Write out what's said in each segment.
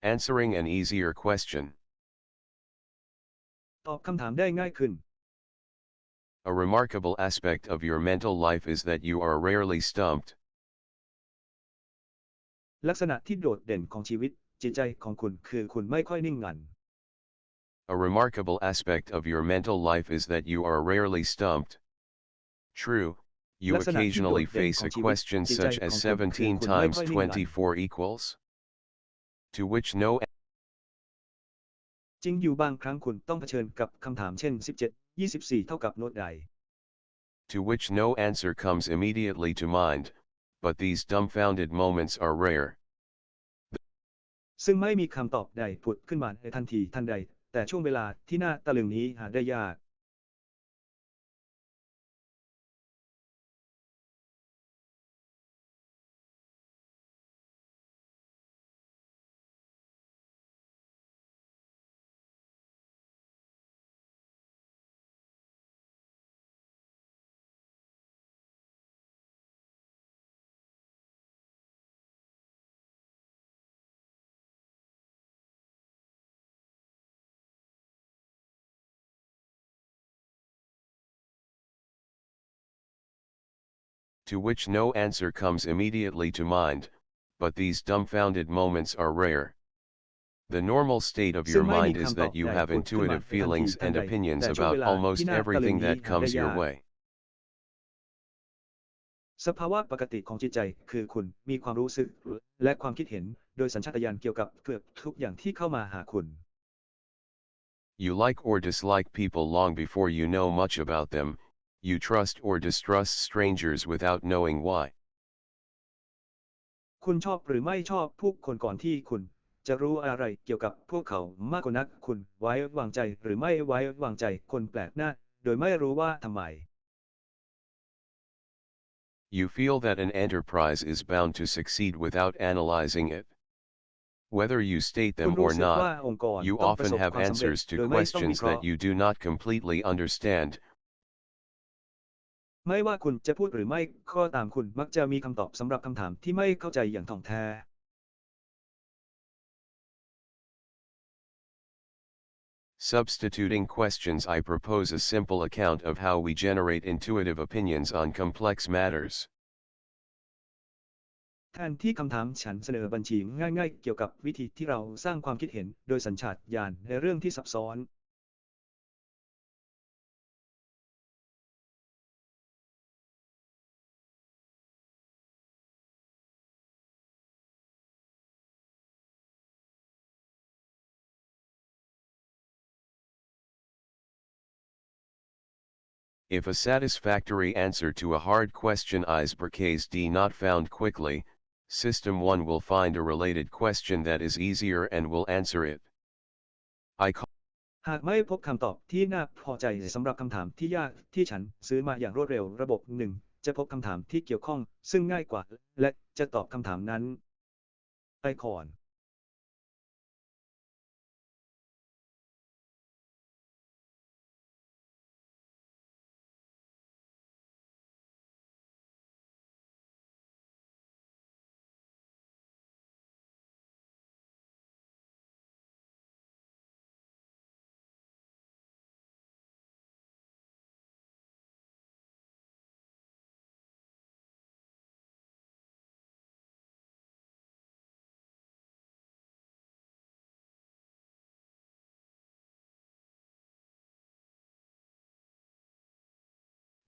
Answering an easier question. ตอบคำถามได้ง่ายขึ้น A remarkable aspect of your mental life is that you are rarely stumped. ลักษณะที่โดดเด่นของชีวิตจิตใจของคุณคือคุณไม่ค่อยนิ่งงัน A remarkable aspect of your mental life is that you are rarely stumped. True, you ลักษณะที่โดด occasionally เด่น face ของ a ชีวิต question จิตใจ such ข as องคุณคือ 17 คุณไม่ times ค่อยนิ่งงัน 24 equals? To which no จริงอยู่บางครั้งคุณต้องเผชิญกับคำถามเช่น17 24เท่ากับโน้ตใด to which no answer comes immediately to mind, but these dumbfounded moments are rare. ซึ่งไม่มีคำตอบใดผุดขึ้นมาในทันทีทันใดแต่ช่วงเวลาที่น่าตะลึงนี้หาได้ยาก To which no answer comes immediately to mind, but these dumbfounded moments are rare. The normal state of ซึ่ your งไม่มี mind is คำตอบ that you ใด have ผุดขึ้นมา intuitive ในทันที feelings ทัน and ใด opinions แต่ช่วงเว about ลา almost ที่น่าตะลึง everything นี้ that หาได้ comes your ยาก way. สภาวะปกติของจิตใจคือคุณมีความรู้สึกและความคิดเห็นโดยสัญชาตญาณเกี่ยวกับเกือบทุกอย่างที่เข้ามาหาคุณ You like or dislike people long before you know much about them, you trust or distrust strangers without knowing why. คุณชอบหรือไม่ชอบผู้คนก่อนที่คุณจะรู้อะไรเกี่ยวกับพวกเขามากกว่านักคุณไว้วางใจหรือไม่ไว้วางใจคนแปลกหน้าโดยไม่รู้ว่าทำไม You feel that an enterprise is bound to succeed without analyzing it. Whether you state คุ them ณรู้ or สึกว่า not, องค์กร you ต้องประ often สบ have ความสำเร็จ answers โด to ยไม่ต้องวิ questions เคราะ that ห์ you do not completely understand. ไม่ว่าคุณจะพูดหรือไม่ก็ตามคุณมักจะมีคำตอบสำหรับคำถามที่ไม่เข้าใจอย่างถ่องแท้ Substituting questions, I propose a simple account of how we generate intuitive opinions on complex matters. แทนที่คำถามฉันเสนอบัญชีง่ายๆเกี่ยวกับวิธีที่เราสร้างความคิดเห็นโดยสัญชาตญาณในเรื่องที่ซับซ้อน If a satisfactory answer to a hard question is case D not found quickly, System 1 will find a related question that is easier and will answer it. I call หากไม่พบคำตอบที่น่าพอใจสำหรับคำถามที่ยากที่ฉันซื้อมาอย่างรวดเร็วระบบหนึ่งจะพบคำถามที่เกี่ยวข้องซึ่งง่ายกว่าและจะตอบคำถามนั้นไปก่อน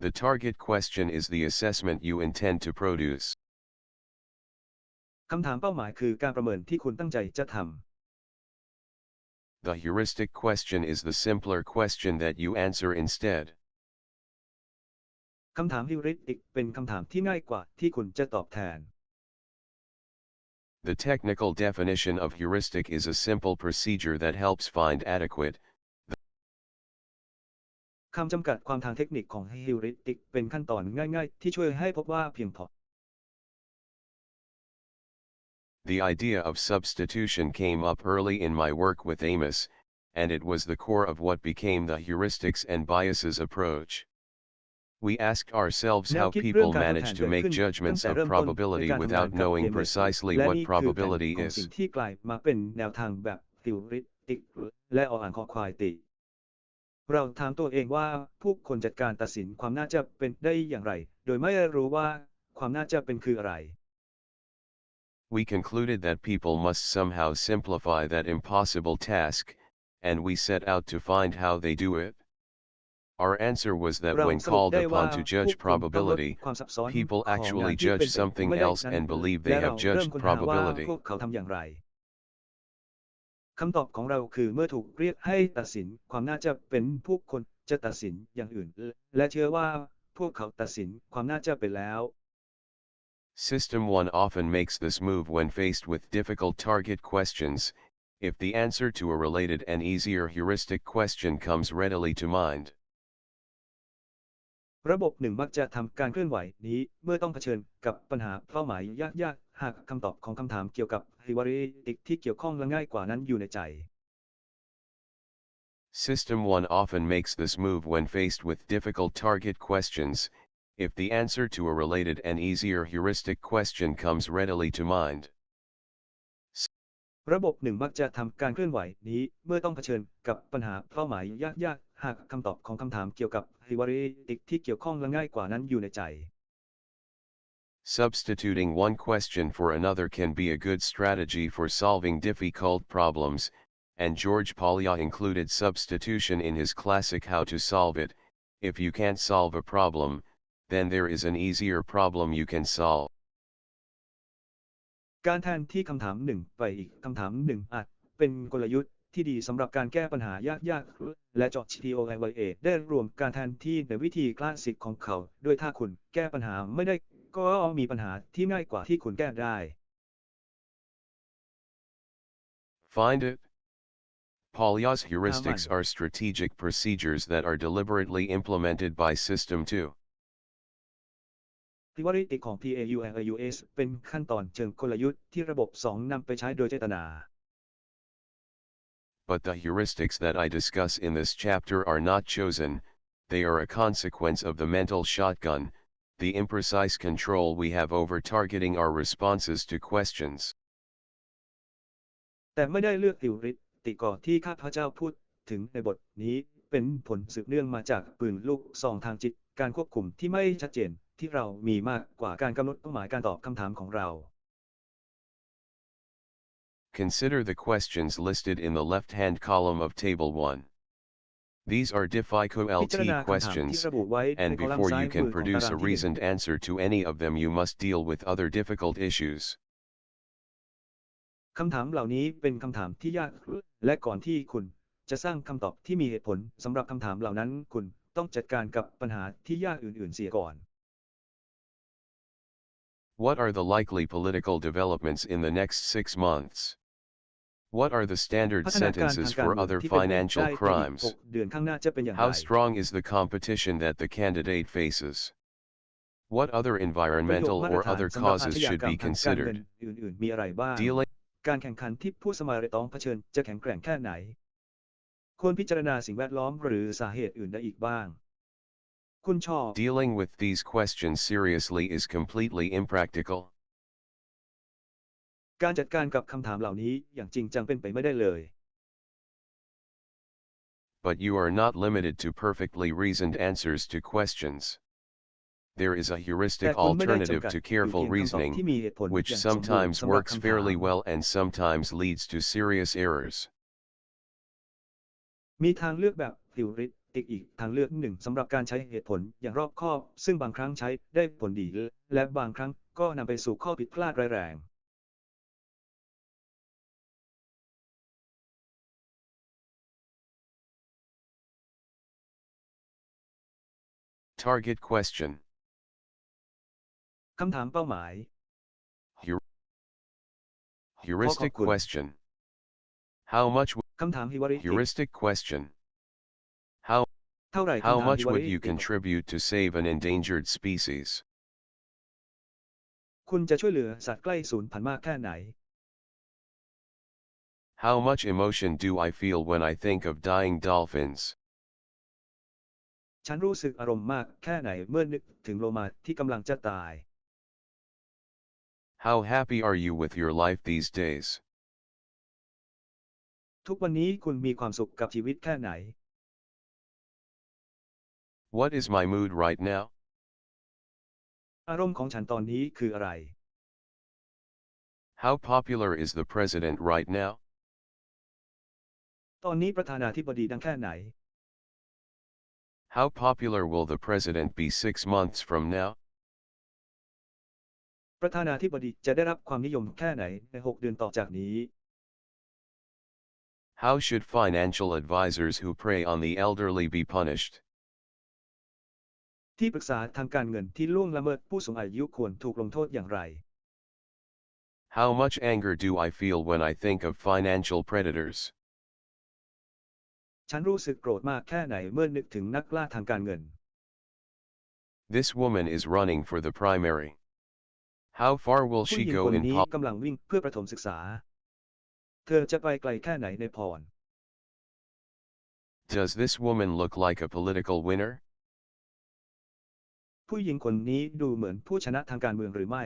The target question is the assessment you intend to produce. คำถามเป้าหมายคือการประเมินที่คุณตั้งใจจะทำ The heuristic question is the simpler question that you answer instead. คำถามฮิวริสติกเป็นคำถามที่ง่ายกว่าที่คุณจะตอบแทน The technical definition of heuristic is a simple procedure that helps find adequate. คำจำกัดความทางเทคนิคของฮิวริสติกเป็นขั้นตอนง่ายๆที่ช่วยให้พบว่าเพียงพอ The idea of substitution came up early in my work with Amos, and it was the core of what became the heuristics and biases approach. We asked ourselves แนว how คิดเรื่อง people การทดแทน manage เกิ to ด make ขึ้นตั้ง judgments แต่ of เริ่มต้นใน probability การทำงาน without กับ knowing Everest precisely และ what นี่คือแก่น probability ของสิ่ง is. ที่กลายมาเป็นแนวทางแบบ theoretic และออ่างคอควายติ เราถามตัวเองว่าผู้คนจัดการตัดสินความน่าจะเป็นได้อย่างไร โดยไม่รู้ว่าความน่าจะเป็นคืออะไร We concluded that people must somehow simplify that impossible task, and we set out to find how they do it. Our answer was that เรา when สรุป called ได้ว่า upon to ผู้ judge คนต้องลด probability, ความซับซ้อน people ของงาน actually ที่เป็น judge ไป something ไม่ได้ else นั้น and believe และ they เรา have เริ่ม judged ค้นหาว่า probability. พวกเขาทำอย่างไรคำตอบของเราคือเมื่อถูกเรียกให้ตัดสินความน่าจะเป็นผู้คนจะตัดสินอย่างอื่น และเชื่อว่าพวกเขาตัดสินความน่าจะเป็นแล้ว System 1 often makes this move when faced with difficult target questions, if the answer to a related and easier heuristic question comes readily to mind. ระบบหนึ่งมักจะทำการเคลื่อนไหวนี้เมื่อต้องเผชิญกับปัญหาเป้าหมายยากๆหากคำตอบของคำถามเกี่ยวกับ heuristic ที่เกี่ยวข้องและง่ายกว่านั้นอยู่ในใจ System 1 often makes this move when faced with difficult target questions, if the answer to a related and easier heuristic question comes readily to mind. ระบบหนึ่งมักจะทำการเคลื่อนไหวนี้เมื่อต้องเผชิญกับปัญหาเป้าหมายยากๆหากคำตอบของคำถามเกี่ยวกับ heuristic ที่เกี่ยวข้องและง่ายกว่านั้นอยู่ในใจ Substituting one question for another can be a good strategy for solving difficult problems, and George Polya included substitution in his classic How to Solve It. If you can't solve a problem, then there is an easier problem you can solve. การแทนที่คำถามหนึ่งไปอีกคำถามหนึ่งอาจเป็นกลยุทธ์ที่ดีสำหรับการแก้ปัญหายากๆและจอร์จ Polya ได้รวมการแทนที่ในวิธีคลาสสิกของเขาโดยถ้าคุณแก้ปัญหาไม่ได้ก็มีปัญหาที่ง่ายกว่าที่คุณแก้ได้ Find it. Polya's heuristics are strategic procedures that are deliberately implemented by System 2. heuristic ของ PAULUS เป็นขั้นตอนเชิงกลยุทธ์ที่ระบบ 2 นำไปใช้โดยเจตนา But the heuristics that I discuss in this chapter are not chosen, they are a consequence of the mental shotgun, the imprecise control we have over targeting our responses to questions. แต่ไม่ได้เลือก heuristic ก่อนที่ข้าพเจ้าพูดถึงในบทนี้เป็นผลสืบเนื่องมาจากปืนลูกซองทางจิตการควบคุมที่ไม่ชัดเจนที่เรามีมากกว่าการกำหนดเป้าหมายการตอบคำถามของเรา Consider the questions listed in the left-hand column of Table 1. These are พิจาร difficult ณาคำถาม questions, ที่ระบุไว้ใน and คอลัมน์ before ซ้าย you มื can อของตา produce ราง a ที่ reasoned answer to any of them you must deal with other difficult issues. คำถามเหล่านี้เป็นคำถามที่ยากและก่อนที่คุณจะสร้างคำตอบที่มีเหตุผลสำหรับคำถามเหล่านั้นคุณต้องจัดการกับปัญหาที่ยากอื่นๆเสียก่อน What are the likely political developments in the next 6 months? What are the standard พัฒนาการทา sentences งการ for เมือง other ที่เป็นไปได้ financial ในอีก crimes? 6 เดือนข้างหน้าจะเป็นอย่างไร How strong is the competition that the candidate faces? What other ประโยค environmental มาตร or ฐาน other สำหรับอา causes ชญา should กรรม be ทางการเงิน considered? อื่นๆมีอะไรบ้าง Dealing การแข่งขันที่ผู้สมัครต้องเผชิญจะแข็งแกร่งแค่ไหนควรพิจารณาสิ่งแวดล้อมหรือสาเหตุอื่นใดอีกบ้างคุณชอบ Dealing with these questions seriously is completely impractical. การจัดการกับคำถามเหล่านี้อย่างจริงจังเป็นไปไม่ได้เลย But you are not limited to perfectly reasoned answers to questions. There is a แต่ heuristic คุณไม่ได้ alternative จำกัด to อยู่เพียง careful คำตอบ reasoning, ที่มีเหตุผล which อย่างสมบูรณ์ sometimes สำหรับ works คำถาม fairly well and sometimes leads to serious errors. มีทางเลือกแบบ heuristic อีกทางเลือกหนึ่งสำหรับการใช้เหตุผลอย่างรอบคอบซึ่งบางครั้งใช้ได้ผลดีและบางครั้งก็นำไปสู่ข้อผิดพลาดร้ายแรง Target question. คำถามเป้าหมาย Heuristic ขอบคุณ question. How much? คำถาม heuristic Heuristic question. How เท่าไหร่ how คำถาม much would you heuristic contribute to save an endangered species? คุณจะช่วยเหลือสัตว์ใกล้สูญพันธุ์มากแค่ไหน How much emotion do I feel when I think of dying dolphins? ฉันรู้สึกอารมณ์มากแค่ไหนเมื่อนึกถึงโลมาที่กำลังจะตาย How happy are you with your life these days? ทุกวันนี้คุณมีความสุขกับชีวิตแค่ไหน What is my mood right now? อารมณ์ของฉันตอนนี้คืออะไร How popular is the president right now? ตอนนี้ประธานาธิบดีดังแค่ไหน How popular will the president be 6 months from now? ประธานาธิบดีจะได้รับความนิยมแค่ไหนใน6 เดือนต่อจากนี้ How should financial advisors who prey on the elderly be punished? ที่ปรึกษาทางการเงินที่ล่วงละเมิดผู้สูงอายุควรถูกลงโทษอย่างไร How much anger do I feel when I think of financial predators? ฉันรู้สึกโกรธมากแค่ไหนเมื่อนึกถึงนักล่าทางการเงิน This woman is running for the primary. How far will ผู้ she หญิง go คน in นี้กำลังวิ่งเพื่อประถมศึกษา เธอจะไปไกลแค่ไหนในพร Does this woman look like a political winner? ผู้หญิงคนนี้ดูเหมือนผู้ชนะทางการเมืองหรือไม่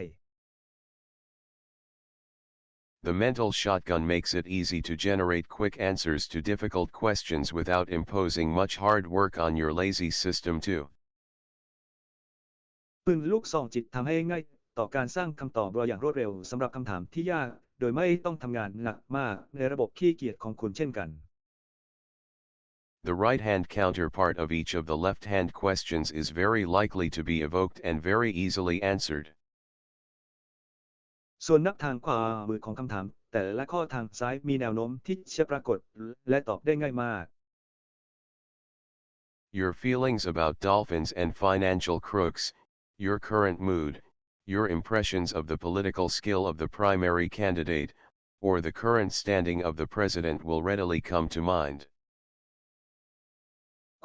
The mental shotgun makes it easy to generate quick answers to difficult questions without imposing much hard work on your lazy system too. ปืนลูกซองจิตทำให้ง่ายต่อการสร้างคำตอบอย่างรวดเร็วสำหรับคำถามที่ยากโดยไม่ต้องทำงานหนักมากในระบบขี้เกียจของคุณเช่นกัน The right-hand counterpart of each of the left-hand questions is very likely to be evoked and very easily answered. ส่วนนับทางขวามือของคำถามแต่ละข้อทางซ้ายมีแนวโน้มที่จะปรากฏและตอบได้ง่ายมาก Your feelings about dolphins and financial crooks, your current mood, your impressions of the political skill of the primary candidate, or the current standing of the president will readily come to mind.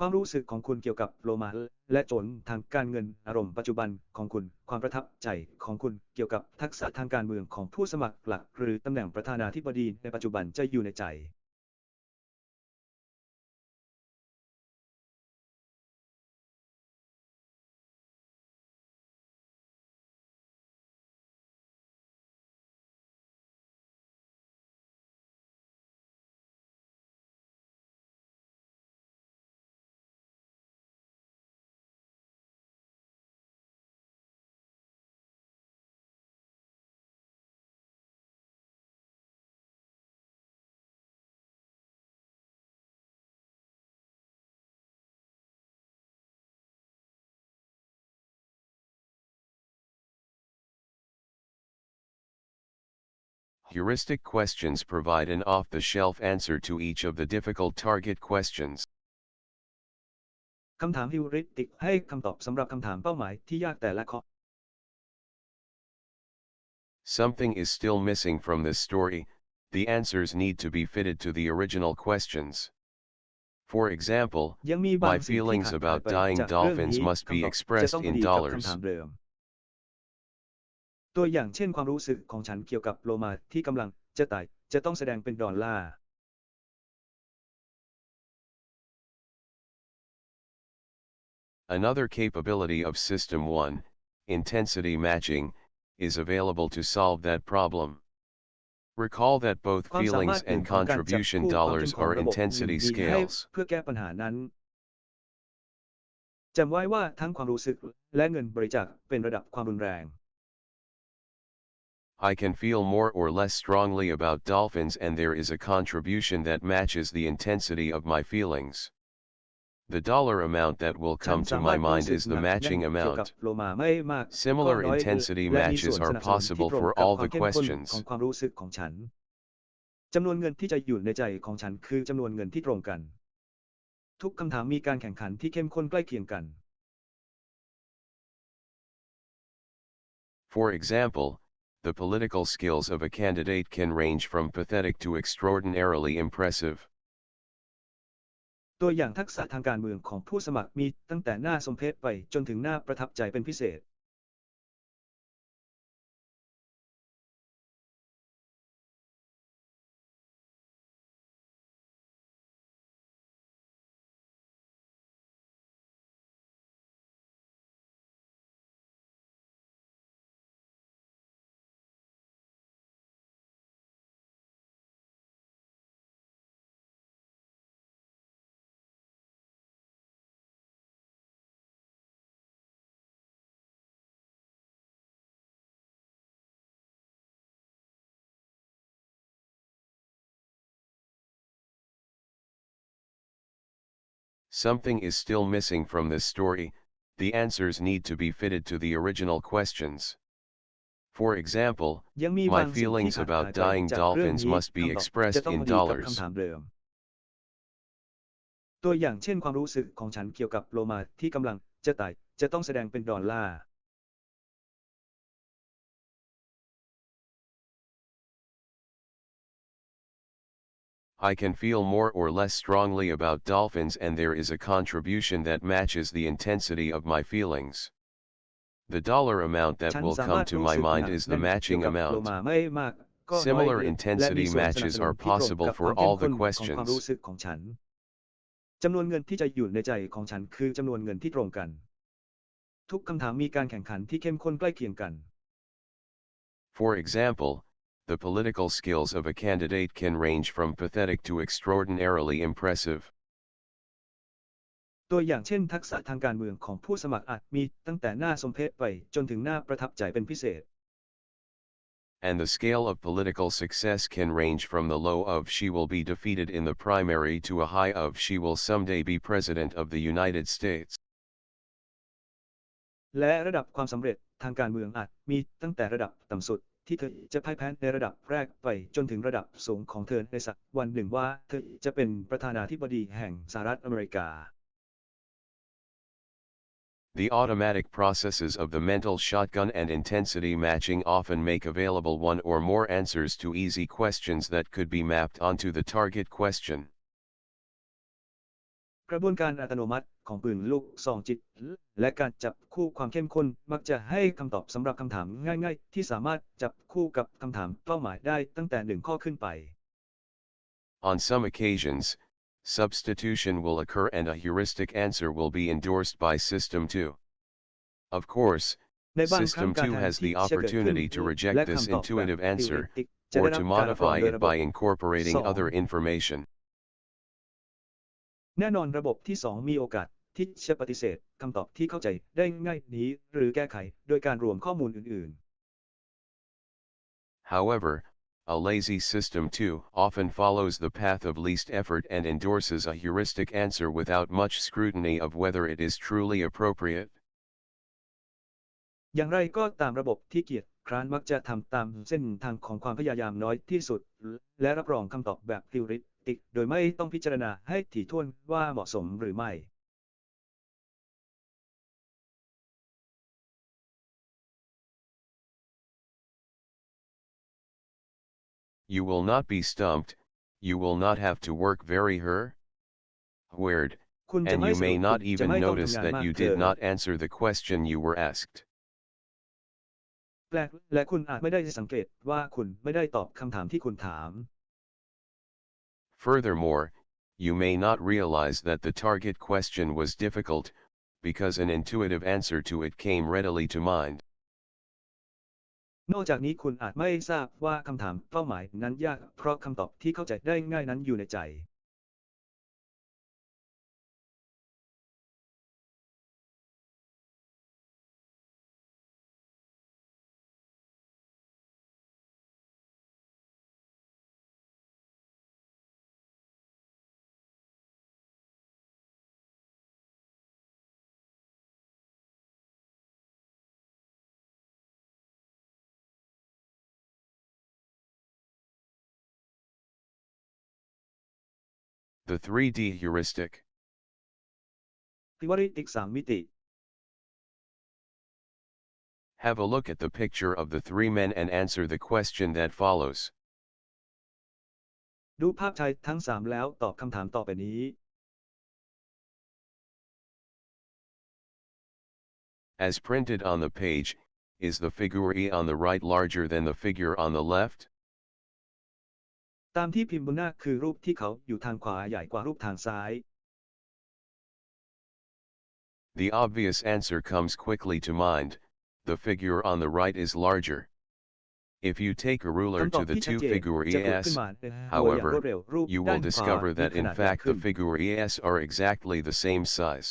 ความรู้สึกของคุณเกี่ยวกับโลมาและโจรทางการเงินอารมณ์ปัจจุบันของคุณความประทับใจของคุณเกี่ยวกับทักษะทางการเมืองของผู้สมัครหลักหรือตำแหน่งประธานาธิบดีในปัจจุบันจะอยู่ในใจ Heuristic questions provide an off-the-shelf answer to each of the difficult target questions. คำถามฮิวริสติกให้คำตอบสำหรับคำถามเป้าหมายที่ยากแต่ละข้อ Something is still missing from this story, the answers need to be fitted to the original questions. For example, ยังมีบาง my สิ่งที่ feelings ขาดหาย about ไป dying จากเรื่อง dolphins นี้ must คำ be ตอบจะ expressed ต้อง in ดีกับ dollars. คำถามเดิม ตัวอย่างเช่นความรู้สึกของฉันเกี่ยวกับโลมาที่กำลังจะตายจะต้องแสดงเป็นดอลลาร์ Another capability of System 1, intensity matching, is available to solve that problem. Recall that both ความสามาร feelings ถหนึ่ and งของการจับ contribution คู่ความเข้ dollars มของ are ระบบหนึ่ง intensity มีให้ scales. เพื่อแก้ปัญหานั้นจำไว้ว่าทั้งความรู้สึกและเงินบริจาคเป็นระดับความรุนแรง I can feel more or less strongly about dolphins and there is a contribution that matches the intensity of my feelings. The dollar amount that will ฉัน come สา to มาร my ถรู้ mind สึก is ห the นักแน่น matching เกี่ยวกับ amount. โลมาไม่มากก็ Similar น้อย intensity และมี matches ส่วนส are นับสนุนที่ possible ตรง for กับ all ความ the เข้มข้น questions. ของความรู้สึกของฉันจำนวนเงินที่จะอยู่ในใจของฉันคือจำนวนเงินที่ตรงกัน ทุกคำถามมีการแข่งขันที่เข้มข้นใกล้เคียงกัน For example, the political skills of a candidate can range from pathetic to extraordinarily impressive. ตัวอย่างทักษะทางการเมืองของผู้สมัครมีตั้งแต่น่าสมเพชไปจนถึงน่าประทับใจเป็นพิเศษ Something is still missing from this story, the answers need to be fitted to the original questions. For example, ยังมี my บางสิ่งที่ feelings ขาด about หายไป dying จากเรื่อง dolphins นี้ must be คำตอบจะ expressed ต้อง in พอดีกับ dollars. คำถามเดิม ตัวอย่างเช่นความรู้สึกของฉันเกี่ยวกับโลมาที่กำลังจะตายจะต้องแสดงเป็นดอลลาร์ I can feel more or less strongly about dolphins and there is a contribution that matches the intensity of my feelings. The dollar amount that ฉัน will สา come มารถ to รู้ my สึก mind หนัก is แน่ the นเกี่ยว matching กับโล amount. มาไม่มากก็น้อย Similar และมี intensity ส่วนสนับ matches สนุน are ที่ตรง possible กับค for วามเข้ม all ข้ the นของความรู้ questions. สึกของฉันจำนวนเงินที่จะอยู่ในใจของฉันคือจำนวนเงินที่ตรงกันทุกคำถามมีการแข่งขันที่เข้มข้นใกล้เคียงกัน For example, the political skills of a candidate can range from pathetic to extraordinarily impressive. ตัวอย่างเช่นทักษะทางการเมืองของผู้สมัครอาจมีตั้งแต่น่าสมเพชไปจนถึงน่าประทับใจเป็นพิเศษ And the scale of political success can range from the low of she will be defeated in the primary to a high of she will someday be president of the United States. และระดับความสำเร็จทางการเมืองอาจมีตั้งแต่ระดับต่ำสุดที่เธอจะพ่ายแพ้ในระดับแรกไปจนถึงระดับสูงของเธอในสักวันหนึ่งว่าเธอจะเป็นประธานาธิบดีแห่งสหรัฐอเมริกา The automatic processes of the mental shotgun and intensity matching often make available one or more answers to easy questions that could be mapped onto the target question. กระบวนการอัตโนมัติของปืนลูกซองจิตและการจับคู่ความเข้มข้นมักจะให้คำตอบสำหรับคำถามง่ายๆที่สามารถจับคู่กับคำถามเป้าหมายได้ตั้งแต่1ข้อขึ้นไป On some occasions, substitution will occur and a heuristic answer will be endorsed by System 2. Of course, ในบางครั้ System งการ 2 แทน has ที่ the จะเกิดขึ้น opportunity to และ reject this คำตอบแบบ intuitive answer, theoretic จะ or ได้รั to บการรับรอง modify โดย it ระบบ by incorporating 2 other information. แน่นอนระบบที่ 2 มีโอกาสที่จะปฏิเสธคำตอบที่เข้าใจได้ง่ายนี้หรือแก้ไขโดยการรวมข้อมูลอื่น However, a lazy System 2 often follows the path of least effort and endorses a heuristic answer without much scrutiny of whether it is truly appropriate. ๆอย่างไรก็ตามระบบที่เกียจคร้านมักจะทำตามเส้นทางของความพยายามน้อยที่สุดและรับรองคำตอบแบบ theoretic โดยไม่ต้องพิจารณาให้ถี่ถ้วนว่าเหมาะสมหรือไม่ You will not be stumped, you will not have to work very hard, คุณจะ and ไม่ you สนุ may ก not คุณจะ even ไม่ต้อง notice ทำงาน that มาก you เกิ did น not answer the question you were asked. แปลกและคุณอาจไม่ได้สังเกตว่าคุณไม่ได้ตอบคำถามที่คุณถาม Furthermore, you may not realize that the target question was difficult, because an intuitive answer to it came readily to mind. นอกจากนี้คุณอาจไม่ทราบว่าคำถามเป้าหมายนั้นยากเพราะคำตอบที่เข้าใจได้ง่ายนั้นอยู่ในใจ The 3D heuristic. ทิวริติก3มิติ Have a look at the picture of the three men and answer the question that follows. ดูภาพชายทั้ง3แล้วตอบคำถามต่อไปนี้ As printed on the page, is the figure E on the right larger than the figure on the left? ตามที่พิมพ์บนหน้าคือรูปที่เขาอยู่ทางขวาใหญ่กว่ารูปทางซ้าย The obvious answer comes quickly to mind, the figure on the right is larger. If you take a ruler คำตอ to บ the ที่ชัด two เจน figure จะผุด ES, ขึ้นมาโดยอย่างรวด however, เร็วรูป you ด้า will นขวา discover มี that ข in นาดใหญ่ fact ขึ้ the น figure ES are exactly the same size.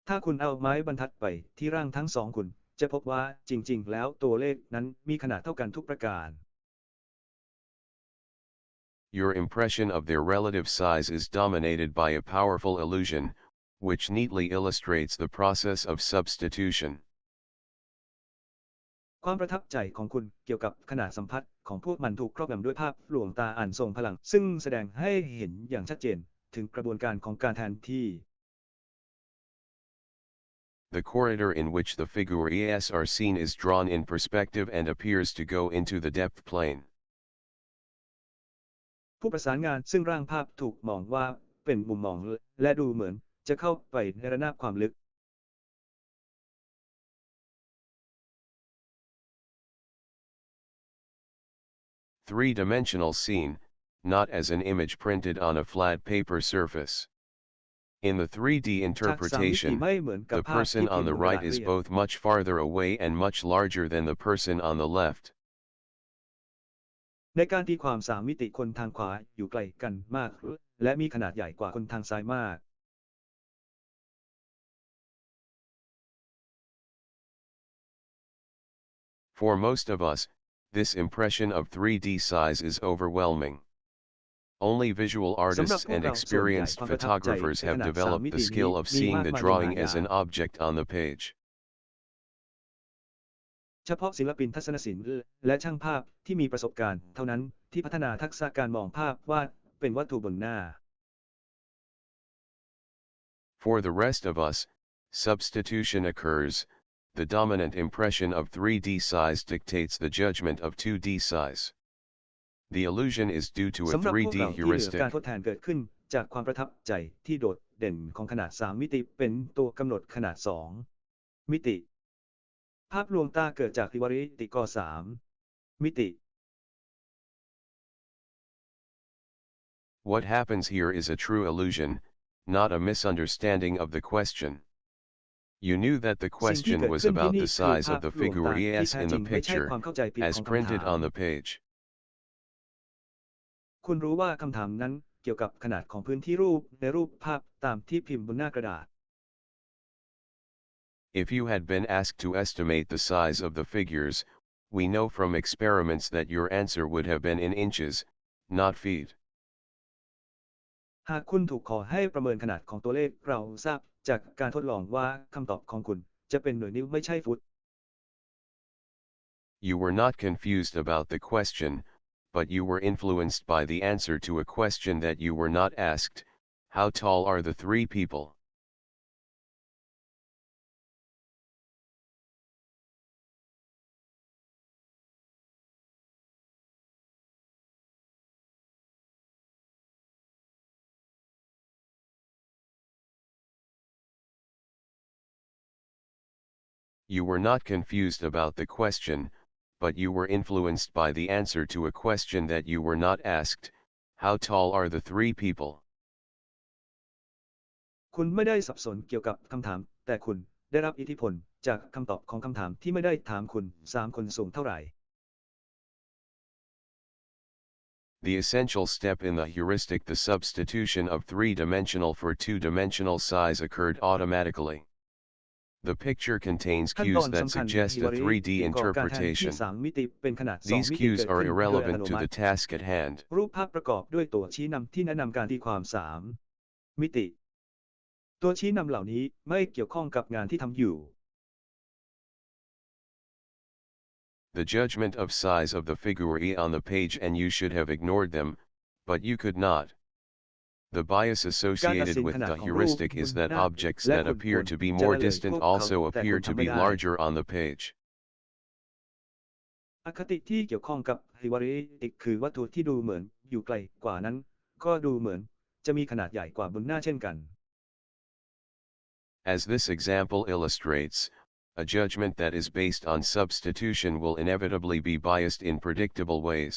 ถ้าคุณเอาไม้บรรทัดไปที่ร่างทั้งสองคุณจะพบว่าจริงๆแล้วตัวเลขนั้นมีขนาดเท่ากันทุกประการ Your impression of their relative size is dominated by a powerful illusion, which neatly illustrates the process of substitution. ความประทับใจของคุณเกี่ยวกับขนาดสัมผัสของพวกมันถูกครอบงำด้วยภาพลวงตาอันทรงพลังซึ่งแสดงให้เห็นอย่างชัดเจนถึงกระบวนการของการแทนที่ The corridor in which the figures are seen is drawn in perspective and appears to go into the depth plane. ผู้ประสานงานซึ่งร่างภาพถูกมองว่าเป็นมุมมองและดูเหมือนจะเข้าไปในระนาบความลึก Three-dimensional scene, not as an image printed on a flat paper surface. In the 3D interpretation, the person on the right is both much farther away and much larger than the person on the left. ในการตีความ3มิติคนทางขวาอยู่ไกลกันมากและมีขนาดใหญ่กว่าคนทางซ้ายมาก For most of us, this impression of 3D size is overwhelming. Only visual artists and experienced photographers have developed the skill of seeing the drawing as an object on the page. เฉพาะศิลปินทัศนศิลป์และช่างภาพที่มีประสบการณ์เท่านั้นที่พัฒนาทักษะการมองภาพวาดเป็นวัตถุบนหน้า For the rest of us, substitution occurs. The dominant impression of 3D size dictates the judgment of 2D size. The illusion is due to a สำหรับพวก 3D เราที่เหลือ heuristic. การทดแทนเกิดขึ้นจากความประทับใจที่โดดเด่นของขนาด3มิติเป็นตัวกำหนดขนาด2มิติภาพลวงตาเกิดจากทิวาริติก3มิติ What happens here is a true illusion, not a misunderstanding of the question. You knew that the question was about the size of the figures in the picture, as printed on the page. คุณรู้ว่าคำถามนั้นเกี่ยวกับขนาดของพื้นที่รูปในรูปภาพตามที่พิมพ์บนหน้ากระดาษ If you had been asked to estimate the size of the figures, we know from experiments that your answer would have been in inches, not feet. หากคุณถูกขอให้ประเมินขนาดของตัวเลขเราทราบจากการทดลองว่าคำตอบของคุณจะเป็นหน่วยนิ้วไม่ใช่ฟุต You were not confused about the question, but you were influenced by the answer to a question that you were not asked: how tall are the three people? You were not confused about the question, but you were influenced by the answer to a question that you were not asked: how tall are the three people? คุณไม่ได้สับสนเกี่ยวกับคำถามแต่คุณได้รับอิทธิพลจากคำตอบของคำถามที่ไม่ได้ถามคุณ3 คนสูงเท่าไหร่ The essential step in the heuristic, the substitution of three-dimensional for two-dimensional size, occurred automatically. The picture contains ขั้นต cues อน that สำคัญ suggest ที่ a วาริ 3D ติก่อการแทนที่ interpretation. 3มิติเป็นขนาด These 2มิติ cues เกิด are ขึ้นโดยอัต irrelevant โน to มั the ติ task at hand. รูปภาพประกอบด้วยตัวชี้นำที่แนะนำการตีความ3มิติตัวชี้นำเหล่านี้ไม่เกี่ยวข้องกับงานที่ทำอยู่ The judgment of size of the figure on the page, and you should have ignored them, but you could not. The bias associated with the heuristic is that objects that appear to be more distant also appear to be larger on the page. อคติที่เกี่ยวข้องกับฮิวาริติกคือวัตถุที่ดูเหมือนอยู่ไกลกว่านั้นก็ดูเหมือนจะมีขนาดใหญ่กว่าบนหน้าเช่นกัน As this example illustrates, a judgment that is based on substitution will inevitably be biased in predictable ways.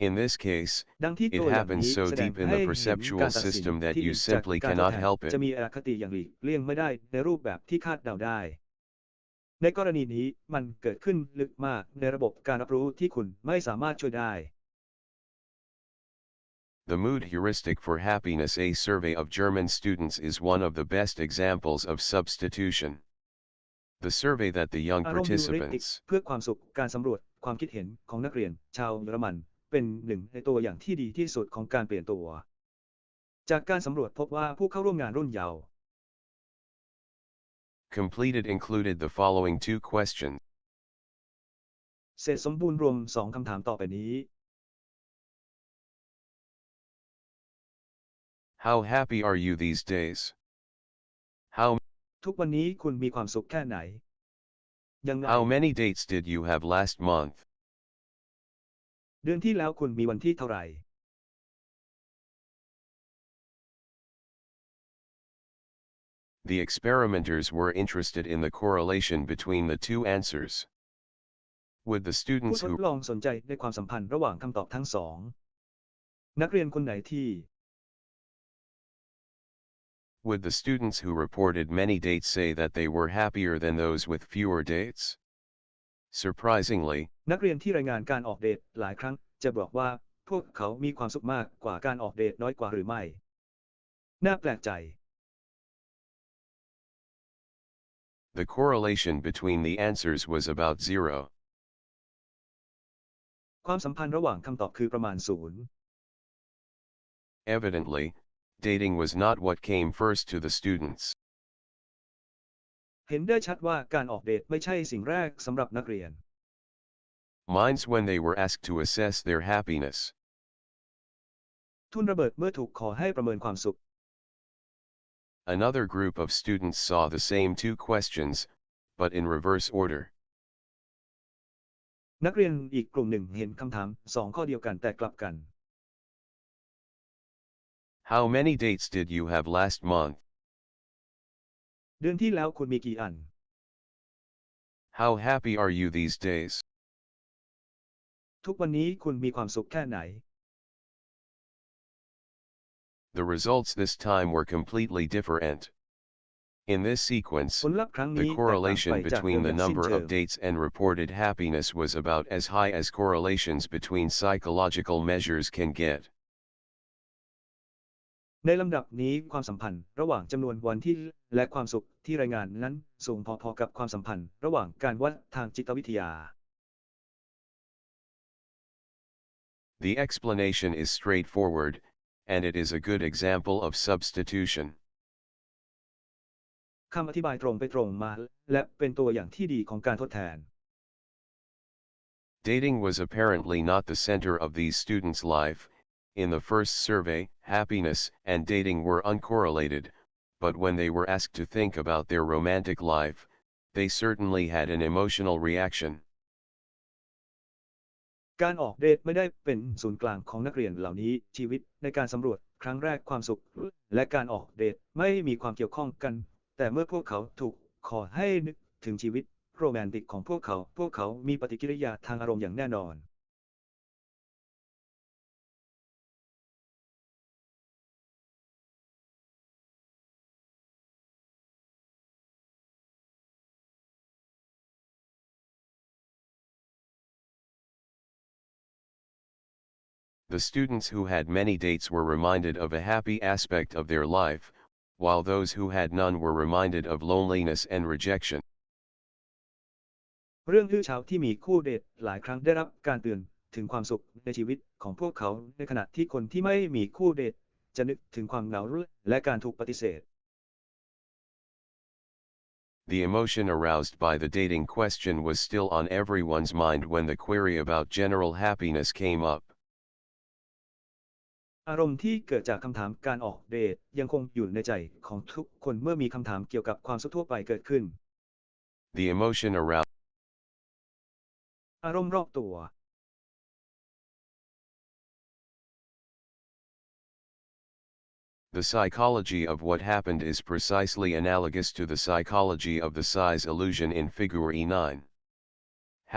In this case, ดังที่ it ตัวอย่าง happens นี้ so แสดง deep in ให้ the เห็น perceptual การตัดสิน system that ที่ you จาก simply การทด cannot แทน help จะ it. มีอคติอย่างหลีกเลี่ยงไม่ได้ในรูปแบบที่คาดเดาได้ ในกรณีนี้มันเกิดขึ้นลึกมากในระบบการรับรู้ที่คุณไม่สามารถช่วยได้ The mood heuristic for happiness, a survey of German students, is one of the best examples of substitution. The survey that the young อารมณ์ฮิวริติก participants เพื่อความสุขการสำรวจความคิดเห็นของนักเรียนชาวเยอรมัน เป็นหนึ่งในตัวอย่างที่ดีที่สุดของการเปลี่ยนตัวจากการสำรวจพบว่าผู้เข้าร่วมงานรุ่นเยาว์ Completed included the following 2 questions. เสร็จสมบูรณ์รวม2คำถามต่อไปนี้ How happy are you these days? How ทุกวันนี้คุณมีความสุขแค่ไหนยังไง How many dates did you have last month? เดือนที่แล้วคุณมีวันที่เท่าไหร่ The experimenters were interested in the correlation between the 2 answers. Would the ผู้ students ทด who ลองสนใจในความสัมพันธ์ระหว่างคำตอบทั้งสองนักเรียนคนไหนที่ Would the students who reported many dates say that they were happier than those with fewer dates? Surprisingly, นักเรียนที่รายงานการออกเดทหลายครั้งจะบอกว่าพวกเขามีความสุขมากกว่าการออกเดทน้อยกว่าหรือไม่น่าแปลกใจ the correlation between the answers was about 0. ความสัมพันธ์ระหว่างคำตอบคือประมาณศูนย์ Evidently, dating was not what came first to the students. เห็นได้ชัดว่าการออกเดทไม่ใช่สิ่งแรกสำหรับนักเรียน Minds when they were asked to assess their happiness. ทุ่นระเบิดเมื่อถูกขอให้ประเมินความสุข Another group of students saw the same 2 questions, but in reverse order. นักเรียนอีกกลุ่มหนึ่งเห็นคำถาม2ข้อเดียวกันแต่กลับกัน How many dates did you have last month? เดือนที่แล้วคุณมีกี่อัน How happy are you these days? ทุกวันนี้คุณมีความสุขแค่ไหน The results this time were completely different. In this sequence, ผลลัพธ์ครั้ง the นี้แตกต่าง correlation ไปจาก between เดิ the มอย่างสิ้น number เชิ of ง dates and reported happiness was about as high as correlations between psychological measures can get. ในลำดับนี้ความสัมพันธ์ระหว่างจำนวนวันที่และความสุขที่รายงานนั้นสูงพอๆกับความสัมพันธ์ระหว่างการวัดทางจิตวิทยา The explanation is straightforward, and it is a good example of substitution. คำอธิบายตรงไปตรงมาและเป็นตัวอย่างที่ดีของการทดแทน Dating was apparently not the center of these students' life. In the first survey, happiness and dating were uncorrelated, but when they were asked to think about their romantic life, they certainly had an emotional reaction. การออกเดทไม่ได้เป็นศูนย์กลางของนักเรียนเหล่านี้ชีวิตในการสำรวจครั้งแรกความสุขและการออกเดทไม่มีความเกี่ยวข้องกันแต่เมื่อพวกเขาถูกขอให้นึกถึงชีวิตโรแมนติกของพวกเขามีปฏิกิริยาทางอารมณ์อย่างแน่นอน The students who had many dates were reminded of a happy aspect of their life, while those who had none were reminded of loneliness and rejection. เรื่องอื้อฉาวที่มีคู่เดทหลายครั้งได้รับการเตือนถึงความสุขในชีวิตของพวกเขาในขณะที่คนที่ไม่มีคู่เดทจะนึกถึงความเหงาและการถูกปฏิเสธ The emotion aroused by the dating question was still on everyone's mind when the query about general happiness came up. อารมณ์ที่เกิดจากคำถามการออกเดทยังคงอยู่ในใจของทุกคนเมื่อมีคำถามเกี่ยวกับความสุขทั่วไปเกิดขึ้น The emotion aroused อารมณ์รอบตัว The psychology of what happened is precisely analogous to the psychology of the size illusion in figure E9.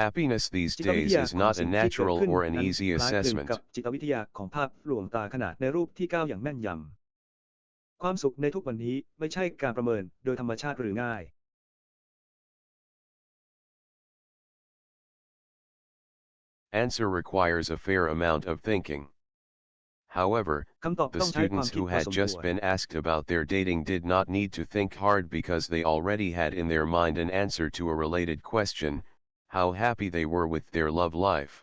Happiness these จิตวิ days ทยา is ของ not สิ่ a งที่เกิด natural ขึ้น or an นั้น easy คล้ายคลึง assessment. กับจิตวิทยาของภาพลวงตาขนาดในรูปที่ก้าวอย่างแม่นยำความสุขในทุกวันนี้ไม่ใช่การประเมินโดยธรรมชาติหรือง่าย Answer requires a fair amount of thinking. However, คำตอบ the ต้องใช้ความ students คิด who พอ had สมค just วร been asked about their dating did not need to think hard because they already had in their mind an answer to a related question, how happy they were with their love life.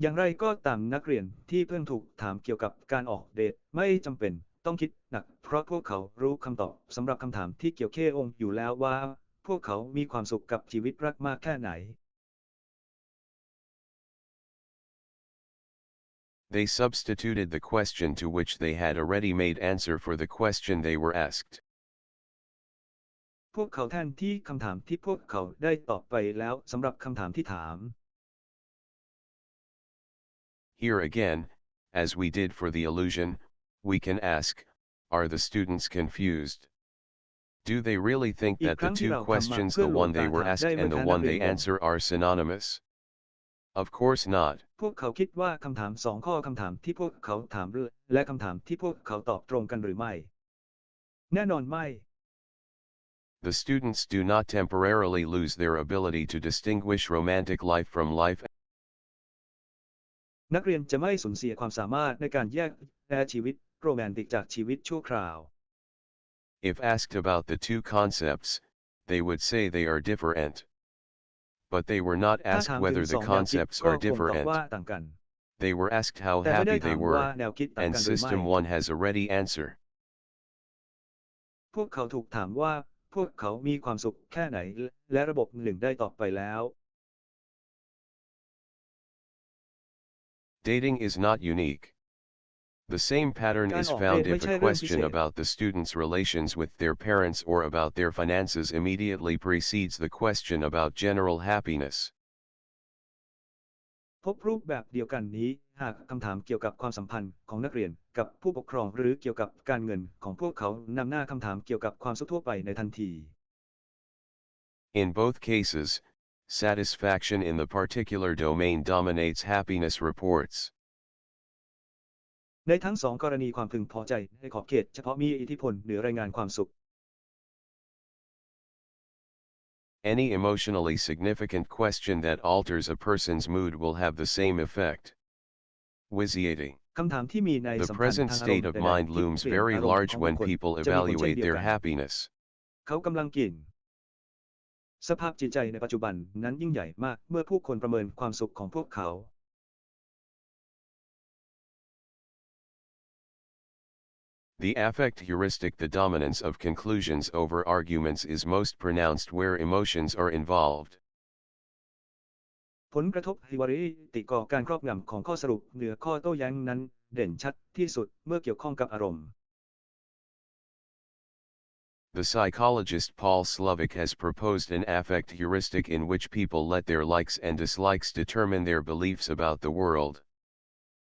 อย่างไรก็ตามนักเรียนที่เพิ่งถูกถามเกี่ยวกับการออกเดทไม่จำเป็นต้องคิดหนักเพราะพวกเขารู้คำตอบสำหรับคำถามที่เกี่ยวข้องอยู่แล้วว่าพวกเขามีความสุขกับชีวิตรักมากแค่ไหน They substituted the question to which they had a ready-made answer for the question they were asked. พวกเขาแทนที่คำถามที่พวกเขาได้ตอบไปแล้วสำหรับคำถามที่ถาม Here again, as we did for the illusion, we can ask, are the students confused? Do they really think that the two questions, the one they were asked and the one they answer, are synonymous? Of course not. พวกเขาคิดว่าคำถามสองข้อคำถามที่พวกเขาถามและคำถามที่พวกเขาตอบตรงกันหรือไม่แน่นอนไม่ The students do not temporarily lose their ability to distinguish romantic life from life. นักเรียนจะไม่สูญเสียความสามารถในการแยกแยะชีวิตโรแมนติกจากชีวิตชั่วคราว If asked about the two concepts, they would say they are different. But they were not ถ้า asked ถามถึ whether งส the องแนวคิด concepts ก็ are คงตอบ different. ว่าต่างกัน They were asked how แต่ไม่ได้ happy ถา they มว่า were, แนวคิดต่าง and กันหรือไม่ System 1 has a ready answer. พวกเขาถูกถามว่าพวกเขามีความสุขแค่ไหนและระบบหนึ่งได้ตอบไปแล้ว Dating is not unique. The same pattern การ is ออกเด found ทไม่ if ใช่ a เรื่องพิเศ question ษ about the student's relations with their parents or about their finances immediately precedes the question about general happiness. พบรูปแบบเดียวกันนี้หากคำถามเกี่ยวกับความสัมพันธ์ของนักเรียนกับผู้ปกครองหรือเกี่ยวกับการเงินของพวกเขานำหน้าคำถามเกี่ยวกับความสุขทั่วไปในทันที In both cases, satisfaction in the particular domain dominates happiness reports. ในทั้งสองกรณีความพึงพอใจในขอบเขตเฉพาะมีอิทธิพลเหนือรายงานความสุข Any emotionally significant question that alters a person's mood will have the same effect. Wizziating. คำถามที่มีใน The สัมพันธ์ present ทางอารม state ณ์ of ใด mind ๆที่ looms เปลี่ยน very อารมณ์ large ของบุ when คคล people จะมีผลเช่น evaluate เดียว their กัน happiness. เขากำลังกินสภาพจิตใจในปัจจุบันนั้นยิ่งใหญ่มากเมื่อผู้คนประเมินความสุขของพวกเขา The affect heuristic, the dominance of conclusions over arguments, is most pronounced where emotions are involved. ผลกระทบฮิวาริติก่อการครอบงำของข้อสรุปเหนือข้อโต้แย้งนั้นเด่นชัดที่สุดเมื่อเกี่ยวข้องกับอารมณ์ The psychologist Paul Slovic has proposed an affect heuristic in which people let their likes and dislikes determine their beliefs about the world.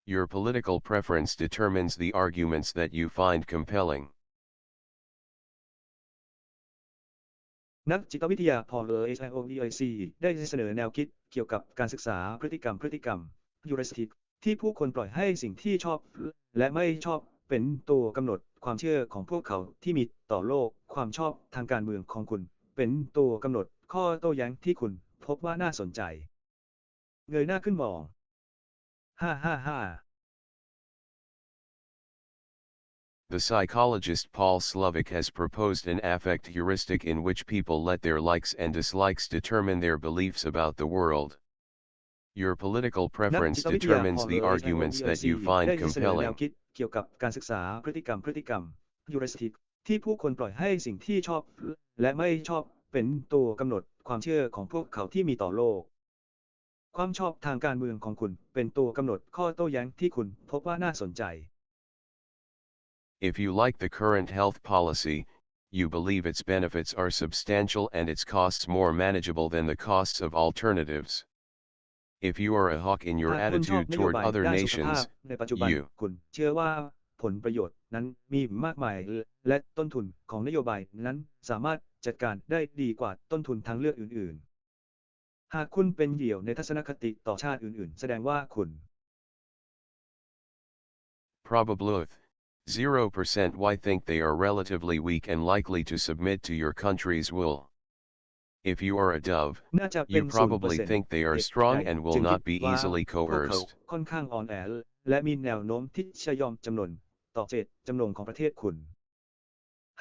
Your political preference determines the arguments that you find compelling. นักจิตวิทยาพอล HIOEIC ได้เสนอแนวคิดเกี่ยวกับการศึกษาพฤติกรรม heuristic ที่ผู้คนปล่อยให้สิ่งที่ชอบและไม่ชอบเป็นตัวกำหนดความเชื่อของพวกเขาที่มีต่อโลกความชอบทางการเมืองของคุณเป็นตัวกำหนดข้อโต้แย้งที่คุณพบว่าน่าสนใจเงยหน้าขึ้นมองฮ่า The psychologist Paul Slovic has proposed an affect heuristic in which people let their likes and dislikes determine their beliefs about the world. Your political นัก preference จิตวิทยาพอ determines ล the arguments that HIOEIC you ได้ find เสนอแนว compelling. คิดเกี่ยวกับการศึกษาพฤติกรรม heuristic ที่ผู้คนปล่อยให้สิ่งที่ชอบและไม่ชอบเป็นตัวกำหนดความเชื่อของพวกเขาที่มีต่อโลกความชอบทางการเมืองของคุณเป็นตัวกำหนดข้อโต้แย้งที่คุณพบว่าน่าสนใจ If you like the current health policy, you believe its benefits are substantial and its costs more manageable than the costs of alternatives. If you are a hawk in your หากคุณชอบ attitude นโย toward บาย other ด้านสุขภาพ nations, ในปัจจุบัน you คุณเชื่อว่าผลประโยชน์นั้นมีมากมายและต้นทุนของนโยบายนั้นสามารถจัดการได้ดีกว่าต้นทุนทางเลือกอื่นๆหากคุณเป็นเหยี่ยวในทัศนคติต่อชาติอื่นๆแสดงว่าคุณ probably 0% why think they are relatively weak and likely to submit to your country's will. If you are a dove, น่าจะเป็น you probably 0% think they are เด็ก strong ใหญ่ and จึ will งคิ not ด be ว่า easily พวกเขา coerced. ค่อนข้างอ่อนแอและมีแนวโน้มที่จะยอมจำนนต่อเจตจำนงของประเทศคุณ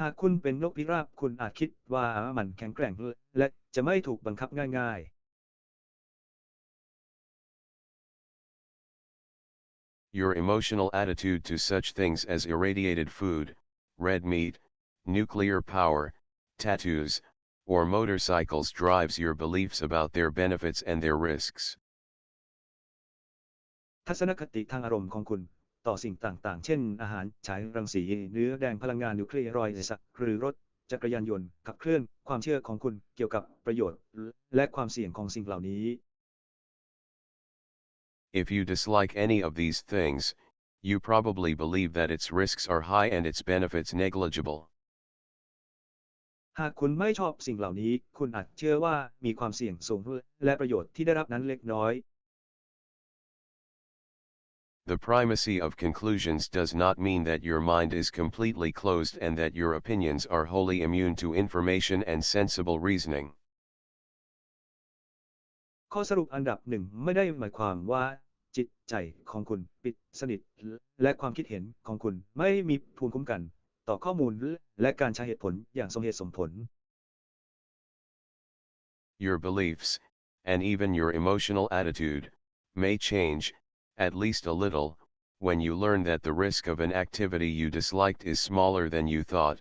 หากคุณเป็นนกพิราบคุณอาจคิดว่ามันแข็งแกร่งและจะไม่ถูกบังคับง่ายๆ Your emotional attitude to such things as irradiated food, red meat, nuclear power, tattoos, or motorcycles drives your beliefs about their benefits and their risks. ทัศนคติทางอารมณ์ของคุณต่อสิ่งต่างๆเช่นอาหารฉายรังสีเนื้อแดงพลังงานนิวเคลียร์รอยสักหรือรถจักรยานยนต์ขับเคลื่อนความเชื่อของคุณเกี่ยวกับประโยชน์และความเสี่ยงของสิ่งเหล่านี้ If you dislike any of these things, you probably believe that its risks are high and its benefits negligible. หากคุณไม่ชอบสิ่งเหล่านี้คุณอาจเชื่อว่ามีความเสี่ยงสูงและประโยชน์ที่ได้รับนั้นเล็กน้อย The primacy of conclusions does not mean that your mind is completely closed and that your opinions are wholly immune to information and sensible reasoning. ข้อสรุปอันดับหนึ่งไม่ได้หมายความว่าจิตใจของคุณปิดสนิทและความคิดเห็นของคุณไม่มีภูมิคุ้มกันต่อข้อมูลและการใช้เหตุผลอย่างสมเหตุสมผล Your beliefs, and even your emotional attitude, may change, at least a little, when you learn that the risk of an activity you disliked is smaller than you thought.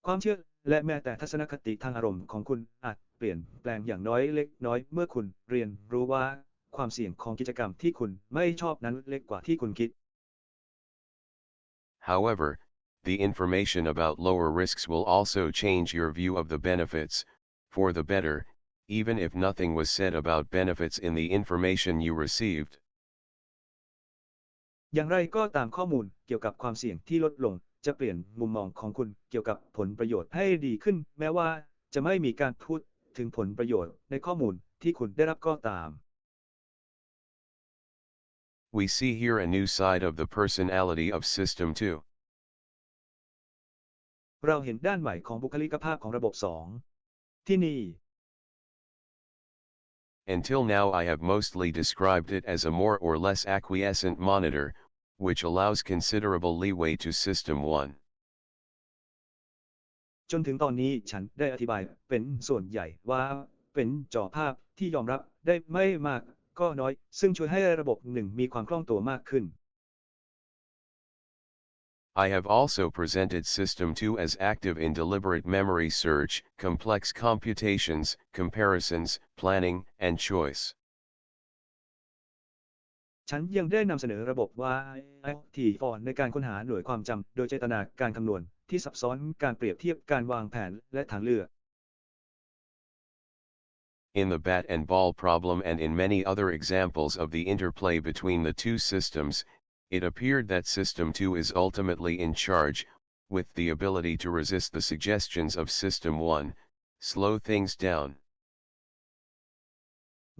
ความเชื่อและแม้แต่ทัศนคติทางอารมณ์ของคุณอาจเปลี่ยนแปลงอย่างน้อยเล็กน้อยเมื่อคุณเรียนรู้ว่าความเสี่ยงของกิจกรรมที่คุณไม่ชอบนั้นเล็กกว่าที่คุณคิด However, the information about lower risks will also change your view of the benefits, for the better, even if nothing was said about benefits in the information you received. อย่างไรก็ตามข้อมูลเกี่ยวกับความเสี่ยงที่ลดลงจะเปลี่ยนมุมมองของคุณเกี่ยวกับผลประโยชน์ให้ดีขึ้นแม้ว่าจะไม่มีการพูดถึงผลประโยชน์ในข้อมูลที่คุณได้รับก็ตาม We see here a new side of the personality of System 2. เราเห็นด้านใหม่ของบุคลิกภาพของระบบ 2 ที่นี่ Until now I have mostly described it as a more or less acquiescent monitor, which allows considerable leeway to System 1. จนถึงตอนนี้ฉันได้อธิบายเป็นส่วนใหญ่ว่าเป็นจอภาพที่ยอมรับได้ไม่มากก็น้อยซึ่งช่วยให้ระบบหนึ่งมีความคล่องตัวมากขึ้น I have also presented System 2 as active in deliberate memory search, complex computations, comparisons, planning, and choice. ฉันยังได้นำเสนอระบบว่าที่ฟอนในการค้นหาหน่วยความจำโดยเจตนาการคำนวณที่ซับซ้อนการเปรียบเทียบการวางแผนและทางเลือก In the bat and ball problem and in many other examples of the interplay between the two systems, it appeared that System 2 is ultimately in charge, with the ability to resist the suggestions of System 1, slow things down.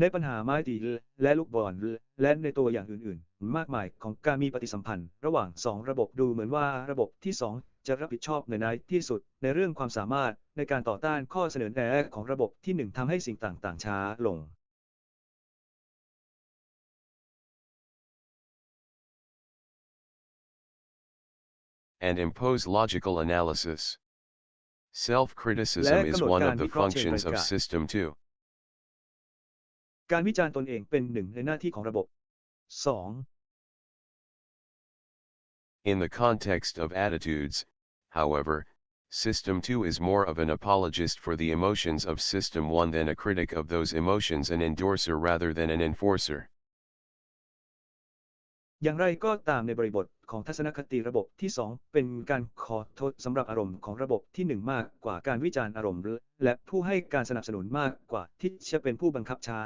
ในปัญหาไม้ตีและลูกบอลและในตัวอย่างอื่นๆมากมายของการมีปฏิสัมพันธ์ระหว่าง2ระบบดูเหมือนว่าระบบที่2จะรับผิดชอบในที่สุดในเรื่องความสามารถในการต่อต้านข้อเสนอแนะของระบบที่1ทำให้สิ่งต่างๆช้าลง And impose logical analysis. Self-criticism is one of the functions of System 2. การวิจารณ์ตนเองเป็นหนึ่งในหน้าที่ของระบบ 2. In the context of attitudes, however, System 2 is more of an apologist for the emotions of System 1 than a critic of those emotions, an endorser rather than an enforcer. อย่างไรก็ตามในบริบทของทัศนคติระบบที่2เป็นการขอโทษสำหรับอารมณ์ของระบบที่1มากกว่าการวิจารณ์อารมณ์และผู้ให้การสนับสนุนมากกว่าที่จะเป็นผู้บังคับใช้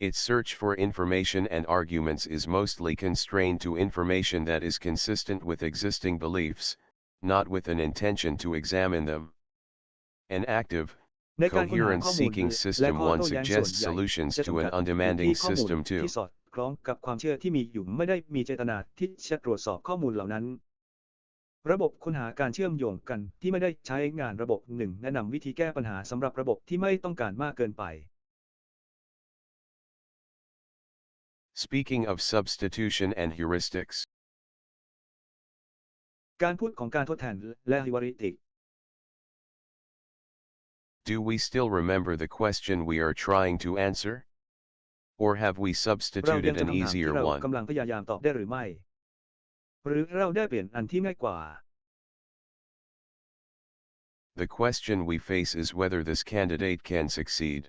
Its search for information and arguments is mostly constrained to information that is consistent with existing beliefs, not with an intention to examine them. An active, coherence-seeking System 1 suggests solutions to an undemanding System 2. ที่สอดคล้องกับความเชื่อที่มีอยู่ไม่ได้มีเจตนาที่จะตรวจสอบข้อมูลเหล่านั้นระบบค้นหาการเชื่อมโยงกันที่ไม่ได้ใช้งานระบบ1แนะนำวิธีแก้ปัญหาสำหรับระบบที่ไม่ต้องการมากเกินไป Speaking of substitution and heuristics. การพูดของการทดแทนและฮิวริติก Do we still remember the question we are trying to answer? Or have we เรายั substituted งจำ an คำถามที่ easier เรา one? กำลังพยายามตอบได้หรือไม่หรือเราได้เปลี่ยนอันที่ง่ายกว่า The question we face is whether this candidate can succeed.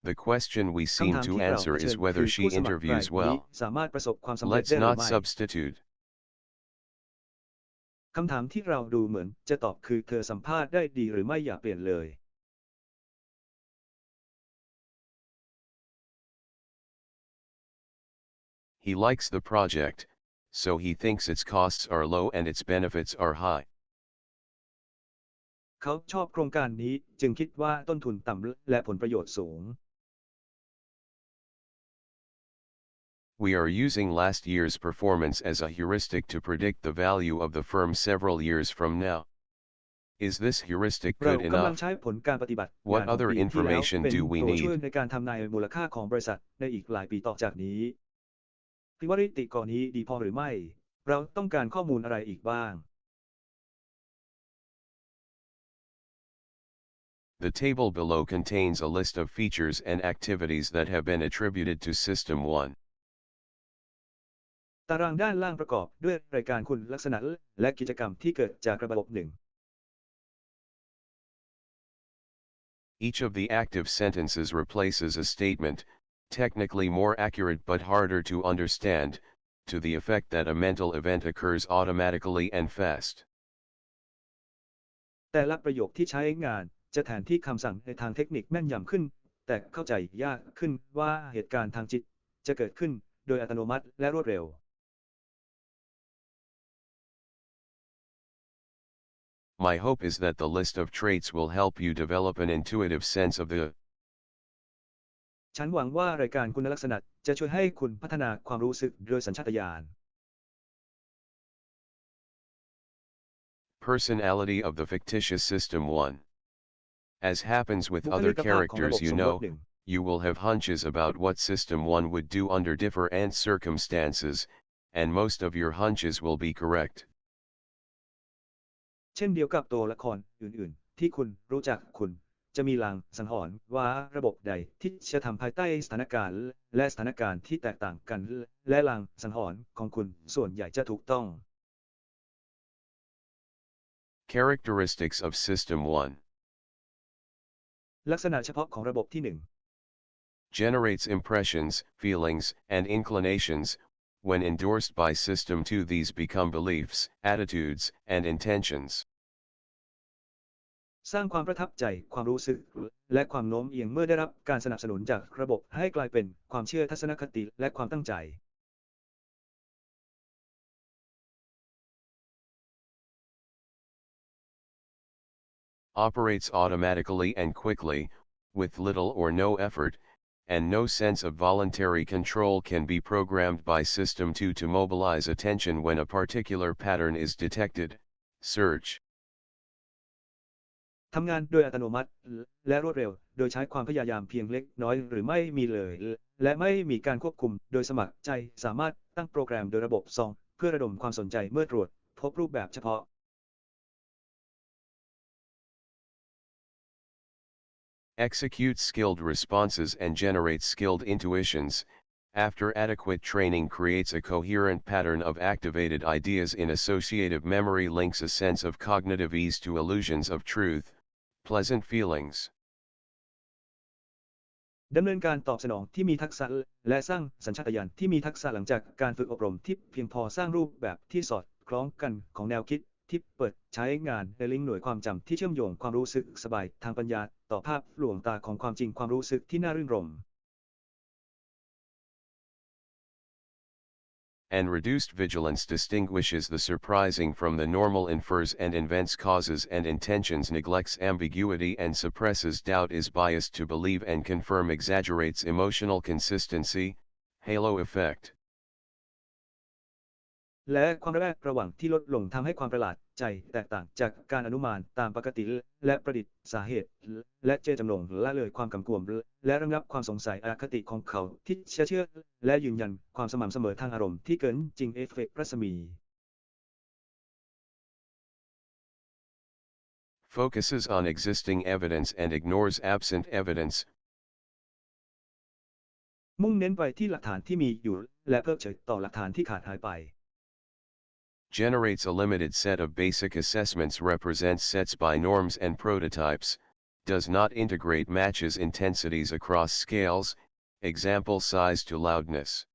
The question we คำ seem ถาม to ที่เรา answer เผชิ is ญ whether คือ she ผู้สมัครราย interviews นี้ well. สามารถประสบความสำเร็จ Let's ได้หรือ not ไม่ substitute. คำถามที่เราดูเหมือนจะตอบคือเธอสัมภาษณ์ได้ดีหรือไม่อย่าเปลี่ยนเลย He likes the project, so he thinks its costs are low and its benefits are high. เขาชอบโครงการนี้จึงคิดว่าต้นทุนต่ำและผลประโยชน์สูง We are using last year's performance as a heuristic to predict the value of the firm several years from now. Is this heuristic เรา good กำลัง enough? ใช้ผลการปฏิบัติ What งานของ other ปีที่แล้ว information เป็น do we ตัวช่วย need? ในการทำนายมูลค่าของบริษัทในอีกหลายปีต่อจากนี้คิดว่านิติกรนี้ดีพอหรือไม่ เราต้องการข้อมูลอะไรอีกบ้าง The table below contains a list of features and activities that have been attributed to System 1. ตารางด้านล่างประกอบด้วยรายการคุณลักษณะและกิจกรรมที่เกิดจากระบบหนึ่ง Each of the active sentences replaces a statement, technically more accurate but harder to understand, to the effect that a mental event occurs automatically and fast. แต่ละประโยคที่ใช้งานจะแทนที่คำสั่งในทางเทคนิคแม่นยำขึ้น แต่เข้าใจยากขึ้นว่าเหตุการณ์ทางจิตจะเกิดขึ้นโดยอัตโนมัติและรวดเร็ว My hope is that the list of traits will help you develop an intuitive sense of the ฉันหวังว่ารายการคุณลักษณะจะช่วยให้คุณพัฒนาความรู้สึกโดยสัญชาตญาณ personality of the fictitious System 1. As happens with บุคลิ other กภาพของระบบ characters you สมรส know, หนึ่ง you will have hunches about what System 1 would do under different circumstances, and most of your hunches will be correct. เช่นเดียวกับตัวละครอื่นๆ ที่คุณรู้จักคุณจะมีลางสังหรณ์ว่าระบบใดที่จะทำภายใต้สถานการณ์และสถานการณ์ที่แตกต่างกันและลางสังหรณ์ของคุณส่วนใหญ่จะถูกต้อง Characteristics of System 1. ลักษณะเฉพาะของระบบที่หนึ่ง Generates impressions, feelings, and inclinations. When endorsed by System 2, these become beliefs, attitudes, and intentions. สร้างความประทับใจความรู้สึกและความโน้มเอียงเมื่อได้รับการสนับสนุนจากระบบให้กลายเป็นความเชื่อทัศนคติและความตั้งใจ Operates automatically and quickly, with little or no effort, and no sense of voluntary control can be programmed by System 2 to mobilize attention when a particular pattern is detected. Search. ทำงานโดยอัตโนมัติและรวดเร็วโดยใช้ความพยายามเพียงเล็กน้อยหรือไม่มีเลยและไม่มีการควบคุมโดยสมัครใจสามารถตั้งโปรแกรมโดยระบบ2เพื่อระดมความสนใจเมื่อตรวจพบรูปแบบเฉพาะ Execute skilled responses and generate skilled intuitions. After adequate training creates a coherent pattern of activated ideas in associative memory, links a sense of cognitive ease to illusions of truth, pleasant feelings. ดำเนินการตอบสนองที่มีทักษะและสร้างสัญชาตญาณที่มีทักษะหลังจากการฝึกอบรมที่เพียงพอสร้างรูปแบบที่สอดคล้องกันของแนวคิดที่เปิดใช้งานในลิงก์หน่วยความจำที่เชื่อมโยงความรู้สึกสบายทางปัญญาต่อภาพลวงตาของความจริงความรู้สึกที่น่ารื่นรมย์ And reduced vigilance distinguishes the surprising from the normal, infers and invents causes and intentions, neglects ambiguity and suppresses doubt, is biased to believe and confirm, exaggerates emotional consistency. Halo effect. และความระแวดระวังที่ลดลงทำให้ความประหลาดใจแตกต่างจากการอนุมานตามปกติและประดิษฐ์สาเหตุและเจตจำนงละเลยความกำกวมและระงับความสงสัยอคติของเขาที่เชื่อและยืนยันความสม่ำเสมอทางอารมณ์ที่เกินจริงเอฟเฟกต์รัศมี Focuses on existing evidence and ignores absent evidence. มุ่งเน้นไปที่หลักฐานที่มีอยู่และเพิกเฉยต่อหลักฐานที่ขาดหายไป Generates a limited set of basic assessments, represents sets by norms and prototypes, does not integrate matches intensities across scales, example size to loudness.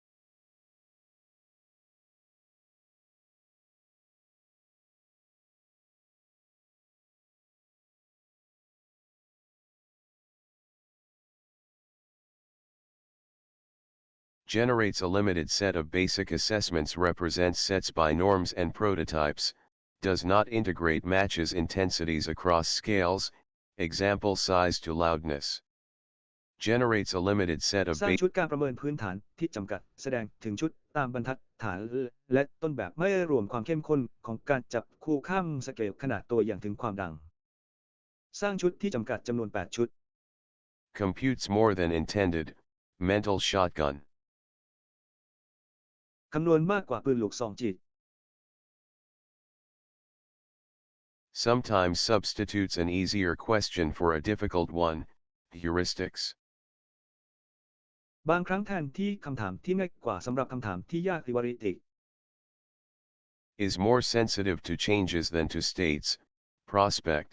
Generates a limited set of basic assessments, represents sets by norms and prototypes, does not integrate matches intensities across scales, example size to loudness. Generates a limited set of สร้างชุดการประเมินพื้นฐานที่จำกัดแสดงถึงชุดตามบรรทัดฐานและต้นแบบไม่รวมความเข้มข้นของการจับคู่ข้ามสเกลขนาดตัวอย่างถึงความดังสร้างชุดที่จำกัดจำนวน8ชุด computes more than intended, mental shotgun. คำนวณมากกว่าปืนลูกซองจิต Sometimes substitutes an easier question for a difficult one, heuristics. บางครั้งแทนที่คำถามที่ง่ายกว่าสำหรับคำถามที่ยากheuristic Is more sensitive to changes than to states, prospect.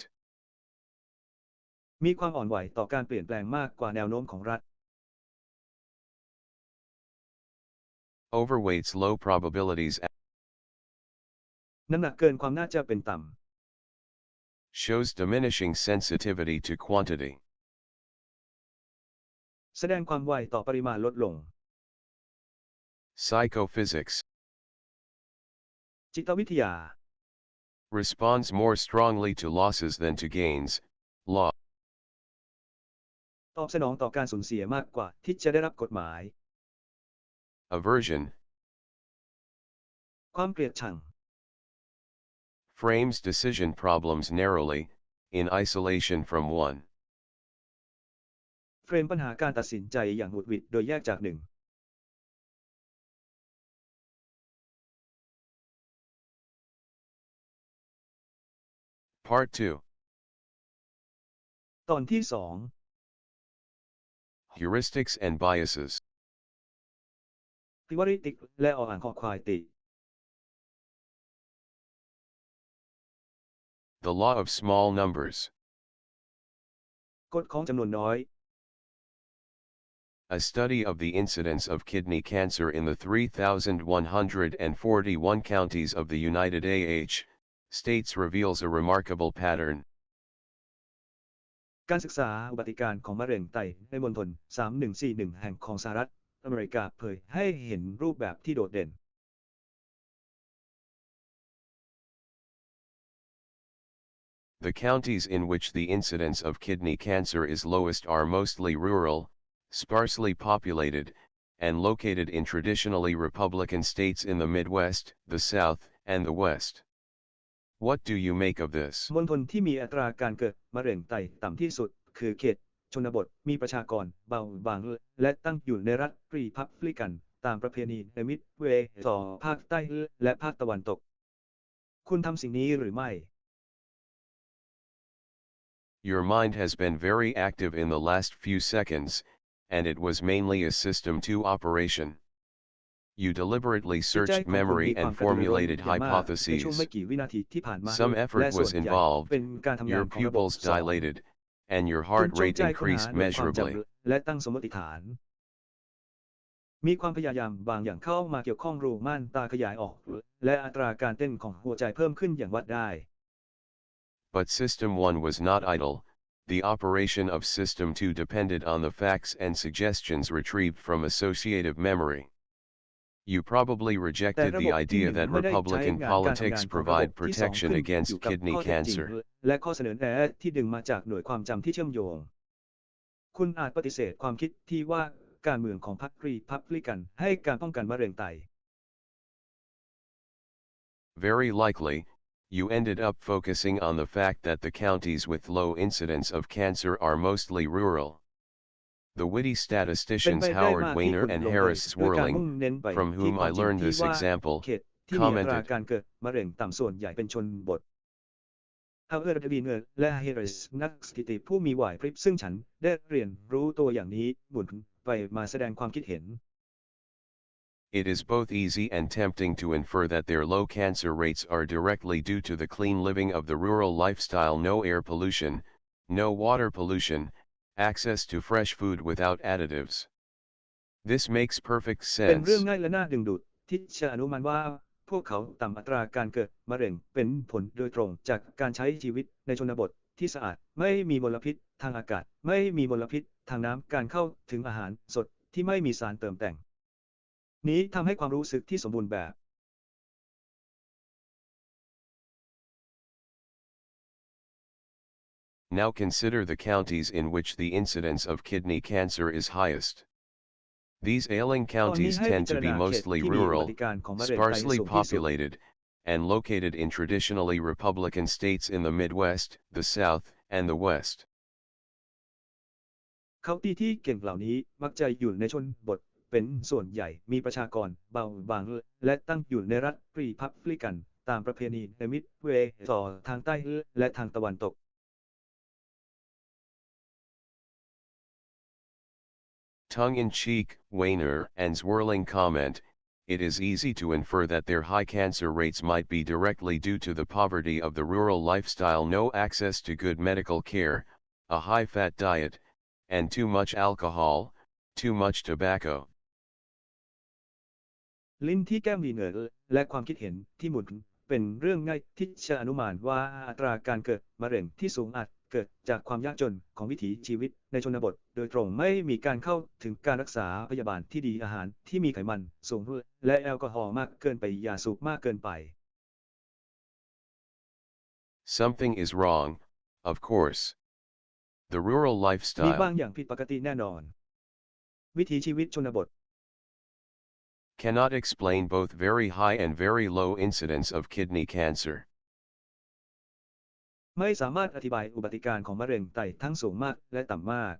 มีความอ่อนไหวต่อการเปลี่ยนแปลงมากกว่าแนวโน้มของรัฐ Overweights low probabilities. น้ำหนักเกินความน่าจะเป็นต่ำ Shows diminishing sensitivity to quantity. แสดงความไวต่อปริมาณลดลง Psychophysics. จิตวิทยา Responds more strongly to losses than to gains, law. ตอบสนองต่อการสูญเสียมากกว่าที่จะได้รับกฎหมาย Aversion. ความเกลียดชัง Frames decision problems narrowly, in isolation from one. เฟรมปัญหาการตัดสินใจอย่างหวุดหวิดโดยแยกจากหนึ่ง Part 2. ตอนที่2 Heuristics and biases. heuristic และออ่างคอควายติ The law of small numbers. กฎของจำนวนน้อย A study of the incidence of kidney cancer in the 3,141 counties of the United States reveals a remarkable pattern. การศึกษาอุบัติการของมะเร็งไตในมณฑล3141แห่งของสหรัฐอเมริกาเผยให้เห็นรูปแบบที่โดดเด่น The counties in which the incidence of kidney cancer is lowest are mostly rural, sparsely populated, and located in traditionally Republican states in the Midwest, the South, and the West. What do you make of this? มณฑลที่มีอัตราการเกิดมะเร็งไตต่ำที่สุดคือเขตชนบทมีประชากรเบาบางและตั้งอยู่ในรัฐรีพับลิกันตามประเพณีในมิดเวย์ต่อภาคใต้และภาคตะวันตกคุณทำสิ่งนี้หรือไม่ Your mind has been very active in the last few seconds, and it was mainly a System 2 operation. You deliberately จิตใจ searched ของคุณ memory มีความ and กระตือรือร้น formulated อย่างมากในช่วงไม่ hypotheses. กี่วินาทีที่ผ่านมา Some และ effort ส่ว was นใหญ่ involved, เป็นการทำงาน your ของระบบ pupils สมอง dilated, and your คุ heart ณจง rate ใจค้นหา increased ด้วยความจ measurably. ำและตั้งสมมติฐาน มีความพยายามบางอย่างเข้ามาเกี่ยวข้องรูม่านตาขยายออก และอัตราการเต้นของหัวใจเพิ่มขึ้นอย่างวัดได้ But System 1 was not idle. The operation of System 2 depended on the facts and suggestions retrieved from associative memory. You probably แต่ rejected ระบ the บที่ idea 1 that ไม่ได้ใช้ Republican งานการทำงาน politics ของระบบ provide ที่ 2 protection ขึ้น against อยู่กับ kidney ข้อเท็จจริง cancer. และข้อเสนอแนะที่ดึงมาจากหน่วยความจำที่เชื่อมโยง คุณอาจปฏิเสธความคิดที่ว่าการเมืองของพรรครีพับลิกันให้การป้องกันมะเร็งไต Very likely, you ended up focusing on the fact that the counties with low incidence of cancer are mostly rural. The witty เป็น statisticians ไปได้ Howard มากที่ Weiner คุณ and ลงไป Harris โดยการ Swirling, มุ่งเน้นไป from ที่ whom ความ I จริง learned ที่ this ว่า example, เขตที่มีอัตรา commented. การเกิดมะเร็งต่ำส่วนใหญ่เป็นชนบท Howard Weiner และ Harris นักสถิติผู้มีไหวพริบซึ่งฉันได้เรียนรู้ตัวอย่างนี้หมุน ไปมาแสดงความคิดเห็น It is both easy and tempting to infer that their low cancer rates are directly due to the clean living of the rural lifestyle, no air pollution, no water pollution, access to fresh food without additives. This makes perfect เป็นเรื่อง sense. ง่ายและน่าดึงดูดที่จะอนุมานว่าพวกเขาต่ำอัตราการเกิดมะเร็งเป็นผลโดยตรงจากการใช้ชีวิตในชนบทที่สะอาดไม่มีมลพิษทางอากาศไม่มีมลพิษทางน้ำการเข้าถึงอาหารสดที่ไม่มีสารเติมแต่งนี้ทำให้ความรู้สึกที่สมบูรณ์แบบ Now consider the counties in which the incidence of kidney cancer is highest. These ailing ตอนนี้ counties ให้พิ tend จาร to be ณาเขต mostly ที่มีอุบั rural, ติการณ์ของมะเร็งไต sparsely สูงที่สุด populated, and located in traditionally Republican states in the Midwest, the South, and the West. เคาน์ตี้ที่เก่งเหล่านี้มักจะอยู่ในชนบทเป็นส่วนใหญ่มีประชากรเบาบางและตั้งอยู่ในรัฐรีพับลิกันตามประเพณีในมิดเวย์ต่อทางใต้และทางตะวันตก Tongue-in-cheek, Weiner and swirling comment, it is easy to infer that their high cancer rates might be directly due to the poverty of the rural lifestyle, no access to good medical care, a high-fat diet, and too much alcohol, too much tobacco. ลิ้นที่แก้มวีเนอร์และความคิดเห็นที่หมุนเป็นเรื่องง่ายที่จะอนุมานว่าอัตราการเกิดมะเร็งที่สูงอาจเกิดจากความยากจนของวิถีชีวิตในชนบทโดยตรงไม่มีการเข้าถึงการรักษาพยาบาลที่ดีอาหารที่มีไขมันสูงและแอลกอฮอล์มากเกินไปยาสูบมากเกินไป Something is wrong, of course. The rural มีบาง lifestyle อย่างผิดปกติแน่นอนวิถีชีวิตชนบท cannot explain both very high and very low incidence of kidney cancer. ไม่สามารถอธิบายอุบัติการณ์ของมะเร็งไตทั้งสูงมากและต่ำมาก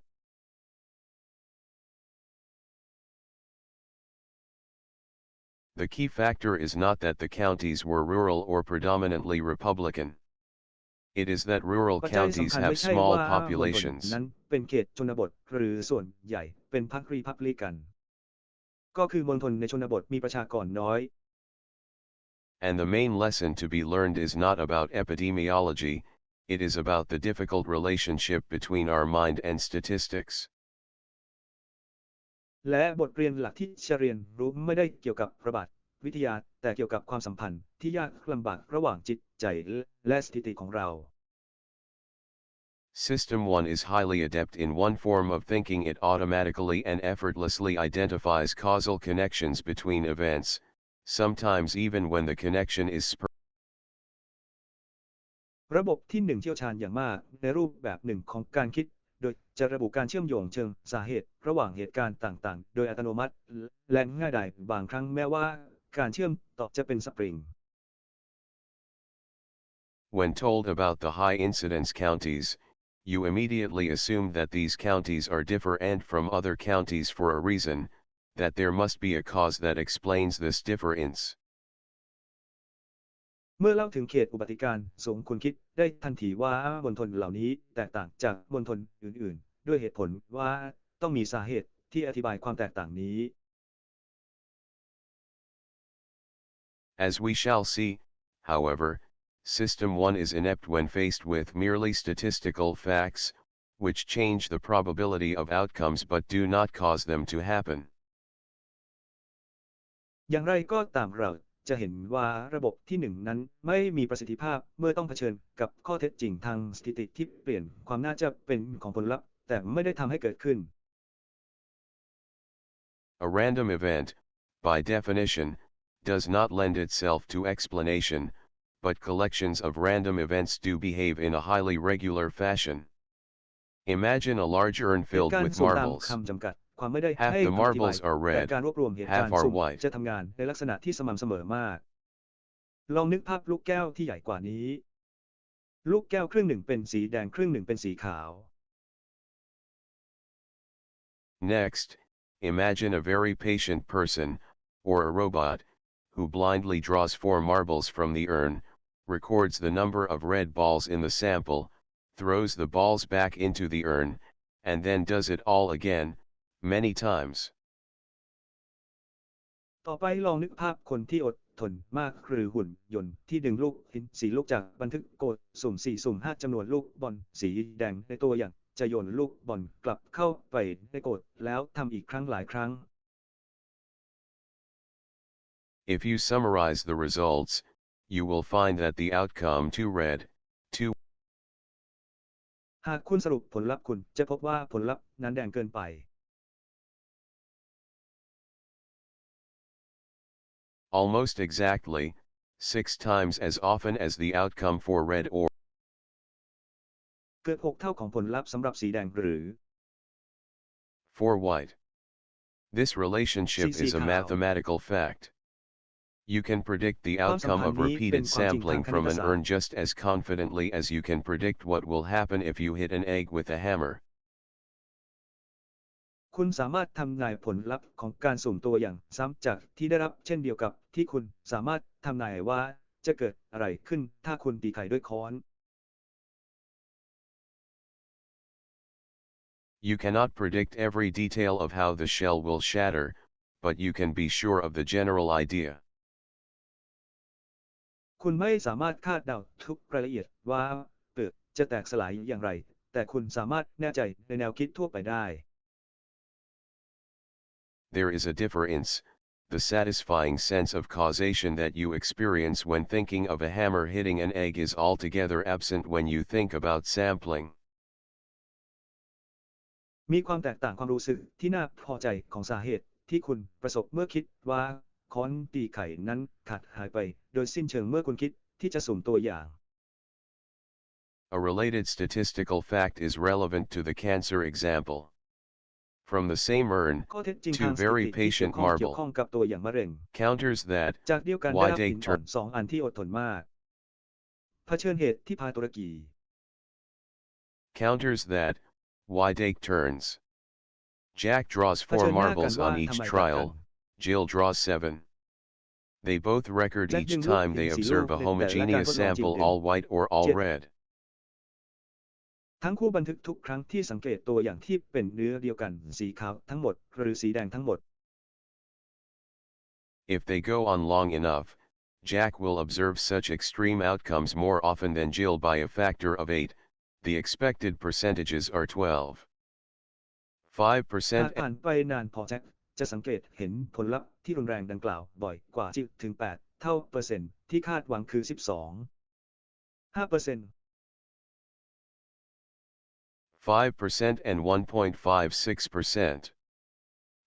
The key factor is not that the counties were rural or predominantly Republican. It is that rural ปัจจัย counties สำคัญ have ไม่ใช่ small ว่ามณฑล populations. นั้นเป็นเขตชนบทหรือส่วนใหญ่เป็นพรรครีพับลิกันก็คือมณฑลในชนบทมีประชากรน้อย And the main lesson to be learned is not about epidemiology, it is about the difficult relationship between our mind and statistics. และบทเรียนหลักที่จะเรียนรู้ไม่ได้เกี่ยวกับระบาดวิทยาแต่เกี่ยวกับความสัมพันธ์ที่ยากลำบากระหว่างจิตใจและสถิติของเรา System 1 is highly adept in one form of thinking. It automatically and effortlessly identifies causal connections between events, sometimes even when the connection is ระบบที่1เชี่ยวชาญอย่างมากในรูปแบบหนึ่งของการคิดโดยจะระบุการเชื่อมโยงเชิงสาเหตุระหว่างเหตุการณ์ต่างๆโดยอัตโนมัติและง่ายดายบางครั้งแม้ว่าการเชื่อมต่อจะเป็นสปริง When told about the high incidence counties, you immediately assume that these counties are different from other counties for a reason, that there must be a cause that explains this difference. เมื่อเล่าถึงเขตอุบัติการณ์สูงคุณคิดได้ทันทีว่ามณฑลเหล่านี้แตกต่างจากมณฑลอื่นๆด้วยเหตุผลว่าต้องมีสาเหตุที่อธิบายความแตกต่างนี้ As we shall see, however, System 1 is inept when faced with merely statistical facts, which change the probability of outcomes but do not cause them to happen. อย่างไรก็ตามเราจะเห็นว่าระบบที่1นั้นไม่มีประสิทธิภาพเมื่อต้องเผชิญกับข้อเท็จจริงทางสถิติที่เปลี่ยนความน่าจะเป็นของผลลัพธ์แต่ไม่ได้ทำให้เกิดขึ้น A random event, by definition, does not lend itself to explanation, but collections of random events do behave in a highly regular fashion. Imagine a large urn เหตุ filled การณ์ with สุ่มตาม marbles. คำจำกัดความไม่ได้ Half ให้ the คำอธิบาย marbles are แต่ red, การรวบรวมเหตุการ half ณ์ are สุ่ม white. จะทำงานในลักษณะที่สม่ำเสมอมากลองนึกภาพลูกแก้วที่ใหญ่กว่านี้ลูกแก้วครึ่งหนึ่งเป็นสีแดงครึ่งหนึ่งเป็นสีขาว Next, imagine a very patient person, or a robot, who blindly draws 4 marbles from the urn, records the number of red balls in the sample, throws the balls back into the urn, and then does it all again, many times. ต่อไปลองนึกภาพคนที่อดทนมากหรือหุ่นยนต์ที่ดึงลูกหินสีลูกจากบันทึกโกดสุ่ม4สุ่ม5จำนวนลูกบอลสีแดงในตัวอย่างจะโยนลูกบอลกลับเข้าไปในโกดแล้วทำอีกครั้งหลายครั้ง If you summarize the results, you will find that the outcome to red, 2 หากคุณสรุปผลลัพธ์คุณจะพบว่าผลลัพธ์นั้นแดงเกินไป almost exactly, 6 times as often as the outcome for red or เกิด6 เท่าของผลลัพธ์สำหรับสีแดงหรือ for white. This relationship is a ขาว mathematical fact. You can predict the ความสัม outcome พัน of ธ์นี้เป็น repeated ความจริงทาง sampling คณิ from ต an ศาสต urn ร์ just as confidently as you can predict what will happen if you hit an egg with a hammer. คุณสามารถทำนายผลลัพธ์ของการสุ่มตัวอย่างซ้ำจากที่ได้รับเช่นเดียวกับที่คุณสามารถทำนายว่าจะเกิดอะไรขึ้นถ้าคุณตีไข่ด้วยค้อน You cannot predict every detail of how the shell will shatter, but you can be sure of the general idea. คุณไม่สามารถคาดเดาทุกรายละเอียดว่าเปลือกจะแตกสลายอย่างไรแต่คุณสามารถแน่ใจในแนวคิดทั่วไปได้ There is a difference, the satisfying sense of causation that you experience when thinking of a hammer hitting an egg is altogether absent when you think about sampling. มีความแตกต่างความรู้สึกที่น่าพอใจของสาเหตุที่คุณประสบเมื่อคิดว่าค้อนตีไข่นั้นขาดหายไปโดยสิ้นเชิงเมื่อคุณคิดที่จะสุ่มตัวอย่าง A related statistical fact is relevant to the cancer example. From the same urn, ข้อเท็จจริง two ทางสถิ very ติที่เกี่ยว patient ข้อง marble กับตัวอย่างมะเร็ง counters that จากเดียวกันได้ why รับ they หินอ่อน turn 2 อันที่อดทนมากเผชิญเหตุที่พาตุรกี counters that why take turns. Jack draws เผชิ 4 ญหน้ากัน marbles ว่า on ทำ each ไมต่างกัน trial, Jill draws 7. They both record แจ็ค each ดึงลูก time หิน they 4 ลู observe ก a ในแต่ละการท homogeneous ดลองจริง sample ดึง all white or all 7 red. ทั้งคู่บันทึกทุกครั้งที่สังเกตตัวอย่างที่เป็นเนื้อเดียวกันสีขาวทั้งหมดหรือสีแดงทั้งหมด If they go on long enough, Jack will observe such extreme outcomes more often than Jill by a factor of 8. The expected percentages are 12. หาก 5% ผ่านไปนานพอแจ็คจะสังเกตเห็นผลลัพธ์ที่รุนแรงดังกล่าวบ่อยกว่าจิลถึง 8 เท่าเปอร์เซ็นต์ที่คาดหวังคือ 12 5% 5% and 1.56%.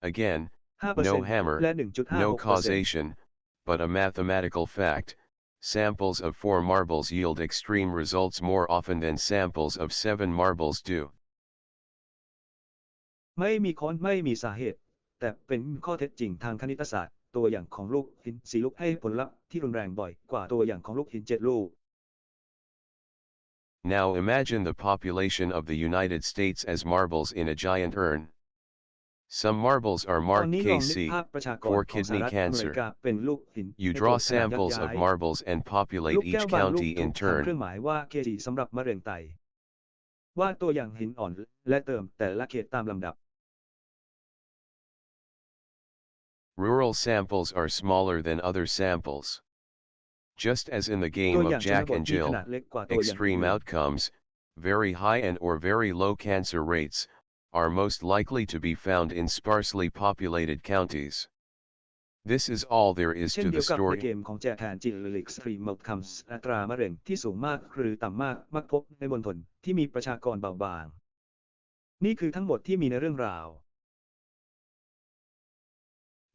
Again, 5% no hammer, และ no 1.56% causation, but a mathematical fact. Samples of 4 marbles yield extreme results more often than samples of 7 marbles do. ไม่มีค้อนไม่มีสาเหตุ แต่เป็นข้อเท็จจริงทางคณิตศาสตร์ตัวอย่างของลูกหิน4ลูกให้ผลลัพธ์ที่รุนแรงบ่อยกว่าตัวอย่างของลูกหิน7ลูก Now imagine the population of the United States as marbles in a giant urn. Some marbles are ตอน marked นี้ลองนึก KC ภาพประชากร for ของสห kidney รัฐอเมริ cancer. กาเป็นลูกหิน You ใน draw โกรธขนาดยักษ์ samples ย้า of ย marbles and ลู populate กแก้ each วบางลูก county ถู in กทำเครื่อ turn. งหมายว่า KG สำหรับมะเร็งไตวาดตัวอย่างหินอ่อนและเติมแต่ละเขตตามลำดับ Rural samples are smaller than other samples. Just as in the ตัว game อ of ย่างชน Jack บท and มีข Jill, นาดเล็กกว่าตัวอย่าง extreme อื่น outcomes, very high and or very low cancer rates, are most likely to be found in sparsely populated counties. This is all there is เช่น to เดีย the วกับใน story. เกมของแจแทนจิลลิกสตรีมมัลคัมส์อัตรามะเร็งที่สูงมากหรือต่ำมากมักพบในมณฑลที่มีประชากรเบาบางนี่คือทั้งหมดที่มีในเรื่องราว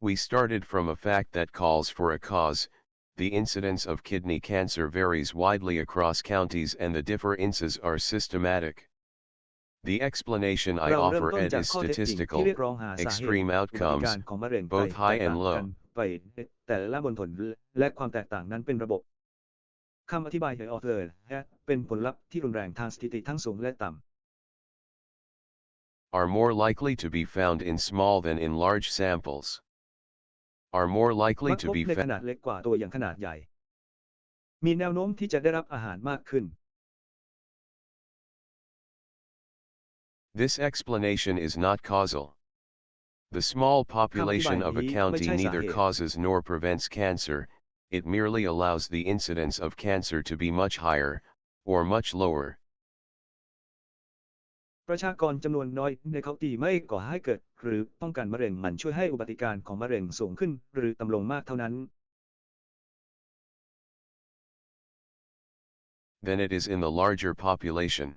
We started from a fact that calls for a cause. The incidence of kidney cancer varies widely across counties and the differences are systematic. The explanation I เราเริ่ม offer ต้น Ed จาก is ข้อเท็จจริงที่ statistical, เรียกร้องหาสาเหตุ extreme อุบัติกา outcomes, รของมะเร็งไต both แต high ก and ต่างกัน low. ไปแต่ละมณฑลและความแตกต่างนั้นเป็นระบบคำอธิบายของออเธอร์เป็นผลลัพธ์ที่รุนแรงทางสถิติทั้งสูงและต่ำ Are more likely to be found in small than in large samples. Are more มั likely ก to พบ be ในข found. นาดเล็กกว่าตัวอย่างขนาดใหญ่ มีแนวโน้มที่จะได้รับอาหารมากขึ้น This explanation is not causal. The small คำอธิบาย population of a นี้ไม่ county ใช่สา neither เหตุ causes nor prevents cancer, it merely allows the incidence of cancer to be much higher, or much lower. ประชากรจำนวนน้อยในเขาตีไม่ก่อให้เกิดหรือป้องกันมะเร็งมันช่วยให้อุบัติการของมะเร็งสูงขึ้นหรือต่ำลงมากเท่านั้น Than it is in the larger population.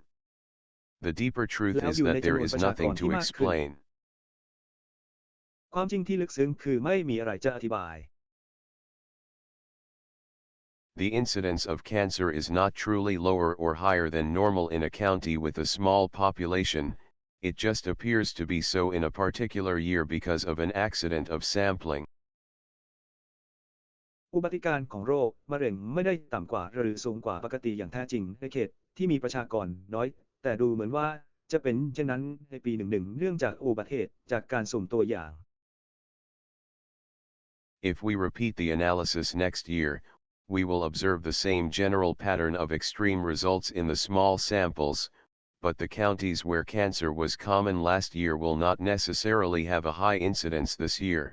The deeper truth แล้ว is อยู่ใน that จำ there นวน is ประชากร nothing ที่ to มากขึ้น explain. ความจริงที่ลึกซึ้งคือไม่มีอะไรจะอธิบาย The incidence of cancer is not truly lower or higher than normal in a county with a small population, it just appears to be so in a particular year because of an accident of sampling. อุบัติการของโรคมะเร็งไม่ได้ต่ำกว่าหรือสูงกว่าปกติอย่างแท้จริงในเขตที่มีประชากรน้อยแต่ดูเหมือนว่าจะเป็นเช่นนั้นในปีหนึ่งเนื่องจากอุบัติเหตุจากการสุ่มตัวอย่าง If we repeat the analysis next year, we will observe the same general pattern of extreme results in the small samples, but the counties where cancer was common last year will not necessarily have a high incidence this year.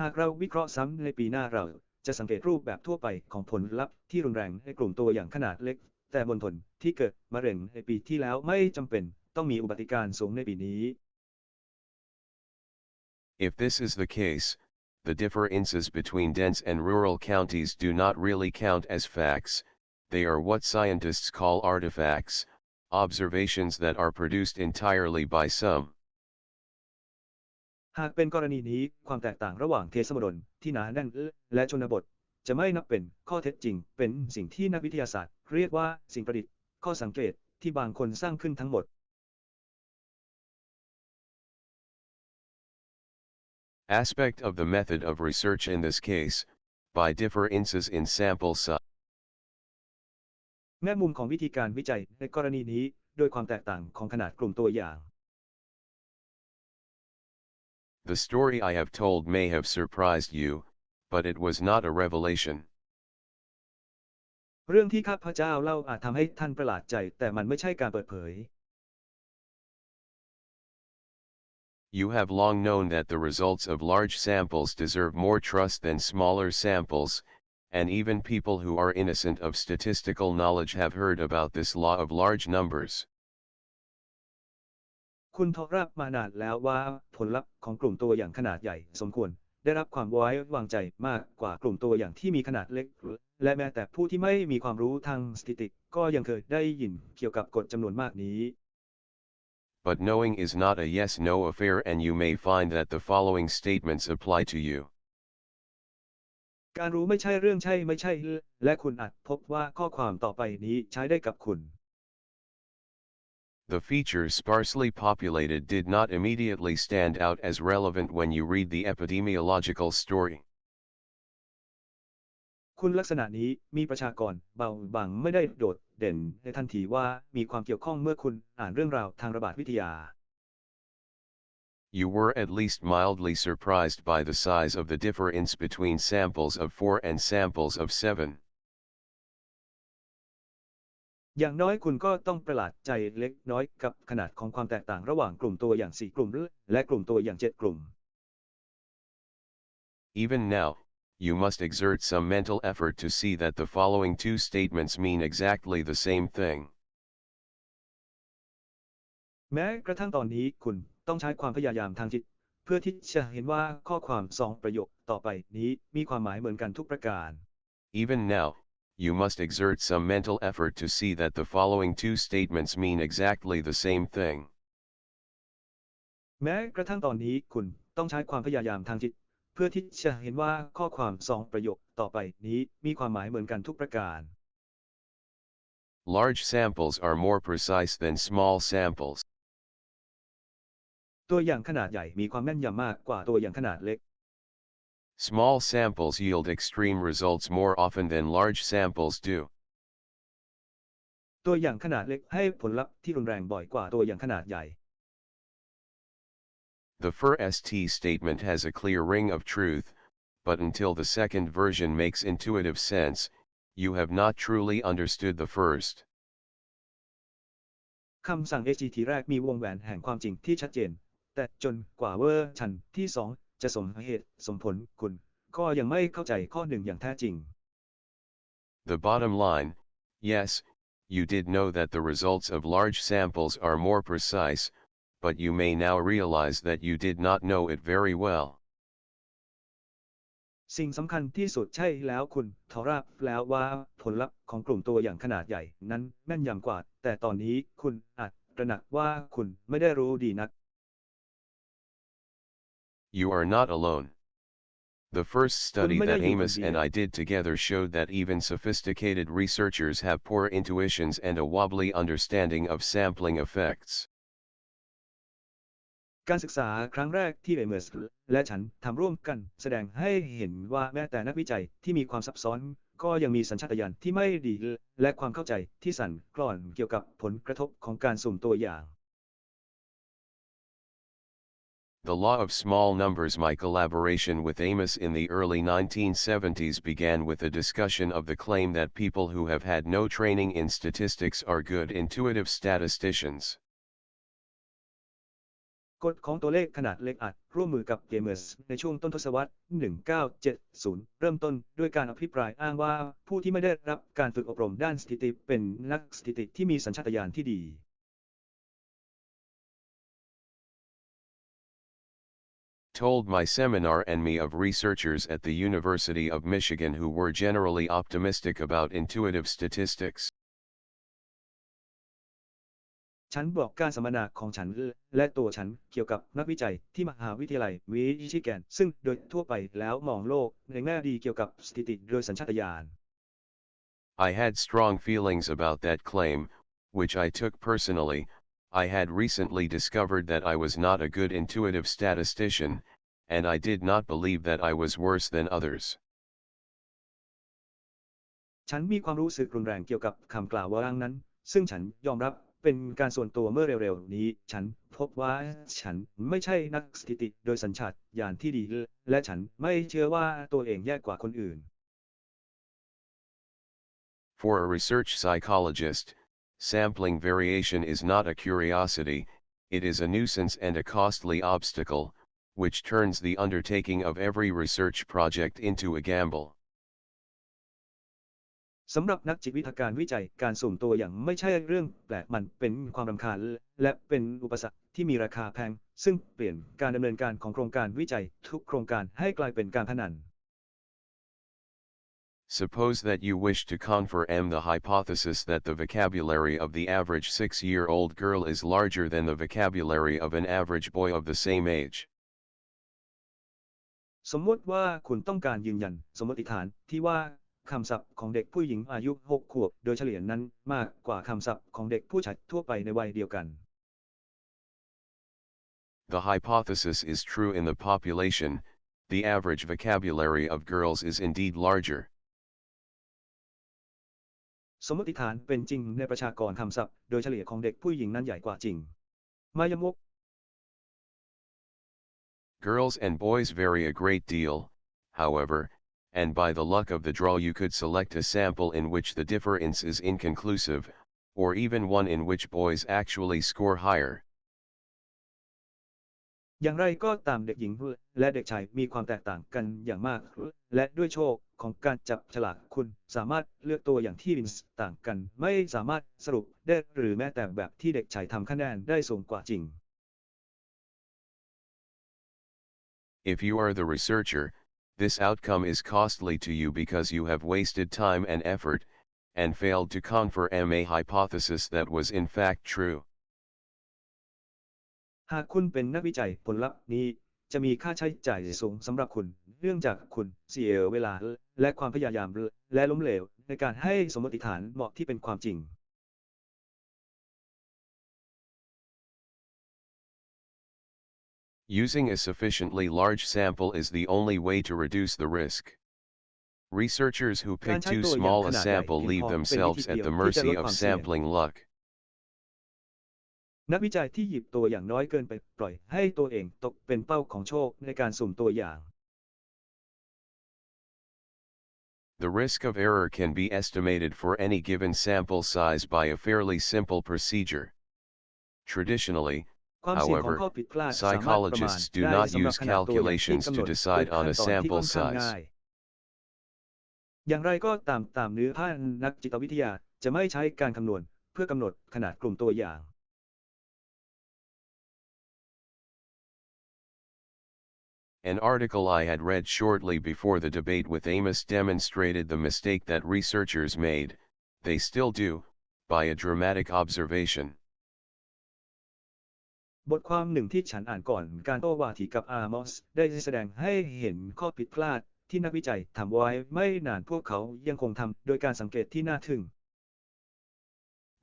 หากเราวิเคราะห์ซ้ำในปีหน้าเราจะสังเกตรูปแบบทั่วไปของผลลัพธ์ที่รุนแรงในกลุ่มตัวอย่างขนาดเล็กแต่มณฑลที่เกิดมะเร็งในปีที่แล้วไม่จำเป็นต้องมีอุบัติการสูงในปีนี้ If this is the case, the differences between dense and rural counties do not really count as facts, they are what scientists call artifacts, observations that are produced entirely by some. หากเป็นกรณีนี้ความแตกต่างระหว่างเขตชนบทที่หนาแน่นและชนบทจะไม่นับเป็นข้อเท็จจริงเป็นสิ่งที่นักวิทยาศาสตร์เรียกว่าสิ่งประดิษฐ์ข้อสังเกตที่บางคนสร้างขึ้นทั้งหมด Aspect of the method of research in this case, by differences in sample size. แง่มุมของวิธีการวิจัยในกรณีนี้โดยความแตกต่างของขนาดกลุ่มตัวอย่าง The story I have told may have surprised you, but it was not a revelation. เรื่องที่ข้าพเจ้าเล่าอาจทำให้ท่านประหลาดใจแต่มันไม่ใช่การเปิดเผย You have long known that the results of large samples deserve more trust than smaller samples, and even people who are innocent of statistical knowledge have heard about this law of large numbers. คุณทราบมานานแล้วว่าผลลัพธ์ของกลุ่มตัวอย่างขนาดใหญ่สมควรได้รับความไว้วางใจมากกว่ากลุ่มตัวอย่างที่มีขนาดเล็กและแม้แต่ผู้ที่ไม่มีความรู้ทางสถิติก็ยังเคยได้ยินเกี่ยวกับกฎจำนวนมากนี้ But knowing is not a yes-no affair, and you may find that the following statements apply to you. การรู้ไม่ใช่เรื่องใช่ไม่ใช่และคุณอาจพบว่าข้อความต่อไปนี้ใช้ได้กับคุณ The features sparsely populated did not immediately stand out as relevant when you read the epidemiological story. คุณลักษณะนี้มีประชากรเบาบางไม่ได้โดดเด่นในทันทีว่ามีความเกี่ยวข้องเมื่อคุณอ่านเรื่องราวทางระบาดวิทยา You were at least mildly surprised by the size of the difference between samples of 4 and samples of 7. อย่างน้อยคุณก็ต้องประหลาดใจเล็กน้อยกับขนาดของความแตกต่างระหว่างกลุ่มตัวอย่าง4กลุ่มและกลุ่มตัวอย่าง7กลุ่ม Even now, you must exert some mental effort to see that the following two statements mean exactly the same thing. แม้กระทั่งตอนนี้คุณต้องใช้ความพยายามทางจิตเพื่อที่จะเห็นว่าข้อความ2ประโยคต่อไปนี้มีความหมายเหมือนกันทุกประการ Even now, you must exert some mental effort to see that the following two statements mean exactly the same thing. แม้กระทั่งตอนนี้คุณต้องใช้ความพยายามทางจิตเพื่อที่จะเห็นว่าข้อความ2ประโยคต่อไปนี้มีความหมายเหมือนกันทุกประการ Large samples are more precise than small samples. ตัวอย่างขนาดใหญ่มีความแม่นยำมากกว่าตัวอย่างขนาดเล็ก Small samples yield extreme results more often than large samples do. ตัวอย่างขนาดเล็กให้ผลลัพธ์ที่รุนแรงบ่อยกว่าตัวอย่างขนาดใหญ่ The first statement has a clear ring of truth, but until the second version makes intuitive sense, you have not truly understood the first. คำสั่ง HGT แรกมีวงแหวนแห่งความจริงที่ชัดเจน แต่จนกว่าเวอร์ชันที่สองจะสมเหตุสมผลคุณก็ยังไม่เข้าใจข้อหนึ่งอย่างแท้จริง The bottom line, yes, you did know that the results of large samples are more precise, but you may now realize that you did not know it very well. สิ่งสำคัญที่สุดใช่แล้วคุณทราบแล้วว่าผลลัพธ์ของกลุ่มตัวอย่างขนาดใหญ่นั้นแม่นยำกว่าแต่ตอนนี้คุณอาจตระหนักว่าคุณไม่ได้รู้ดีนัก You are not alone. The first study that Amos and I did together showed that even sophisticated researchers have poor intuitions and a wobbly understanding of sampling effects. การศึกษาครั้งแรกที่เอเมอร์สและฉันทำร่วมกันแสดงให้เห็นว่าแม้แต่นักวิจัยที่มีความซับซ้อนก็ยังมีสัญชาตญาณที่ไม่ดีและความเข้าใจที่สั่นคลอนเกี่ยวกับผลกระทบของการสุ่มตัวอย่าง The law of small numbers. My collaboration with Amos in the early 1970s began with a discussion of the claim that people who have had no training in statistics are good intuitive statisticians. กฎของตัวเลขขนาดเล็กอาจร่วมมือกับเอเมอร์สในช่วงต้นทศวรรษ 1970 เริ่มต้นด้วยการอภิปรายอ้างว่าผู้ที่ไม่ได้รับการฝึกอบรมด้านสถิติเป็นนักสถิติที่มีสัญชาตญาณที่ดี Told my seminar and me of researchers at the University of Michigan who were generally optimistic about intuitive statistics. ฉันบอกการสัมมนาของฉันและตัวฉันเกี่ยวกับนักวิจัยที่มหาวิทยาลัยมิชิแกนซึ่งโดยทั่วไปแล้วมองโลกในแง่ดีเกี่ยวกับสถิติโดยสัญชาตญาณ I had strong feelings about that claim, which I took personally. I had recently discovered that I was not a good intuitive statistician, and I did not believe that I was worse than others. ฉันมีความรู้สึกรุนแรงเกี่ยวกับคำกล่าวว่านั้นซึ่งฉันยอมรับเป็นการส่วนตัวเมื่อเร็วๆนี้ฉันพบว่าฉันไม่ใช่นักสถิติโดยสัญชาตญาณที่ดีและฉันไม่เชื่อว่าตัวเองแย่กว่าคนอื่น For a research psychologist, sampling variation is not a curiosity, it is a nuisance and a costly obstacle, which turns the undertaking of every research project into a gamble. สำหรับนักจิตวิทยาการวิจัยการสุ่มตัวอย่างไม่ใช่เรื่องแปลกมันเป็นความรำคาญและเป็นอุปสรรคที่มีราคาแพงซึ่งเปลี่ยนการดำเนินการของโครงการวิจัยทุกโครงการให้กลายเป็นการพนัน Suppose that you wish to confirm the hypothesis that the vocabulary of the average 6-year-old girl is larger than the vocabulary of an average boy of the same age. สมมติว่าคุณต้องการยืนยันสมมติฐานที่ว่าคำศัพท์ของเด็กผู้หญิงอายุ 6 ขวบโดยเฉลี่ยนั้นมากกว่าคำศัพท์ของเด็กผู้ชายทั่วไปในวัยเดียวกัน The hypothesis is true in the population, the average vocabulary of girls is indeed larger. สมมติฐานเป็นจริงในประชากรคำศัพท์โดยเฉลี่ยของเด็กผู้หญิงนั้นใหญ่กว่าจริงมายมุก Girls and boys vary a great deal, however, and by the luck of the draw you could select a sample in which the difference is inconclusive, or even one in which boys actually score higher. อย่างไรก็ตามเด็กหญิงและเด็กชายมีความแตกต่างกันอย่างมากและด้วยโชคของการจับฉลากคุณสามารถเลือกตัวอย่างที่วินส์ต่างกันไม่สามารถสรุปได้หรือแม้แต่แบบที่เด็กชายทำคะแนนได้สูงกว่าจริง If you are the researcher, this outcome is costly to you because you have wasted time and effort, and failed to confirm a hypothesis that was in fact true. หากคุณเป็นนักวิจัยผลลัพธ์นี้จะมีค่าใช้จ่ายสูงสำหรับคุณเนื่องจากคุณเสียเวลาและความพยายามและล้มเหลวในการให้สมมติฐานเหมาะที่เป็นความจริง Using a sufficiently large sample is the only way to reduce the risk. Researchers who pick too small a sample leave themselves at the mercy of sampling luck. นักวิจัยที่หยิบตัวอย่างน้อยเกินไปปล่อยให้ตัวเองตกเป็นเป้าของโชคในการสุ่มตัวอย่าง The risk of error can be estimated for any given sample size by a fairly simple procedure. Traditionally, ความเสี่ยงของ However, ข้อผิดพลาดสามารถประมาณ psychologists do ได้ not สำหรับ use ขนาดตัวอย่างที่ calculations กำหน to ดโดย decide ขั้ on น a ตอนที่ค่ sample อนข้าง size. ง่ายอย่างไรก็ตามเนื้อผ้านักจิตวิทยาจะไม่ใช้การคำนวณเพื่อกำหนดขนาดกลุ่มตัวอย่าง An article I had read shortly before the debate with Amos demonstrated the mistake that researchers made, they still do, by a dramatic observation. บทความหนึ่งที่ฉันอ่านก่อนการโต้วาทีกับอามอสได้แสดงให้เห็นข้อผิดพลาดที่นักวิจัยทำไว้ไม่นานพวกเขายังคงทำโดยการสังเกตที่น่าทึ่ง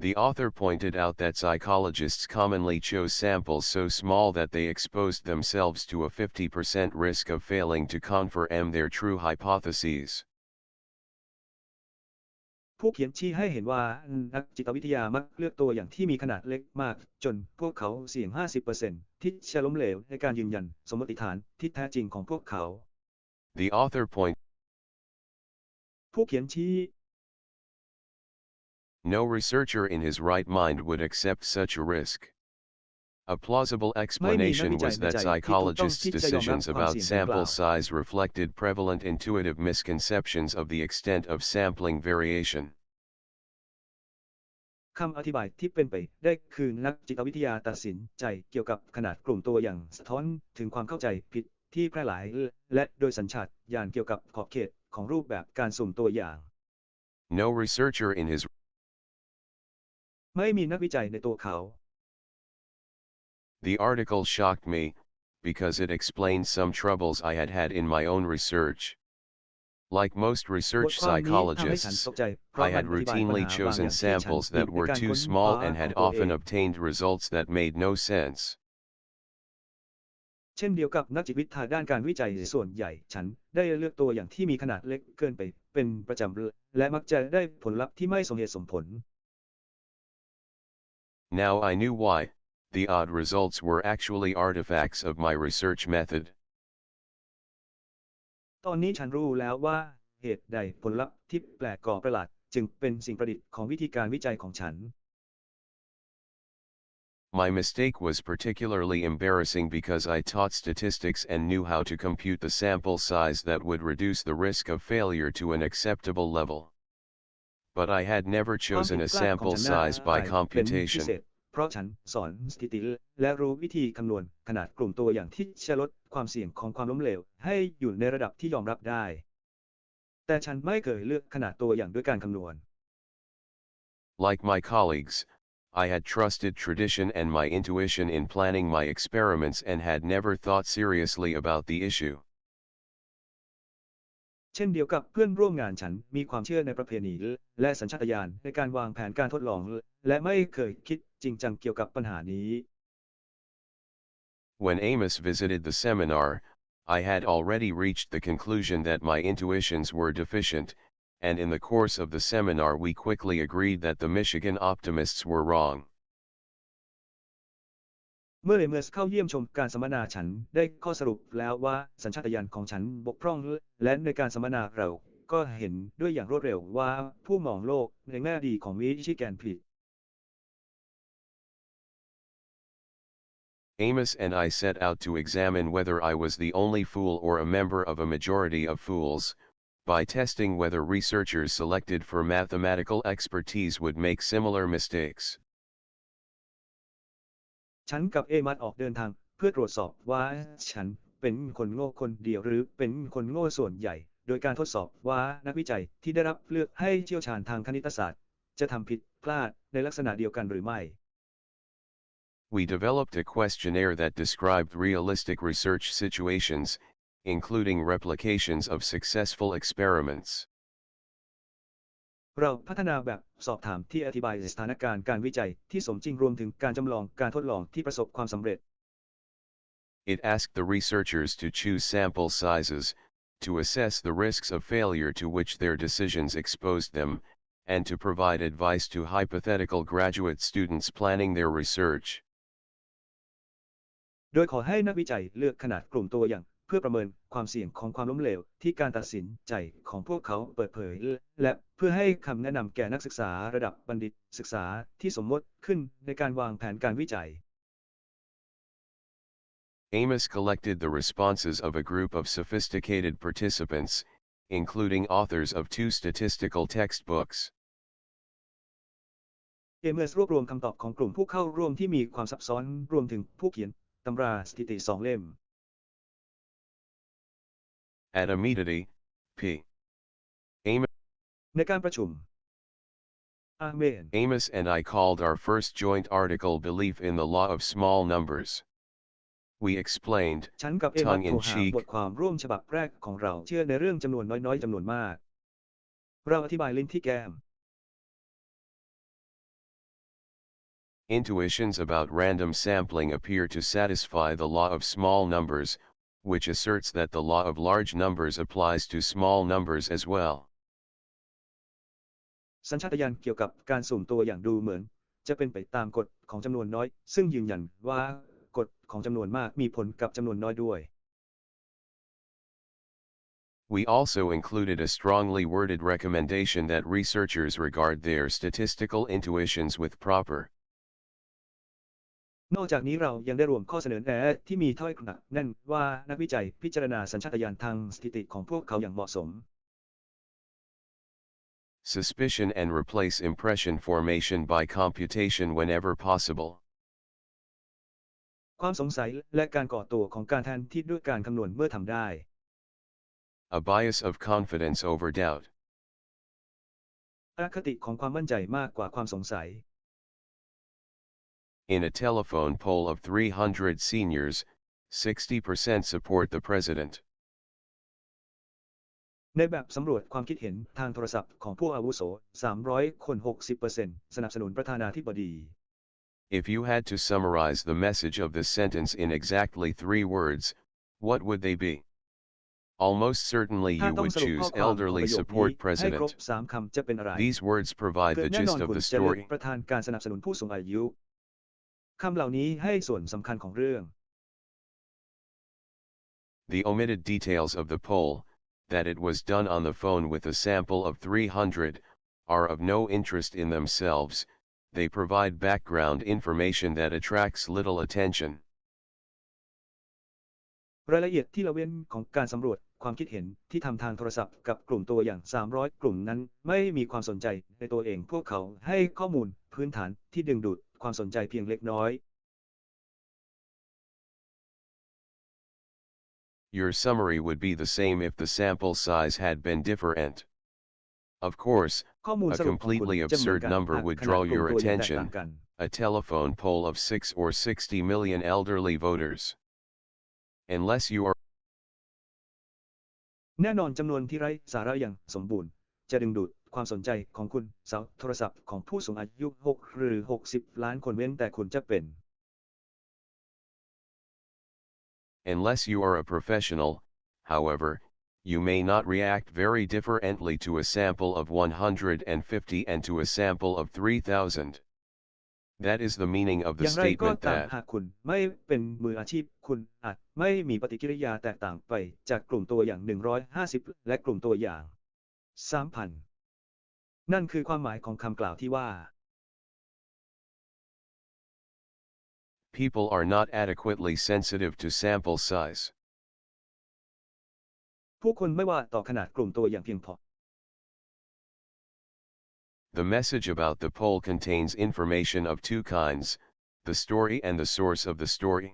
The author pointed out that psychologists commonly chose samples so small that they exposed themselves to a 50% risk of failing to confirm their true hypotheses. ผู้เขียนชี้ให้เห็นว่านักจิตวิทยามักเลือกตัวอย่างที่มีขนาดเล็กมากจนพวกเขาเสี่ยง 50% ที่จะล้มเหลวในการยืนยันสมมติฐานที่แท้จริงของพวกเขา The author point ผู้เขียนชี้ No researcher in his right mind would accept such a risk. A plausible explanation was that psychologists' decisions about sample size reflected prevalent intuitive misconceptions of the extent of sampling variation. คำอธิบายที่เป็นไปได้คือนักจิตวิทยาตัดสินใจเกี่ยวกับขนาดกลุ่มตัวอย่างสะท้อนถึงความเข้าใจผิดที่แพร่หลายและโดยสัญชาตญาณเกี่ยวกับขอบเขตของรูปแบบการสุ่มตัวอย่าง No researcher in his ไม่มีนักวิจัยในตัวเขา The article shocked me, because it explained some troubles I had had in my own research. Like most research psychologists, I had routinely chosen samples that were too small and had often obtained results that made no sense. เช่นเดียวกับนักจิตวิทยาด้านการวิจัยส่วนใหญ่ฉันได้เลือกตัวอย่างที่มีขนาดเล็กเกินไปเป็นประจำและมักจะได้ผลลัพธ์ที่ไม่สมเหตุสมผล Now I knew why. The odd results were actually artifacts of my research method. ตอนนี้ฉันรู้แล้วว่าเหตุใดผลลัพธ์ที่แปลกประหลาดจึงเป็นสิ่งประดิษฐ์ของวิธีการวิจัยของฉัน My mistake was particularly embarrassing because I taught statistics and knew how to compute the sample size that would reduce the risk of failure to an acceptable level. But I had never chosen a sample size by computation. เพราะฉันสอนสถิติและรู้วิธีคำนวณขนาดกลุ่มตัวอย่างที่จะลดความเสี่ยงของความล้มเหลวให้อยู่ในระดับที่ยอมรับได้ แต่ฉันไม่เคยเลือกขนาดตัวอย่างด้วยการคำนวณ Like my colleagues, I had trusted tradition and my intuition in planning my experiments and had never thought seriously about the issue. เช่นเดียวกับเพื่อนร่วมงานฉันมีความเชื่อในประเพณีและสัญชาตญาณในการวางแผนการทดลองและไม่เคยคิดจริงจังเกี่ยวกับปัญหานี้ When Amos visited the seminar, I had already reached the conclusion that my intuitions were deficient, and in the course of the seminar we quickly agreed that the Michigan optimists were wrong. เมื่อเอเมอร์สเข้าเยี่ยมชมการสัมมนาฉันได้ข้อสรุปแล้วว่าสัญชาตญาณของฉันบกพร่องและในการสัมมนาเราก็เห็นด้วยอย่างรวดเร็วว่าผู้มองโลกในแง่ดีของมิชิแกนผิด Amos and I set out to examine whether I was the only fool or a member of a majority of fools, by testing whether researchers selected for mathematical expertise would make similar mistakes. ฉันกับเอมัสออกเดินทางเพื่อตรวจสอบว่าฉันเป็นคนโง่คนเดียวหรือเป็นคนโง่ส่วนใหญ่โดยการทดสอบว่านักวิจัยที่ได้รับเลือกให้เชี่ยวชาญทางคณิตศาสตร์จะทำผิดพลาดในลักษณะเดียวกันหรือไม่ We developed a questionnaire that described realistic research situations, including replications of successful experiments. เราพัฒนาแบบสอบถามที่อธิบายสถานการณ์การวิจัยที่สมจริงรวมถึงการจำลองการทดลองที่ประสบความสำเร็จ It asked the researchers to choose sample sizes, to assess the risks of failure to which their decisions exposed them, and to provide advice to hypothetical graduate students planning their research. โดยขอให้นักวิจัยเลือกขนาดกลุ่มตัวอย่างเพื่อประเมินความเสี่ยงของความล้มเหลวที่การตัดสินใจของพวกเขาเปิดเผยและเพื่อให้คำแนะนำแก่นักศึกษาระดับบัณฑิตศึกษาที่สมมติขึ้นในการวางแผนการวิจัย Amos collected the responses of a group of sophisticated participants, including authors of 2 statistical textbooks. เอเมอร์สรวบรวมคำตอบของกลุ่มผู้เข้าร่วมที่มีความซับซ้อนรวมถึงผู้เขียนตำราสถิติ2 เล่ม At a meeting, P. Amos ในการประชุมอาเมน Amos and I called our first joint article Belief in the Law of Small Numbers. We explained, ฉันกับเอมัส tongue โทร in หา cheek, บทความร่วมฉบับแรกของเราเชื่อในเรื่องจำนวนน้อยๆจำนวนมากเราอธิบายลิ้นที่แก้ม intuitions about random sampling appear to satisfy the law of small numbers, which asserts that the law of large numbers applies to small numbers as well. สัญชาตญาณเกี่ยวกับการสุ่มตัวอย่างดูเหมือนจะเป็นไปตามกฎของจำนวนน้อยซึ่งยืนยันว่ากฎของจำนวนมากมีผลกับจำนวนน้อยด้วย We also included a strongly worded recommendation that researchers regard their statistical intuitions with proper นอกจากนี้เรายังได้รวมข้อเสนอแนะที่มีถ้อยหนักแน่นว่านักวิจัยพิจารณาสัญชาตญาณทางสถิติของพวกเขาอย่างเหมาะสม suspicion and replace impression formation by computation whenever possible. ความสงสัยและการก่อตัวของการแทนที่ด้วยการคำนวณเมื่อทำได้ A bias of confidence over doubt. อคติของความมั่นใจมากกว่าความสงสัย In a telephone poll of 300 seniors, 60% support the president. ในแบบสำรวจความคิดเห็นทางโทรศัพท์ของผู้อาวุโส 300 คน 60% สนับสนุนประธานาธิบดี If you had to summarize the message of this sentence in exactly 3 words, what would they be? Almost certainly ถ้า you ต้อง would สรุป choose ข้อความของประ elderly โยค support นี้ให้ครบ president. 3 คำจะเป็นอะไร These words provide เกิ the ดแน่นอน gist of คุณ the จะเลือก story. ประธานการสนับสนุนผู้สูงอายุคำเหล่านี้ให้ส่วนสำคัญของเรื่อง The omitted details of the poll, that it was done on the phone with a sample of 300, are of no interest in themselves. They provide background information that attracts little attention. รายละเอียดที่ละเว้นของการสำรวจความคิดเห็นที่ทำทางโทรศัพท์กับกลุ่มตัวอย่าง 300 กลุ่มนั้นไม่มีความสนใจในตัวเองพวกเขาให้ข้อมูลพื้นฐานที่ดึงดูดความสนใจเพียงเล็กน้อย Your summary would be the same if the sample size had been different. Of course, ข้อมูล a สรุปของคุณ completely จะเหมือน absurd กัน number หาก would ขนาด draw กลุ่ม your ตัวอย่างแตกต่าง attention, กัน a telephone poll of 6 or 60 million elderly voters. Unless you are แน่นอนจำนวนที่ไร้สาระอย่างสมบูรณ์จะดึงดูดความสนใจของคุณเสาโทรศัพท์ของผู้สูงอายุ6 หรือ 60 ล้านคนเว้นแต่คุณจะเป็น Unless you are a professional, however, you may not react very differently to a sample of 150 and to a sample of 3,000. That is the meaning of อ the ย่างไรก็ statement ตาม that หากคุณไม่เป็นมืออาชีพคุณอาจไม่มีปฏิกิริยาแตกต่างไปจากกลุ่มตัวอย่าง 150 และกลุ่มตัวอย่าง 3,000 นั่นคือความหมายของคำกล่าวที่ว่า people are not adequately sensitive to sample size. ผู้คนไม่ว่าต่อขนาดกลุ่มตัวอย่างเพียงพอ The message about the poll contains information of 2 kinds, the story and the source of the story.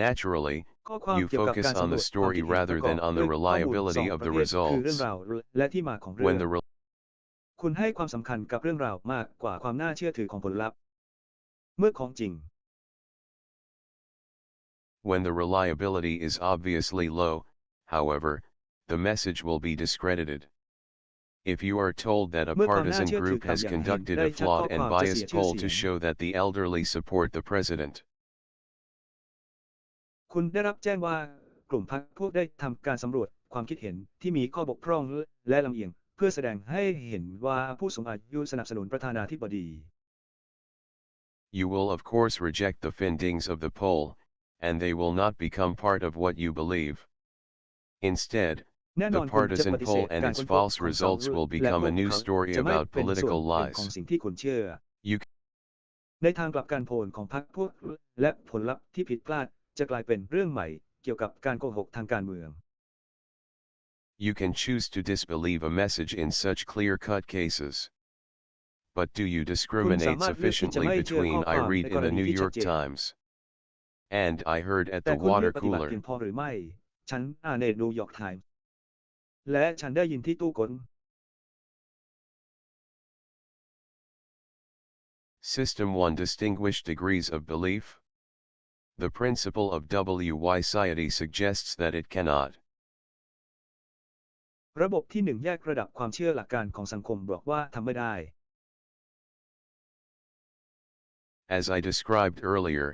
Naturally, ข้อความ you เกี่ยวกับ focus การ on สำร the วจความ story คิดเห็น rather ประกอบ than on ด้ the วยข้อมูล reliability 2 of ประ the เภทคือเรื่อง results. ราวและที่มาของเรื่ When อง the คุณให้ความสำคัญกับเรื่องราวมากกว่าความน่าเชื่อถือของผลลัพธ์เมื่อของจริง When the reliability is obviously low, however, the message will be discredited. If you are told that a เมื่อความน่า partisan เชื่อถือ group ต่ำ has อย่างเห็น conducted ได้ a ชัดข้อ flawed ค and วามจะเสีย biased ชื่อ poll เสี to ยง show that the elderly support the president, คุณได้รับแจ้งว่ากลุ่มพรรคพวกได้ทำการสำรวจความคิดเห็นที่มีข้อบกพร่องและลำเอียงเพื่อแสดงให้เห็นว่าผู้สูงอายุสนับสนุนประธานาธิบดี you will of course reject the findings of the poll, and they will not become part of what you believe. Instead, แน่นอ the นคุณจะ partisan ปฏิเส poll ธ and การ its ค้นพบ false ของเขา results will และ become พว a ก new เขา story จะไม่ about เป็นส่วน political หนึ่ง lies. ของสิ่งที่คุณเชื่อ You ในทางกลับการโพลของพรรคพวกและผลลัพธ์ที่ผิดพลาด จะกลายเป็นเรื่องใหม่เกี่ยวกับการโกหกทางการเมือง You can choose to disbelieve a message in such clear-cut cases. But do you คุณ discriminate สามารถเลือกที่จะ sufficiently ไม่เชื่อข้อ between ค I วาม read ใน in กร the ณี New ที่ชัด York เจน Times and I heard at แต่ the คุณเลือ water กปฏิบัติ cooler? เพียงพอหรือไม่ ฉันอ่านในนิวยอร์กไทม์และฉันได้ยินที่ตู้กล System 1 Distinguish degrees of belief. The principle of WYCIT suggests that it cannot. ระบบที่ 1 แยกระดับความเชื่อหลักการของสังคมบอกว่าทำไม่ได้ As I described earlier,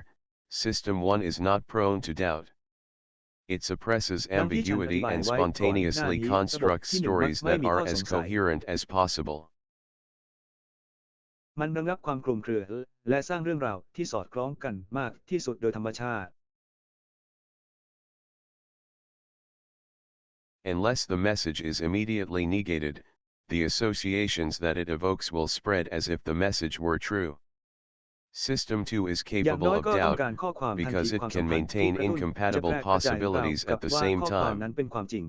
System 1 is not prone to doubt. It suppresses ดังที่ฉันอธิ ambiguity บาย and ไว้ก่อนหน้า spontaneously นี้ระบบ constructs ที่ 1 มัก stories ไม่ that มี are ข้อส as งสัย coherent as possible. มันระงับความคลุมเครือและสร้างเรื่องราวที่สอดคล้องกันมากที่สุดโดยธรรมชาติ Unless the message is immediately negated, the associations that it evokes will spread as if the message were true. System 2 is อย่าง capable น้อย of ก็ต้อง doubt การข้อความทัน because ที it ความสั can มพันธ์ที่ maintain กระตุ้นจะ incompatible แพร่กระจายราว possibilities กั at บ the ว่า same ข้อความ time. นั้นเป็นความจริง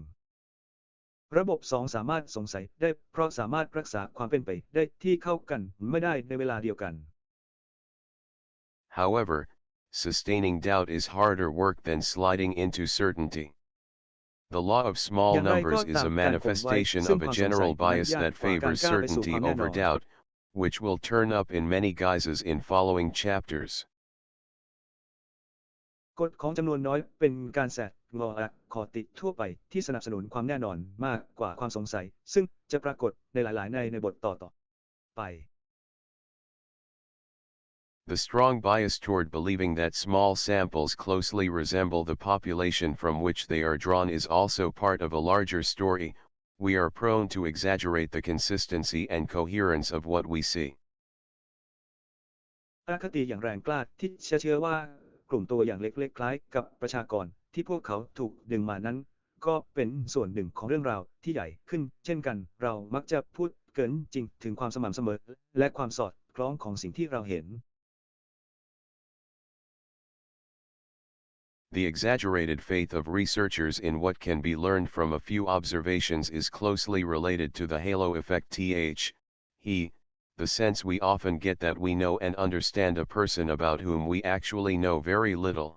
ระบบ 2 สามารถสงสัยได้เพราะสามารถรักษาความเป็นไปได้ที่เข้ากันไม่ได้ในเวลาเดียวกัน However, sustaining doubt is harder work than sliding into certainty. The law of อ small ย่างไรก็ numbers is ตาม a การคงไว้ manifestation ซึ่ง of ค a วามสงสัย general นั้น bias ยาก that กว่าการ favors ก้าวไปสู่ certainty ความแน่น over อน doubt, which will turn up in many guises in following chapters. กฎของจำนวนน้อยเป็นการแสดงข้อติทั่วไปที่สนับสนุนความแน่นอนมากกว่าความสงสัยซึ่งจะปรากฏในหลายๆในบทต่อไป The strong bias toward believing that small samples closely resemble the population from which they are drawn is also part of a larger story. We are prone to exaggerate the consistency and coherence of what we see. อคติอย่างแรงกล้าที่เชื่อว่ากลุ่มตัวอย่างเล็กๆคล้ายกับประชากรที่พวกเขาถูกดึงมานั้นก็เป็นส่วนหนึ่งของเรื่องราวที่ใหญ่ขึ้นเช่นกันเรามักจะพูดเกินจริงถึงความสม่ำเสมอและความสอดคล้องของสิ่งที่เราเห็น The exaggerated faith of researchers in what can be learned from a few observations is closely related to the halo effect the sense we often get that we know and understand a person about whom we actually know very little.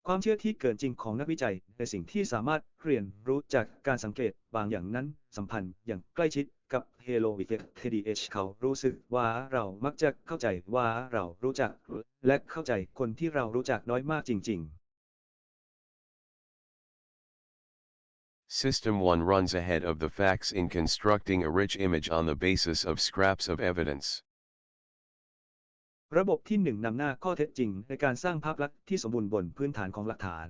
ความเชื่อที่เกินจริงของนักวิจัยในสิ่งที่สามารถเรียนรู้จากการสังเกตบางอย่างนั้นสัมพันธ์อย่างใกล้ชิดกับเฮโลอิเฟกต์เขารู้สึกว่าเรามักจะเข้าใจว่าเรารู้จักและเข้าใจคนที่เรารู้จักน้อยมากจริง System 1 runs ahead of the facts in constructing a rich image on the basis of scraps of evidence. ๆ ระบบที่ 1 นำหน้าข้อเท็จจริงในการสร้างภาพลักษณ์ที่สมบูรณ์บนพื้นฐานของหลักฐาน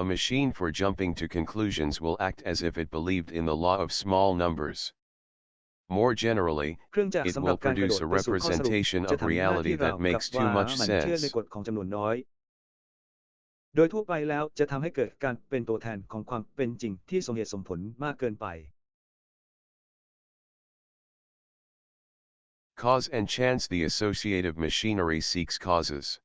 A machine for jumping to conclusions will act as if it believed in the law of small numbers. More generally, เครื่องจักร it สำหรับ will การกระโด produce ด a ไปสู่ข้อสรุป representation จะ of ทำหน้า reality ที่ราว that กับ makes ว่า too much มันเชื่อใน sense. กฎของจำนวนน้อย โดยทั่วไปแล้วจะทำให้เกิดการเป็นตัวแทนของความเป็นจริงที่สมเหตุสมผลมากเกินไป Cause and chance. The associative machinery seeks causes.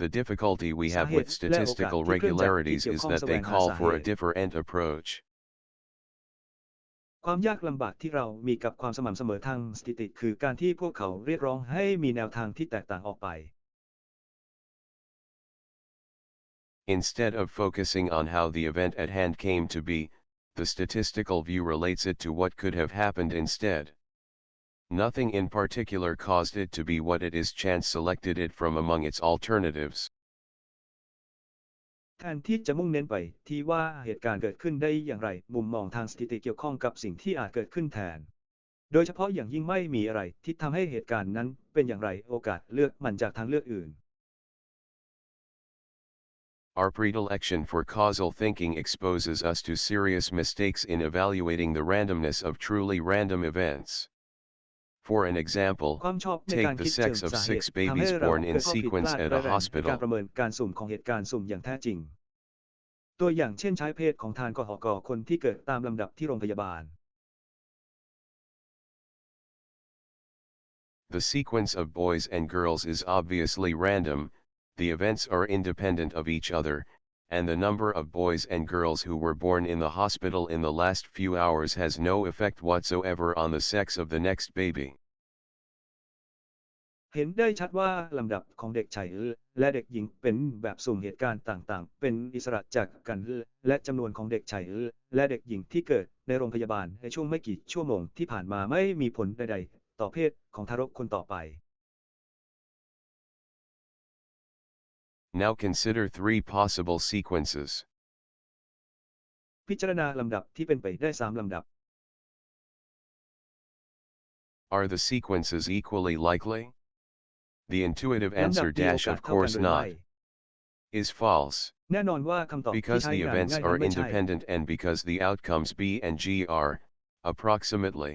The difficulty we have with สาเหตุและโอกาส statistical ที่เครื่องจักรที่ regularities เกี่ยว is ข้อง that แสว they งหา call สาเห for a ตุ different approach. ความยากลำบากที่เรามีกับความสม่ำเสมอทางสถิติคือการที่พวกเขาเรียกร้องให้มีแนวทางที่แตกต่างออกไป Instead of focusing on how the event at hand came to be, the statistical view relates it to what could have happened instead. Nothing in particular caused it to be what it is. Chance selected it from among its alternatives. แทนที่จะมุ่งเน้นไปที่ว่าเหตุการณ์เกิดขึ้นได้อย่างไรมุมมองทางสถิติเกี่ยวข้องกับสิ่งที่อาจเกิดขึ้นแทนโดยเฉพาะอย่างยิ่งไม่มีอะไรที่ทำให้เหตุการณ์นั้นเป็นอย่างไรโอกาสเลือกมันจากทางเลือกอื่น Our predilection for causal thinking exposes us to serious mistakes in evaluating the randomness of truly random events. For an example, ความชอบใน take การ the คิดเชิง sex of สาเห 6 ตุทำให้ babies เรา born เกิ in ดข้อผิดพ sequence ลาด at ร้า a ยแรงในการ hospital. ประเมินการสุ่มของเหตุการณ์สุ่มอย่างแท้จริงตัวอย่างเช่นใช้เพศของทานกหกคนที่เกิดตามลำดับที่โรงพยาบาล The sequence of boys and girls is obviously random, the events are independent of each other, and the number of boys and girls who were born in the hospital in the last few hours has no effect whatsoever on the sex of the next baby. เห็นได้ชัดว่าลำดับของเด็กชายและเด็กหญิงเป็นแบบสุ่มเหตุการณ์ต่างๆเป็นอิสระจากกันและจำนวนของเด็กชายและเด็กหญิงที่เกิดในโรงพยาบาลในช่วงไม่กี่ชั่วโมงที่ผ่านมาไม่มีผลใดๆต่อเพศของทารกคนต่อไป Now consider three possible sequences. พิจารณาลำดับที่เป็นไปได้3ลำดับ Are the sequences equally likely? The intuitive ลำดับ answer มีโอ dash กาส of เท่ากัน course หรือไม่ not is false. แน่นอนว่าคำตอบที่ Because ใช้ the อย่าง events ง่ายนั้ are นไม่ใช่ independent and because the outcomes B and G are, approximately.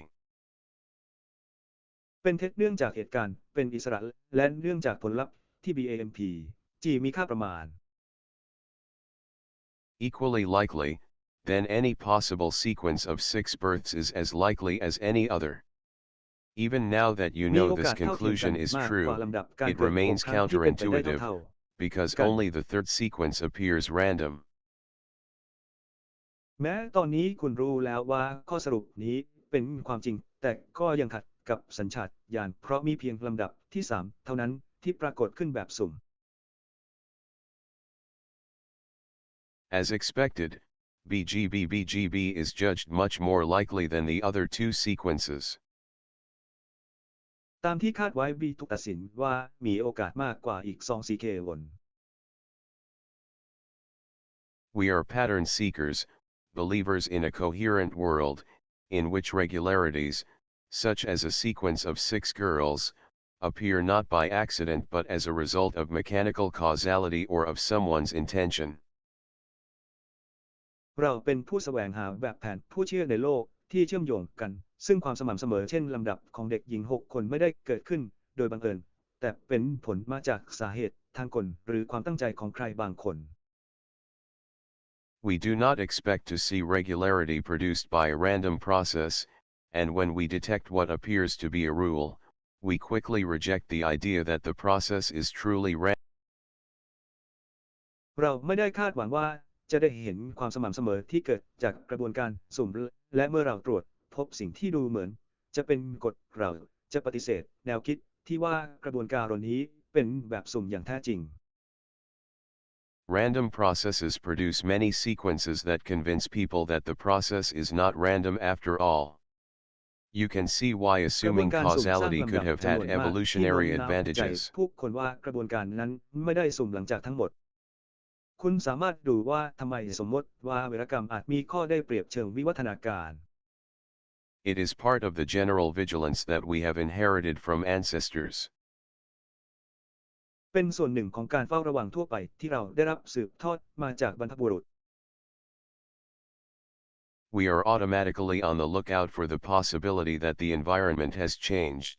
เป็นเท็จเนื่องจากเหตุการณ์เป็นอิสระและเนื่องจากผลลัพธ์ที่ BAMP G มีค่าประมาณ Equally likely, then any possible sequence of 6 births is as likely as any other. Even now that you มี know โอ this กาสเท่าเทียมกัน conclusion is มากกว่า true, ลำดับการ it เกิด6 remains ครั้งที่เป็นไปได้ counterintuitive, เท่า because Kan. only the third sequence appears random. แม้ตอนนี้คุณรู้แล้วว่าข้อสรุปนี้เป็นความจริงแต่ก็ยังขัดกับสัญชาตญาณเพราะมีเพียงลำดับที่3เท่านั้นที่ปรากฏขึ้นแบบสุ่ม As expected, BGB is judged much more likely than the other two sequences. ตามที่คาดไว้ B ถูกตัดสินว่ามีโอกาสมากกว่าอีก2 CK วน We are pattern seekers, believers in a coherent world, in which regularities, such as a sequence of 6 girls, appear not by accident but as a result of mechanical causality or of someone's intention. เราเป็นผู้แสวงหาแบบแผนผู้เชื่อในโลกที่เชื่อมโยงกันซึ่งความสม่ำเสมอเช่นลำดับของเด็กหญิง6 คนไม่ได้เกิดขึ้นโดยบังเอิญแต่เป็นผลมาจากสาเหตุทางกลหรือความตั้งใจของใครบางคน We do not expect to see regularity produced by a random process, and when we detect what appears to be a rule, we quickly reject the idea that the process is truly random. เราไม่ได้คาดหวังว่าจะได้เห็นความสม่ำเสมอที่เกิดจากกระบวนการสุ่มและเมื่อเราตรวจพบสิ่งที่ดูเหมือนจะเป็นกฎเราจะปฏิเสธแนวคิดที่ว่ากระบวนการนี้เป็นแบบสุ่มอย่างแท้จริง Random processes produce many sequences that convince people that the process is not random after all. You can see why กระบวน assuming การสุ่มสร้าง causality ลำ could ดับ have จำน had วนมากที่โน้ม evolutionary น้าวจิตใจ advantages. ผู้คนว่ากระบวนการนั้นไม่ได้สุ่มหลังจากทั้งหมดคุณสามารถดูว่าทำไมสมมติว่าวีรกรรมอาจมีข้อได้เปรียบเชิงวิวัฒนาการ It is part of the general vigilance that we have inherited from ancestors. เป็นส่วนหนึ่งของการเฝ้าระวังทั่วไปที่เราได้รับสืบทอดมาจากบรรพบุรุษ We are automatically on the lookout for the possibility that the environment has changed.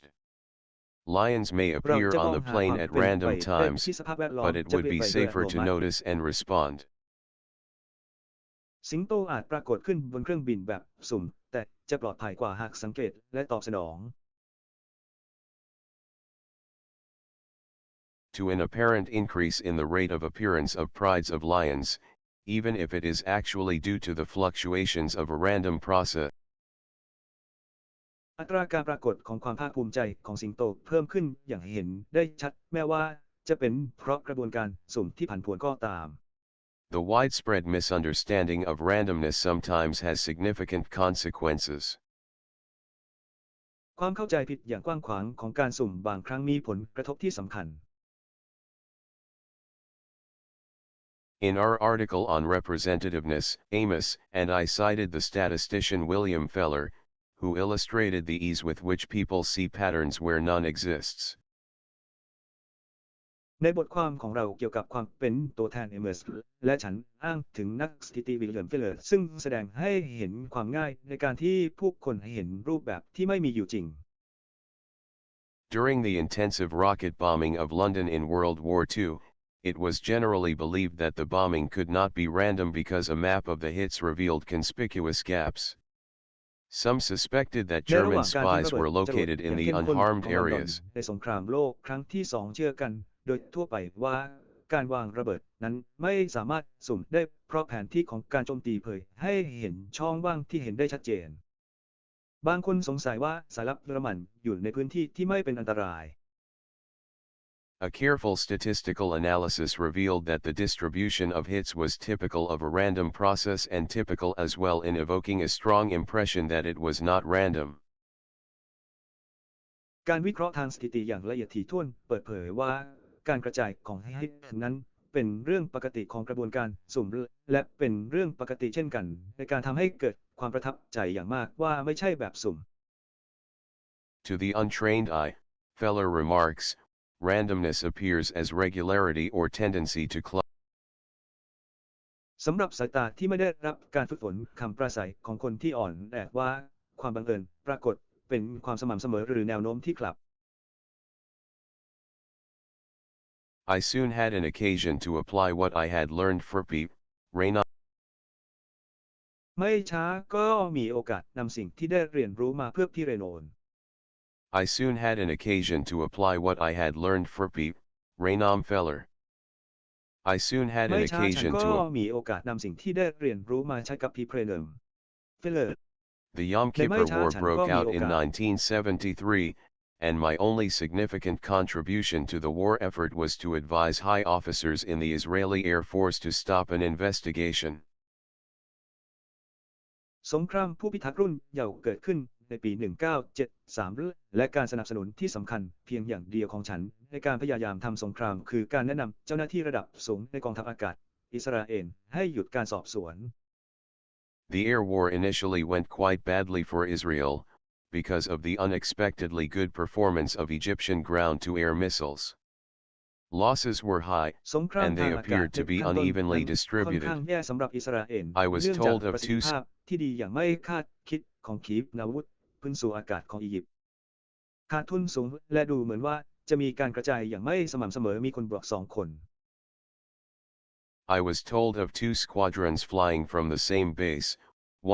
Lions may เรา appear จะม on อง the หา plane ความ at เป็นไป random ได้ times, ที่สภาพแวดล้อม but it จะ would เปลี่ยน be ไปโดยอั safer ตโน to มัติ notice and respond. สิงโตอาจปรากฏขึ้นบนเครื่องบินแบบสุ่มแต่จะปลอดภัยกว่าหากสังเกตและตอบสนอง To an apparent increase in the rate of appearance of prides of lions, even if it is actually due to the fluctuations of a random process. อัตราการปรากฏของความภาคภูมิใจของสิงโตเพิ่มขึ้นอย่างเห็นได้ชัดแม้ว่าจะเป็นเพราะกระบวนการสุ่มที่ผันผวนก็ตาม The widespread misunderstanding of randomness sometimes has significant consequences. ความเข้าใจผิดอย่างกว้างขวางของการสุ่มบางครั้งมีผลกระทบที่สำคัญ In our article on representativeness, Amos and I cited the statistician William Feller, who illustrated the ease with which people see patterns where none exists. ในบทความของเราเกี่ยวกับความเป็นตัวแทนเอเมอร์สและฉันอ้างถึงนักสถิติวิลเลียมเฟลเลอร์ซึ่งแสดงให้เห็นความง่ายในการที่ผู้คนเห็นรูปแบบที่ไม่มีอยู่จริง During the intensive rocket bombing of London in World War II, it was generally believed that the bombing could not be random because a map of the hits revealed conspicuous gaps. Some suspected that ในระห German ว่างการทิ้ง spies ระเบิด were จรวด located อ in ย่าง the เข้มข้น unharmed ของลอนดอน areas. ในสงครามโลกครั้งที่สองเชื่อกันโดยทั่วไปว่าการวางระเบิดนั้นไม่สามารถสุ่มได้เพราะแผนที่ของการโจมตีเผยให้เห็นช่องว่างที่เห็นได้ชัดเจนบางคนสงสัยว่าสายลับเยอรมันอยู่ในพื้นที่ที่ไม่เป็นอันตราย A careful statistical analysis revealed that the distribution of hits was typical of a random process and typical as well in evoking a strong impression that it was not random. การวิเคราะห์ทางสถิติอย่างละเอียดถี่ถ้วนเปิดเผยว่าการกระจายของฮิตนั้นเป็นเรื่องปกติของกระบวนการสุ่มและเป็นเรื่องปกติเช่นกันในการทำให้เกิดความประทับใจอย่างมากว่าไม่ใช่แบบสุ่ม To the untrained eye, Feller remarks, randomness appears as regularity or tendency to club. สำหรับสายตาที่ไม่ได้รับการฝึกฝนคำปราศัยของคนที่อ่อนแอว่าความบังเอิญปรากฏเป็นความสม่ำเสมอหรือแนวโน้มที่กลับ I soon had an occasion to apply what I had learned for Pete, Reynaud. ไม่ช้าก็มีโอกาสนำสิ่งที่ได้เรียนรู้มาเพื่อพี่เรโนน I soon had an occasion to apply what I had learned for Pete, Reynaud Feller. I soon had ไม่ an ช้าฉัน occasion ก็ to. มีโอกาสนำสิ่งที่ได้เรียนรู้มาใช้กับพี่เพรเนมเฟลเลอร์ The Yom Kippurช้า War ฉัน broke ก็มี out โอ in กาส 1973, and my only significant contribution to the war effort was to advise high officers in the Israeli Air Force to stop an investigation. สงครามผู้พิทักษ์รุ่นเยาว์เกิดขึ้นในปี 1973 และการสนับสนุนที่สำคัญเพียงอย่างเดียวของฉันในการพยายามทำสงครามคือการแนะนำเจ้าหน้าที่ระดับสูงในกองทัพอากาศอิสราเอลให้หยุดการสอบสวน The air war initially went quite badly for Israel, because of the unexpectedly good performance of Egyptian ground-to-air missiles. Losses were high, สงคราม and ทา they งอากาศ appeared to ใน be ขั้นต้น unevenly นั้นค่อนข้าง distributed. แย่สำหรับอิสราเอล I was เนื่องจาก told of ประสิทธิ two ภาพที่ดีอย่างไม่คาดคิดของขีปนาวุธพื้นสู่อากาศของอียิปต์ขาดทุนสูงและดูเหมือนว่าจะมีการกระจายอย่างไม่สม่ำเสมอมีคนบวก2 คน I was told of two squadrons flying from the same base,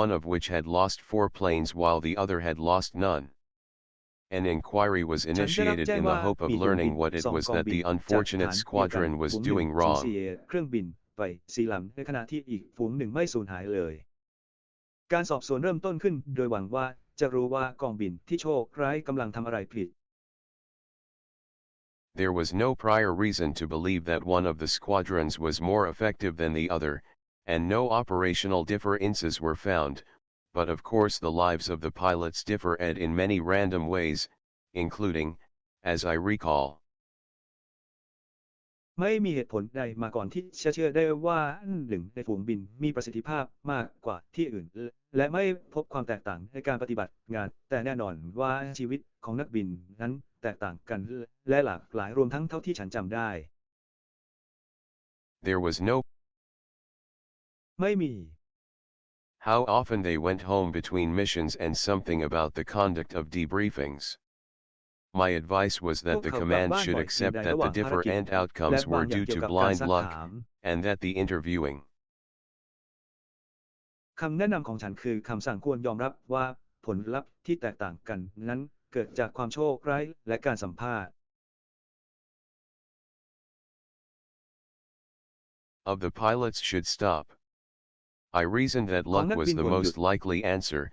one of which had lost 4 planes while the other had lost none. An inquiry was ฉันได้รับ initiated แจ้ง in the ว่า hope of มีกลุ่มบิ learning น what it 2 was กอง that บิน the จาก unfortunate ฐานเดียวกัน squadron was ฝูงหนึ่ง doing สูญ wrong. เสียเครื่องบินไป4 ลำในขณะที่อีกฝูงหนึ่งไม่สูญหายเลย การสอบสวนเริ่มต้นขึ้นโดยหวังว่าจะรู้ว่ากองบินที่โชคร้ายกำลังทำอะไรผิด There was no prior reason to believe that one of the squadrons was more effective than the other, and no operational differences were found, but of course the lives of the pilots differed in many random ways, including, as I recall. ไม่มีเหตุผลใดมาก่อนที่จะเชื่อได้ว่าหนึ่งในฝูงบินมีประสิทธิภาพมากกว่าที่อื่นและไม่พบความแตกต่างในการปฏิบัติงานแต่แน่นอนว่าชีวิตของนักบินนั้นแตกต่างกันและหลากหลายรวมทั้งเท่าที่ฉันจำได้ There was no ไม่มี how often they went home between missions and something about the conduct of debriefings. My advice was that the command should accept that the different outcomes were due to blind luck, and that the interviewing คำแนะนำของฉันคือคำสั่งควรยอมรับว่าผลลัพธ์ที่แตกต่างกันนั้นเกิดจากความโชคร้ายและการสัมภาษณ์ of the pilots should stop. I reasoned that luck was the most likely answer,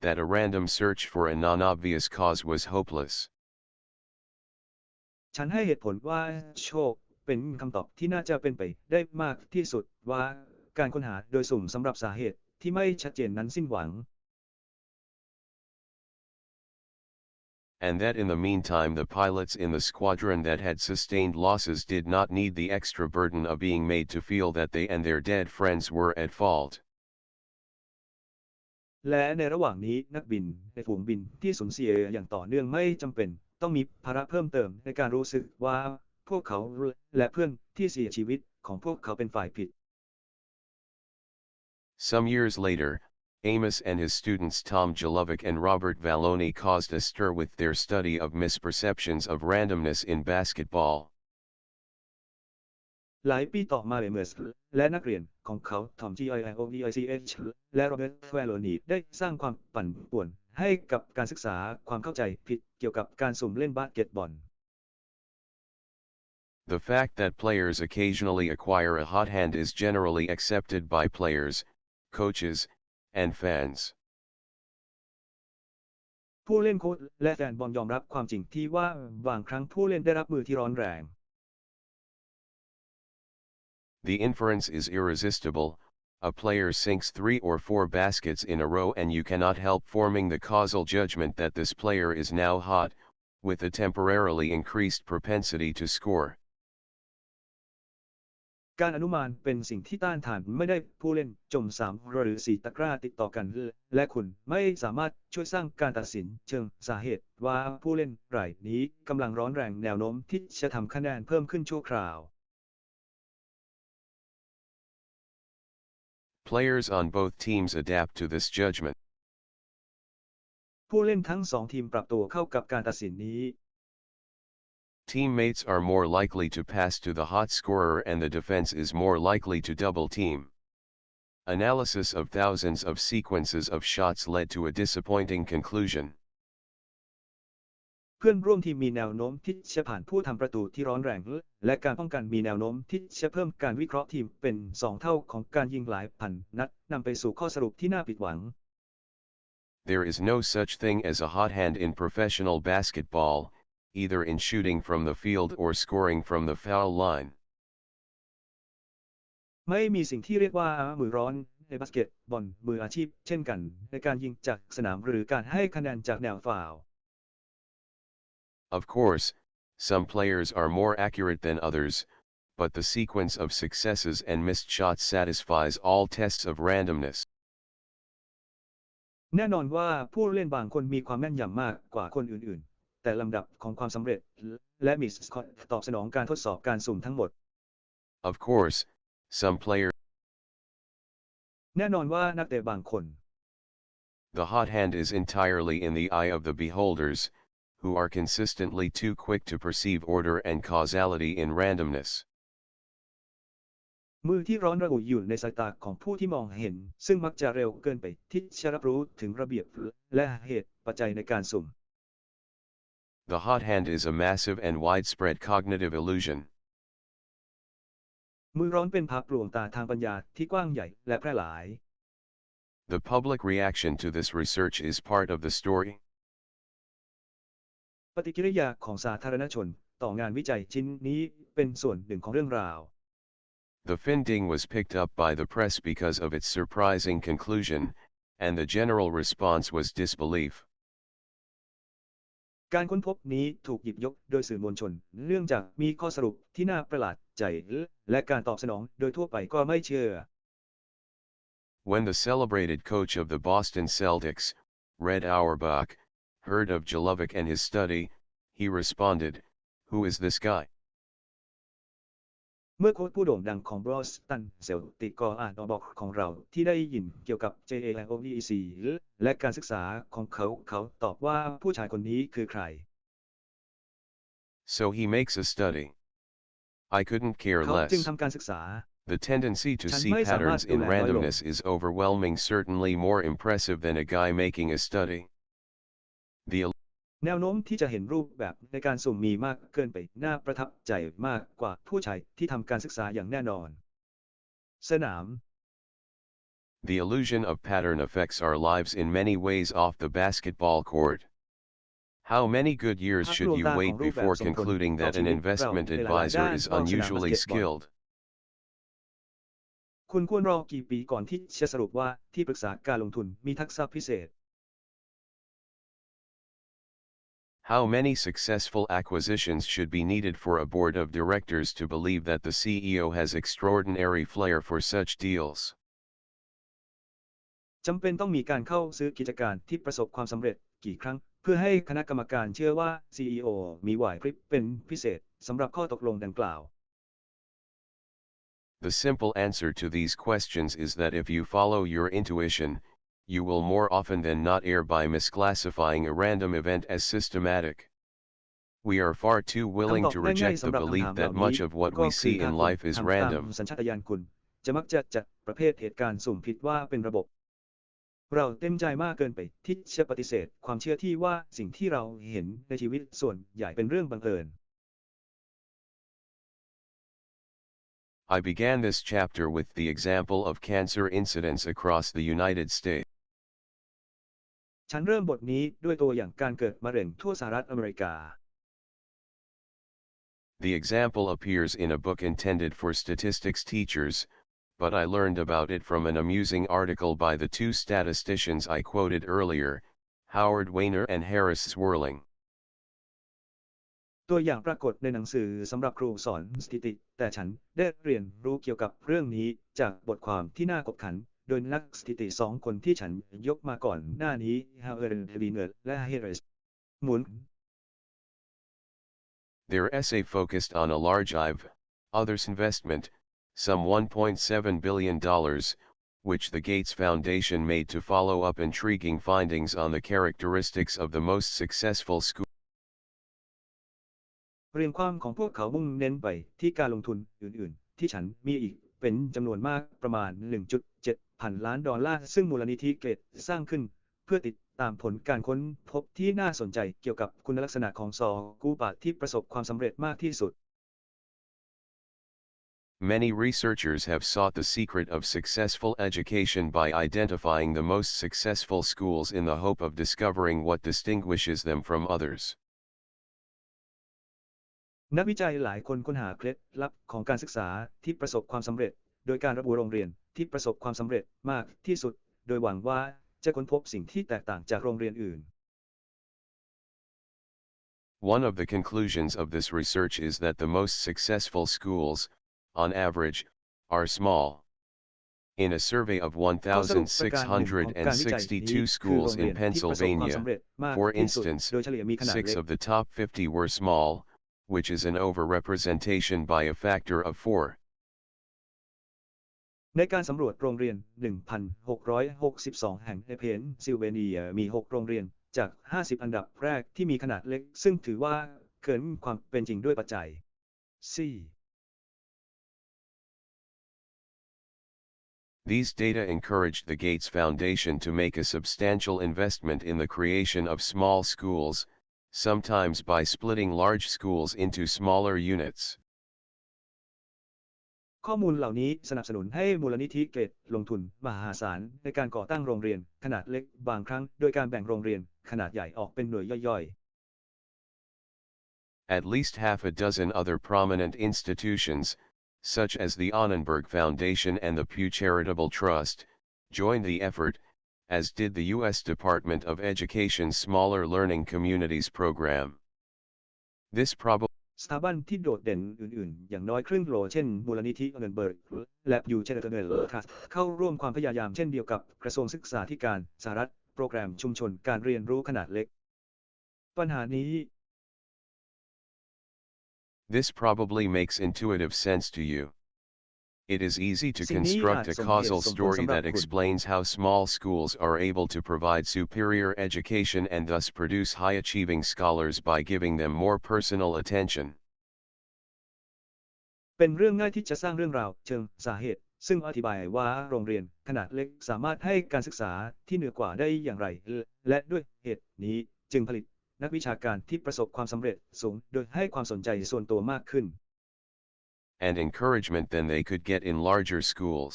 that a random search for a non-obvious cause was hopeless. ฉันให้เหตุผลว่าโชคเป็นคำตอบที่น่าจะเป็นไปได้มากที่สุดว่าการค้นหาโดยสุ่มสำหรับสาเหตุที่ไม่ชัดเจนนั้นสิ้นหวัง And that in the meantime the pilots in the squadron that had sustained losses did not need the extra burden of being made to feel that they and their dead friends were at fault. และในระหว่างนี้นักบินในฝูงบินที่สูญเสียอย่างต่อเนื่องไม่จำเป็นต้องมีภาระเพิ่มเติมในการรู้สึกว่าพวกเขาและเพื่อนที่เสียชีวิตของพวกเขาเป็นฝ่ายผิด Some years later, Amos and his students Tom Jalovic and Robert Valloni caused a stir with their study of misperceptions of randomness in basketball. หลายปีต่อมาเอเมอร์ส และนักเรียนของเขาทอม GIOVICH และโรเบิร์ตแวโลนีได้สร้างความปั่นป่วนให้กับการศึกษาความเข้าใจผิดเกี่ยวกับการสุ่มเล่นบาสเกตบอล The fact that players occasionally acquire a hot hand is generally accepted by players, coaches, and fans. ผู้เล่นโค้ชและแฟนบอลยอมรับความจริงที่ว่าบางครั้งผู้เล่นได้รับมือที่ร้อนแรง The inference is irresistible. A player sinks 3 or 4 baskets in a row and you cannot help forming the causal judgment that this player is now hot, with a temporarily increased propensity to score. การอนุมานเป็นสิ่งที่ต้านทานไม่ได้ผู้เล่นจม3หรือ4ตะกร้าติดต่อกันและคุณไม่สามารถช่วยสร้างการตัดสินเชิงสาเหตุว่าผู้เล่นรายนี้กำลังร้อนแรงแนวโน้มที่จะทำคะแนนเพิ่มขึ้นชั่วคราว Players on both teams adapt to this judgment. ผู้เล่นทั้ง2ทีมปรับตัวเข้ากับการตัดสินนี้ Teammates are more likely to pass to the hot scorer and the defense is more likely to double team. Analysis of thousands of sequences of shots led to a disappointing conclusion. เพื่อนร่วมทีมมีแนวโน้มที่จะผ่านผู้ทำประตูที่ร้อนแรงและการป้องกันมีแนวโน้มที่จะเพิ่มการวิเคราะห์ทีมเป็น2 เท่าของการยิงหลายพันนัดนำไปสู่ข้อสรุปที่น่าผิดหวัง There is no such thing as a hot hand in professional basketball, either in shooting from the field or scoring from the foul line. ไม่มีสิ่งที่เรียกว่ามือร้อนในบาสเกตบอลมืออาชีพเช่นกันในการยิงจากสนามหรือการให้คะแนนจากแนวฟาวล์ Of course, some players are more accurate than others, but the sequence of successes and missed shots satisfies all tests of randomness. แน่นอนว่าผู้เล่นบางคนมีความแม่นยำมากกว่าคนอื่นๆแต่ลำดับของความสำเร็จและมิสคอตตอบสนองการทดสอบการสุ่มทั้งหมด Of course, some players. แน่นอนว่านักเตะบางคน The hot hand is entirely in the eye of the beholders, who are consistently too quick to perceive order and causality in randomness. มือที่ร้อนระอุอยู่ในสายตาของผู้ที่มองเห็นซึ่งมักจะเร็วเกินไปที่จะรับรู้ถึงระเบียบและเหตุปัจจัยในการสุ่ม The hot hand is a massive and widespread cognitive illusion. มือร้อนเป็นภาพลวงตาทางปัญญาที่กว้างใหญ่และแพร่หลาย The public reaction to this research is part of the story. ปฏิกิริยาของสาธารณชนต่องานวิจัยชิ้นนี้เป็นส่วนหนึ่งของเรื่องราว The finding was picked up by the press because of its surprising conclusion, and the general response was disbelief. การค้นพบนี้ถูกหยิบยกโดยสื่อมวลชนเนื่องจากมีข้อสรุปที่น่าประหลาดใจและการตอบสนองโดยทั่วไปก็ไม่เชื่อ When the celebrated coach of the Boston Celtics, Red Auerbach, heard of Jalovic and his study, he responded, "Who is this guy?" เมื่อโค้ชผู้โด่งดังของบอสตันเซลติกก็อ่านบอกของเราที่ได้ยินเกี่ยวกับ JAOVEC และการศึกษาของเขาตอบว่าผู้ชายคนนี้คือใคร So he makes a study. I couldn't care เขา less. จึงทำการศึกษา The tendency to ฉัน see ไม่สามารถ patterns ดู in แลน้อยลง randomness is overwhelming, certainly more impressive than a guy making a study. The แนวโน้มที่จะเห็นรูปแบบในการสุ่มมีมากเกินไปน่าประทับใจมากกว่าผู้ชายที่ทำการศึกษาอย่างแน่นอน สนาม The illusion of pattern affects our lives in many ways off the basketball court. How many good years should you wait before concluding that an investment advisor is unusually skilled? คุณควรรอกี่ปีก่อนที่จะสรุปว่าที่ปรึกษาการลงทุนมีทักษะพิเศษ How many successful acquisitions should be needed for a board of directors to believe that the CEO has extraordinary flair for such deals? จำเป็นต้องมีการเข้าซื้อกิจการที่ประสบความสำเร็จกี่ครั้งเพื่อให้คณะกรรมการเชื่อว่า CEO มีไหวพริบเป็นพิเศษสำหรับข้อตกลงดังกล่าว The simple answer to these questions is that if you follow your intuition, you will more often than not err by misclassifying a random event as systematic. We are far too willing to reject the belief that much of what we see in life is random. สัญชาตญาณคุณ จะมักจะจัดประเภทเหตุการณ์สุ่มผิดว่าเป็นระบบเราเต็มใจมากเกินไปที่จะปฏิเสธความเชื่อที่ว่าสิ่งที่เราเห็นในชีวิตส่วนใหญ่เป็นเรื่องบังเอิญ I began this chapter with the example of cancer incidents across the United States. ฉันเริ่มบทนี้ด้วยตัวอย่างการเกิดมะเร็งทั่วสหรัฐอเมริกา The example appears in a book intended for statistics teachers, but I learned about it from an amusing article by the two statisticians I quoted earlier, Howard Weiner and Harris Swerling. ตัวอย่างปรากฏในหนังสือสำหรับครูสอนสถิติแต่ฉันได้เรียนรู้เกี่ยวกับเรื่องนี้จากบทความที่น่าขบขันโดยนักสถิติสองคนที่ฉันยกมาก่อนหน้านี้ Howard Weiner และ Harris หมุน Their essay focused on a large others investment, some $1.7 billion, which the Gates Foundation made to follow up intriguing findings on the characteristics of the most successful schools. เรียงความของพวกเขามุ่งเน้นไปที่การลงทุนอื่นๆที่ฉันมีอีกเป็นจำนวนมากประมาณ 1.7 พันล้านดอลลาร์ซึ่งมูลนิธิเกตสร้างขึ้นเพื่อติดตามผลการค้นพบที่น่าสนใจเกี่ยวกับคุณลักษณะของซอกูบาที่ประสบความสำเร็จมากที่สุด Many researchers have sought the secret of successful education by identifying the most successful schools in the hope of discovering what distinguishes them from others. นักวิจัยหลายคนค้นหาเคล็ดลับของการศึกษาที่ประสบความสำเร็จโดยการระบุโรงเรียนที่ประสบความสำเร็จมากที่สุดโดยหวังว่าจะค้นพบสิ่งที่แตกต่างจากโรงเรียนอื่น One of the conclusions of this research is that the most successful schools, on average, are small. In a survey of 1,662 schools in Pennsylvania, for instance, 6 of the top 50 were small, which is an overrepresentation by a factor of 4. ในการสำรวจโรงเรียน 1,662 แห่งในเพนซิลเวเนียมี 6 โรงเรียนจาก 50 อันดับแรกที่มีขนาดเล็กซึ่งถือว่าเกินความเป็นจริงด้วยปัจจัย C. These data encouraged the Gates Foundation to make a substantial investment in the creation of small schools, sometimes by splitting large schools into smaller units. ข้อมูลเหล่านี้สนับสนุนให้มูลนิธิเกตลงทุนมหาศาลในการก่อตั้งโรงเรียนขนาดเล็กบางครั้งโดยการแบ่งโรงเรียนขนาดใหญ่ออกเป็นหน่วยย่อยๆ At least half a dozen other prominent institutions, such as the Annenberg Foundation and the Pew Charitable Trust, joined the effort, as did the U.S. Department of Education's Smaller Learning Communities program. This probably สถาบันที่โดดเด่นอื่นๆอย่างน้อยครึ่งโหลเช่นมูลนิธิอันเดนเบิร์กและยูเชเตอร์ทรัสต์เข้าร่วมความพยายามเช่นเดียวกับกระทรวงศึกษาธิการสหรัฐโปรแกรมชุมชนการเรียนรู้ขนาดเล็กปัญหานี้ This probably makes intuitive sense to you. It is easy to construct a causal story that explains how small schools are able to provide superior education and thus produce high-achieving scholars by giving them more personal attention. เป็นเรื่องง่ายที่จะสร้างเรื่องราวเชิงสาเหตุซึ่งอธิบายว่าโรงเรียนขนาดเล็กสามารถให้การศึกษาที่เหนือกว่าได้อย่างไรและด้วยเหตุนี้จึงผลิตนักวิชาการที่ประสบความสำเร็จสูงโดยให้ความสนใจส่วนตัวมากขึ้นAnd encouragement than they could get in larger schools.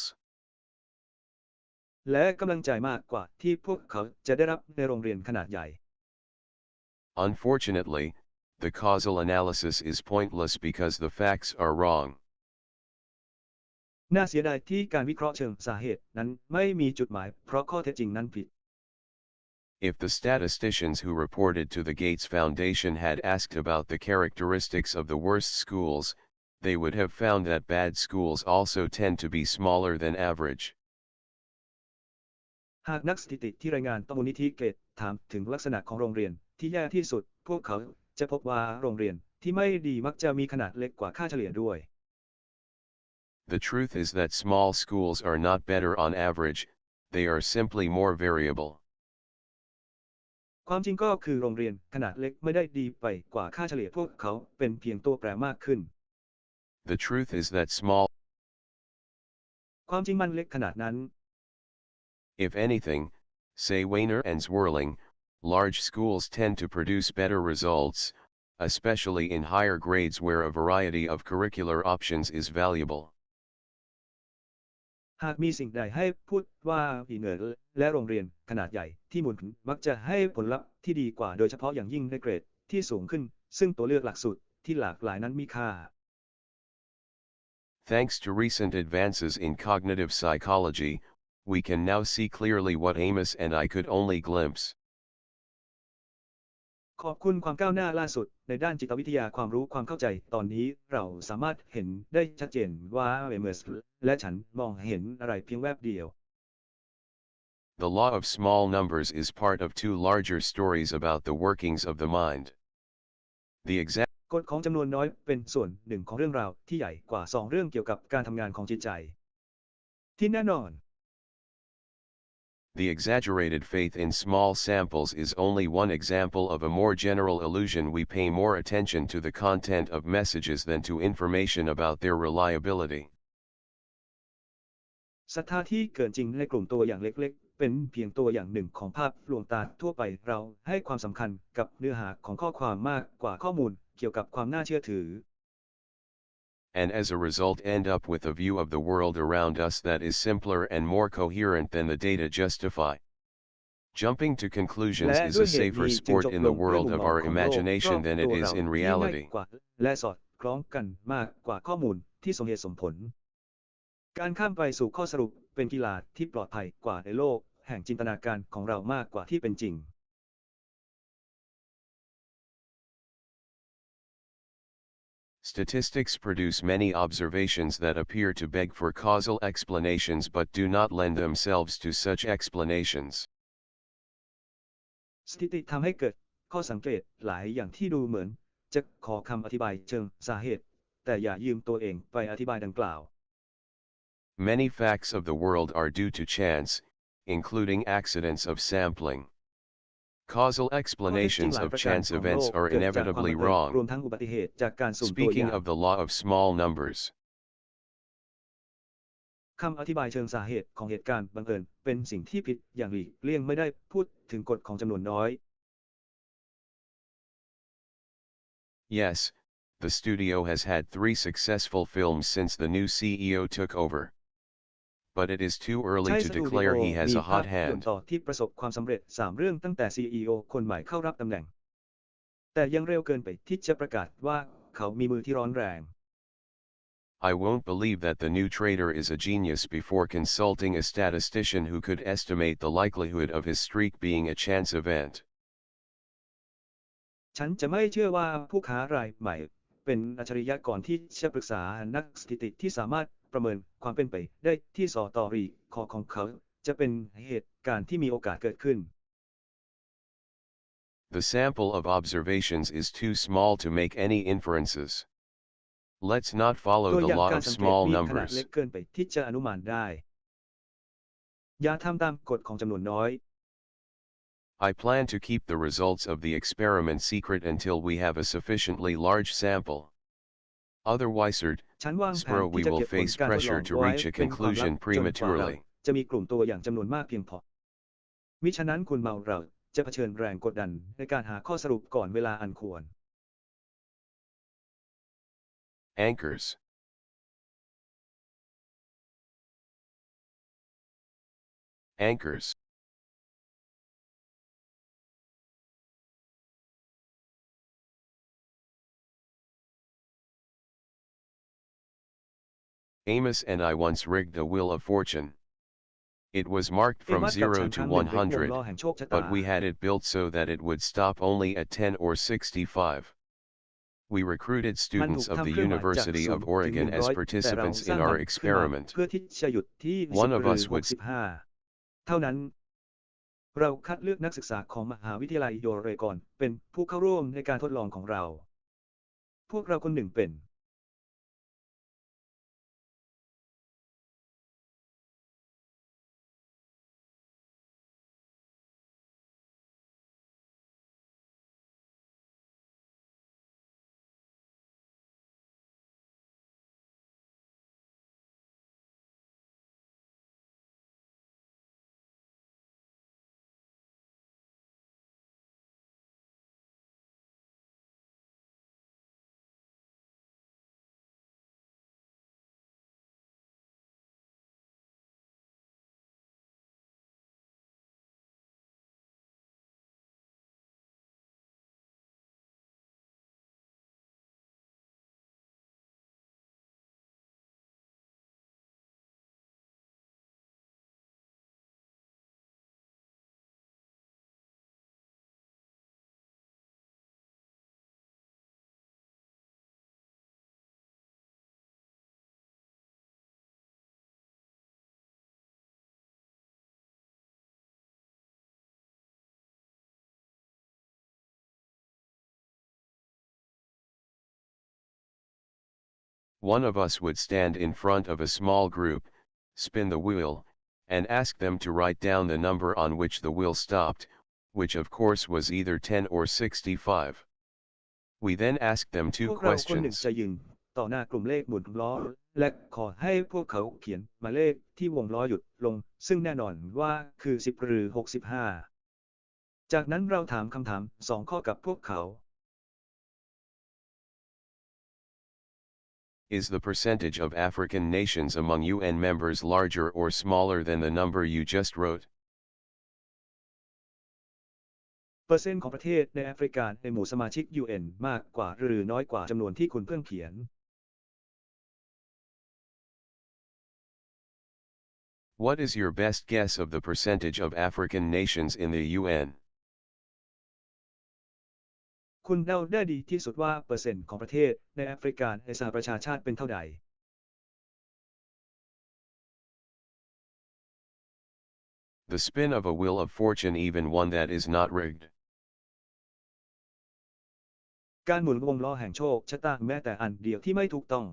และกำลังใจมากกว่าที่พวกเขาจะได้รับในโรงเรียนขนาดใหญ่ Unfortunately, the causal analysis is pointless because the facts are wrong. น่าเสียดายที่การวิเคราะห์เชิงสาเหตุนั้นไม่มีจุดหมายเพราะข้อเท็จจริงนั้นผิด If the statisticians who reported to the Gates Foundation had asked about the characteristics of the worst schools, they would have found that bad schools also tend to be smaller than average. หากนักสถิติที่รายงานต่อมูลนิธิเกตถามถึงลักษณะของโรงเรียนที่แย่ที่สุดพวกเขาจะพบว่าโรงเรียนที่ไม่ดีมักจะมีขนาดเล็กกว่าค่าเฉลี่ยด้วย The truth is that small schools are not better on average, they are simply more variable. ความจริงก็คือโรงเรียนขนาดเล็กไม่ได้ดีไปกว่าค่าเฉลี่ยพวกเขาเป็นเพียงตัวแปรมากขึ้น The truth is that small ความจริงมันเล็กขนาดนั้น If anything, say Weiner and Zwirling, large schools tend to produce better results, especially in higher grades where a variety of curricular options is valuable. หากมีสิ่งใดให้พูดว่าอีเหนือและโรงเรียนขนาดใหญ่ที่หมุนมักจะให้ผลลัพธ์ที่ดีกว่าโดยเฉพาะอย่างยิ่งในเกรดที่สูงขึ้นซึ่งตัวเลือกหลักสูตรที่หลากหลายนั้นมีค่า Thanks to recent advances in cognitive psychology, we can now see clearly what Amos and I could only glimpse. ขอบคุณความก้าวหน้าล่าสุดในด้านจิตวิทยาความรู้ความเข้าใจตอนนี้เราสามารถเห็นได้ชัดเจนว่าเอเมอร์สและฉันมองเห็นอะไรเพียงแวบเดียว The law of small numbers is part of two larger stories about the workings of the mind. The exact กฎของจำนวนน้อยเป็นส่วนหนึ่งของเรื่องราวที่ใหญ่กว่า2เรื่องเกี่ยวกับการทำงานของจิตใจที่แน่นอน The exaggerated faith in small samples is only one example of a more general illusion. We pay more attention to the content of messages than to information about their reliability. ศรัทธาที่เกินจริงในกลุ่มตัวอย่างเล็กๆเป็นเพียงตัวอย่างหนึ่งของภาพลวงตาทั่วไปเราให้ความสำคัญกับเนื้อหาของข้อความมากกว่าข้อมูลเกี่ยวกับความน่าเชื่อถือ And as a result end up with a view of the world around us that is simpler and more coherent than the data justify. Jumping to conclusions is a safer sport in the world of our imagination than it is in reality. และสอดคล้องกันมากกว่าข้อมูลที่สมเหตุสมผลการข้ามไปสู่ข้อสรุปเป็นกีฬาที่ปลอดภัยกว่าในโลกแห่งจินตนาการของเรามากกว่าที่เป็นจริง Statistics produce many observations that appear to beg for causal explanations but do not lend themselves to such explanations. สถิติทำให้เกิดข้อสังเกตหลายอย่างที่ดูเหมือนจะขอคำอธิบายเชิงสาเหตุแต่อย่ายืมตัวเองไปอธิบายดังกล่าว Many facts of the world are due to chance, including accidents of sampling. Causal explanations of chance events are inevitably wrong. Speaking of the law of small numbers. คำอธิบายเชิงสาเหตุของเหตุการณ์บังเอิญเป็นสิ่งที่ผิดอย่างหลีกเลี่ยงไม่ได้พูดถึงกฎของจำนวนน้อย Yes, the studio has had 3 successful films since the new CEO took over. But it is too early to declare he has a hot hand. ที่ประสบความสำเร็จ3เรื่องตั้งแต่ CEO คนใหม่เข้ารับตำแหน่งแต่ยังเร็วเกินไปที่จะประกาศว่าเขามีมือที่ร้อนแรง I won't believe that the new trader is a genius before consulting a statistician who could estimate the likelihood of his streak being a chance event. ฉันจะไม่เชื่อว่าผู้ค้ารายใหม่เป็นอัจฉริยะก่อนที่จะปรึกษานักสถิติที่สามารถประเมินความเป็นไปได้ที่สตอรี่ของเขาจะเป็นเหตุการณ์ที่มีโอกาสเกิดขึ้น The sample of observations is too small to make any inferences. Let's not follow the law of small ตัวอย่างการสังเกตมีขนาด numbers. เล็กเกินไปที่จะอนุมานได้อย่าทำตามกฎของจำนวนน้อย I plan to keep the results of the experiment secret until we have a sufficiently large sample. Otherwise, ฉันวางแผน Spro, we ที่จะ will เก็บผล face การทดลอง pressure to ไว้ reach a เป็นความลับ conclusion จนกว่าเรา prematurely. จะมีกลุ่มตัวอย่างจำนวนมากเพียงพอมิฉะนั้นคุณเราจะเผชิญแรงกดดันในการหาข้อสรุปก่อนเวลาอันควร Anchors. Anchors. Amos and I once rigged a wheel of fortune. It was marked เอ from มัสกับฉัน 0 ครั้ง to หนึ่งเป็นวง 100, ล้อแห่งโชคชะตา but we had it built so that it would stop only at 10 or 65. We recruited มันถู students ก of ทำ the เครื่องหมายจาก University 0 of ถึง Oregon as 100แต่เรา participants สร้า in ง our มันขึ้นมา experiment. เพื่อที่จะหยุดที่ One 10 of หรื us อ would 65 เท่านั้นเราคัดเลือกนักศึกษาของมหาวิทยาลัยโอเรกอนเป็นผู้เข้าร่วมในการทดลองของเราพวกเราคนหนึ่งเป็น One of us would stand in front of a small group, spin the wheel, and ask them to write down the number on which the wheel stopped, which of course was either 10 or 65. We then asked them พ two วกเราคนหนึ่ง questions. จะยืนต่อหน้ากลุ่มเลขหมุนล้อและขอให้พวกเขาเขียนหมายเลขที่วงล้อหยุดลงซึ่งแน่นอนว่าคือ10หรือ65จากนั้นเราถามคำถาม2ข้อกับพวกเขา Is the percentage of African nations among UN members larger or smaller than the number you just wrote? เปอร์เซ็นต์ของประเทศในแอฟริกาในหมู่สมาชิก UN มากกว่าหรือน้อยกว่าจำนวนที่คุณเพิ่งเขียน What is your best guess of the percentage of African nations in the UN? คุณเดาได้ดีที่สุดว่าเปอร์เซ็นต์ของประเทศในแอฟริกาในสหประชาชาติเป็นเท่าใด The spin of a wheel of fortune, even one that is not rigged. การหมุนวงล้อแห่งโชคชะตาแม้แต่อันเดียวที่ไม่ถูกต้อง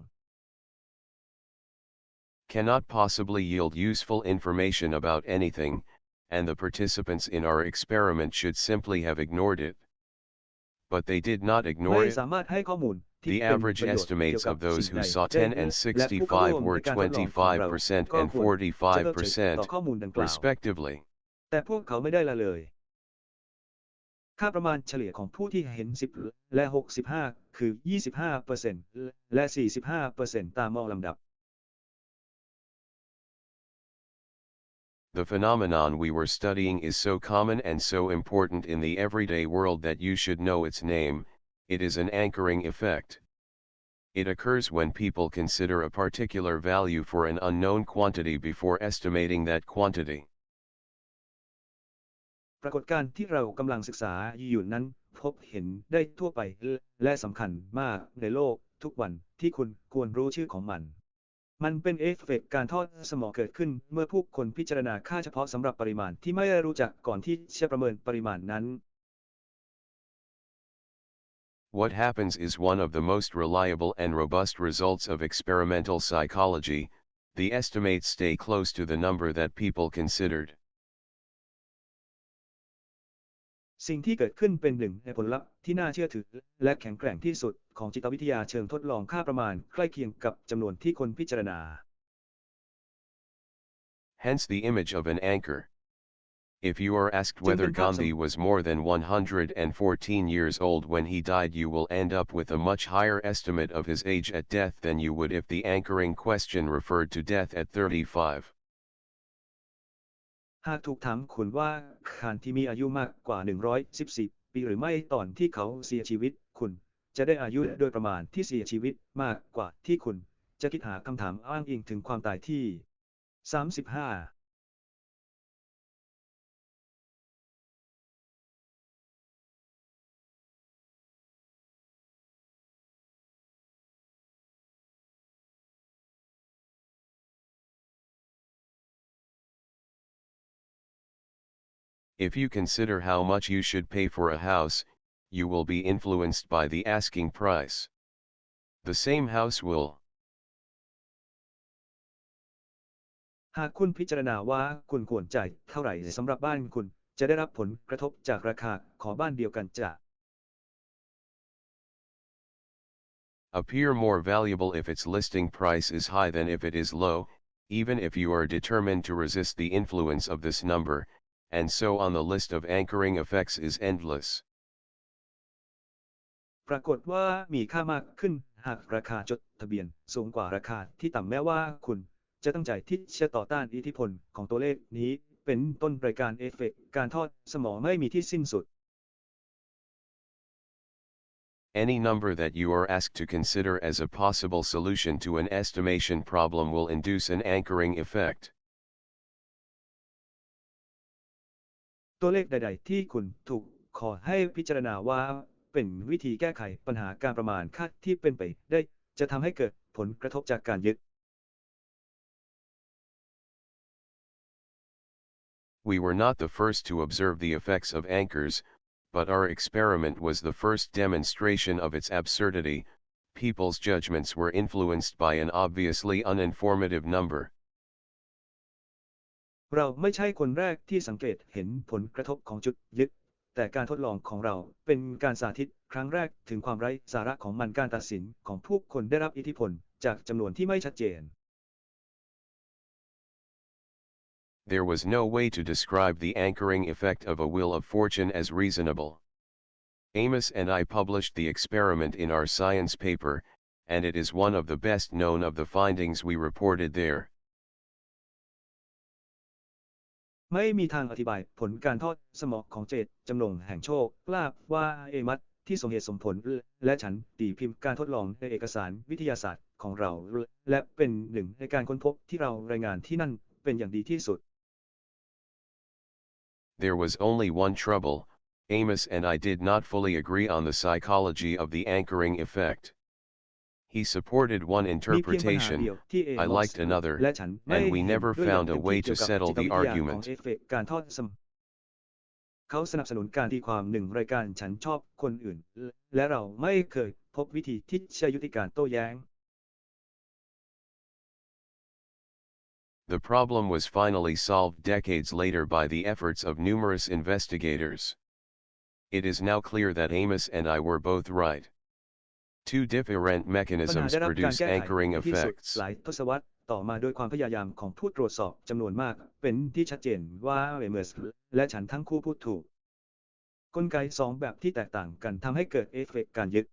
Cannot possibly yield useful information about anything, and the participants in our experiment should simply have ignored it. But they did not ไม่ ignore it. สามารถให้ข้อมูลที่ The เป็น average ประโยชน์เกี่ยว estimates กับ of those สิ่ง who ใด saw ได้ 10 and และผู้เข้าร่ว 65 ม were ในการทดลองของเรา 25% ก็ and ควรจะเลิกเฉย 45%, ต่อข้อมูลดังกล่าว respectively. แต่พวกเขาไม่ได้ละเลย ค่าประมาณเฉลี่ยของผู้ที่เห็น10และ65คือ 25% และ 45% ตามลำดับ The phenomenon we were studying is so common and so important in the everyday world that you should know its name. It is an anchoring effect. It occurs when people consider a particular value for an unknown quantity before estimating that quantity. ปรากฏการณ์ที่เรากำลังศึกษาอยู่นั้นพบเห็นได้ทั่วไปและสำคัญมากในโลกทุกวันที่คุณควรรู้ชื่อของมัน มันเป็นเอฟเฟกต์การทอดสมองเกิดขึ้นเมื่อผู้คนพิจารณาค่าเฉพาะสำหรับปริมาณที่ไม่รู้จักก่อนที่จะประเมินปริมาณนั้น What happens is one of the most reliable and robust results of experimental psychology. The estimates stay close to the number that people considered. สิ่งที่เกิดขึ้นเป็นหนึ่งในผลลัพธ์ที่น่าเชื่อถือและแข็งแกร่งที่สุดของจิตวิทยาเชิงทดลองค่าประมาณใกล้เคียงกับจำนวนที่คนพิจารณา Hence the image of an anchor. If you are asked whether Gandhi was more than 114 years old when he died, you will end up with a much higher estimate of his age at death than you would if the anchoring question referred to death at 35. หากถูกถามคุณว่าคานที่มีอายุมากกว่า114 ปีหรือไม่ตอนที่เขาเสียชีวิตคุณจะได้อายุโดยประมาณที่เสียชีวิตมากกว่าที่คุณจะคิดหาคำถามอ้างอิงถึงความตายที่35If you consider how much you should pay for a house, you will be influenced by the asking price. The same house will. หากคุณพิจารณาว่าคุณควรจ่ายเท่าไหร่สำหรับบ้านคุณจะได้รับผลกระทบจากราคาของบ้านเดียวกันจะ appear more valuable if its listing price is high than if it is low, even if you are determined to resist the influence of this number, and so on. The list of anchoring effects is endless. ปรากฏว่ามีค่ามากขึ้นหากราคาจดทะเบียนสูงกว่าราคาที่ต่ำแม้ว่าคุณจะตั้งใจที่จะต่อต้านอิทธิพลของตัวเลขนี้เป็นต้นรายการเอฟเฟกต์การทอดสมองไม่มีที่สิ้นสุด Any number that you are asked to consider as a possible solution to an estimation problem will induce an anchoring effect. ตัวเลขใดๆที่คุณถูกขอให้พิจารณาว่าเป็นวิธีแก้ไขปัญหาการประมาณค่าที่เป็นไปได้จะทำให้เกิดผลกระทบจากการยึด We were not the first to observe the effects of anchors, but our experiment was the first demonstration of its absurdity. people's judgments were influenced by an obviously uninformative number. เราไม่ใช่คนแรกที่สังเกตเห็นผลกระทบของจุดยึดแต่การทดลองของเราเป็นการสาธิตครั้งแรกถึงความไร้สาระของมันการตัดสินของผู้คนได้รับอิทธิพลจากจำนวนที่ไม่ชัดเจน There was no way to describe the anchoring effect of a wheel of fortune as reasonable. Amos and I published the experiment in our science paper, and it is one of the best known of the findings we reported there. ไม่มีทางอธิบายผลการทอดสมอของเจตจำนงแห่งโชคลาภว่าเอมัสที่สมเหตุสมผลและฉันตีพิมพ์การทดลองในเอกสารวิทยาศาสตร์ของเราและเป็นหนึ่งในการค้นพบที่เรารายงานที่นั่นเป็นอย่างดีที่สุด There was only one trouble. Amos and I did not fully agree on the psychology of the anchoring effect. He supported one interpretation, I liked another, and we never found a way to settle the argument. เขาสนับสนุนการตีความหนึ่งรายการฉันชอบคนอื่นและเราไม่เคยพบวิธีที่จะยุติการโต้แย้ง The problem was finally solved decades later by the efforts of numerous investigators. It is now clear that Amos and I were both right. Two different mechanisms produce anchoring effects. หลายทศวรรษต่อมาโดยความพยายามของผู้ตรวจสอบจำนวนมากเป็นที่ชัดเจนว่าเอเมอร์สและฉันทั้งคู่พูดถูกกลไกสองแบบที่แตกต่างกันทำให้เกิดเอฟเฟกต์การยึด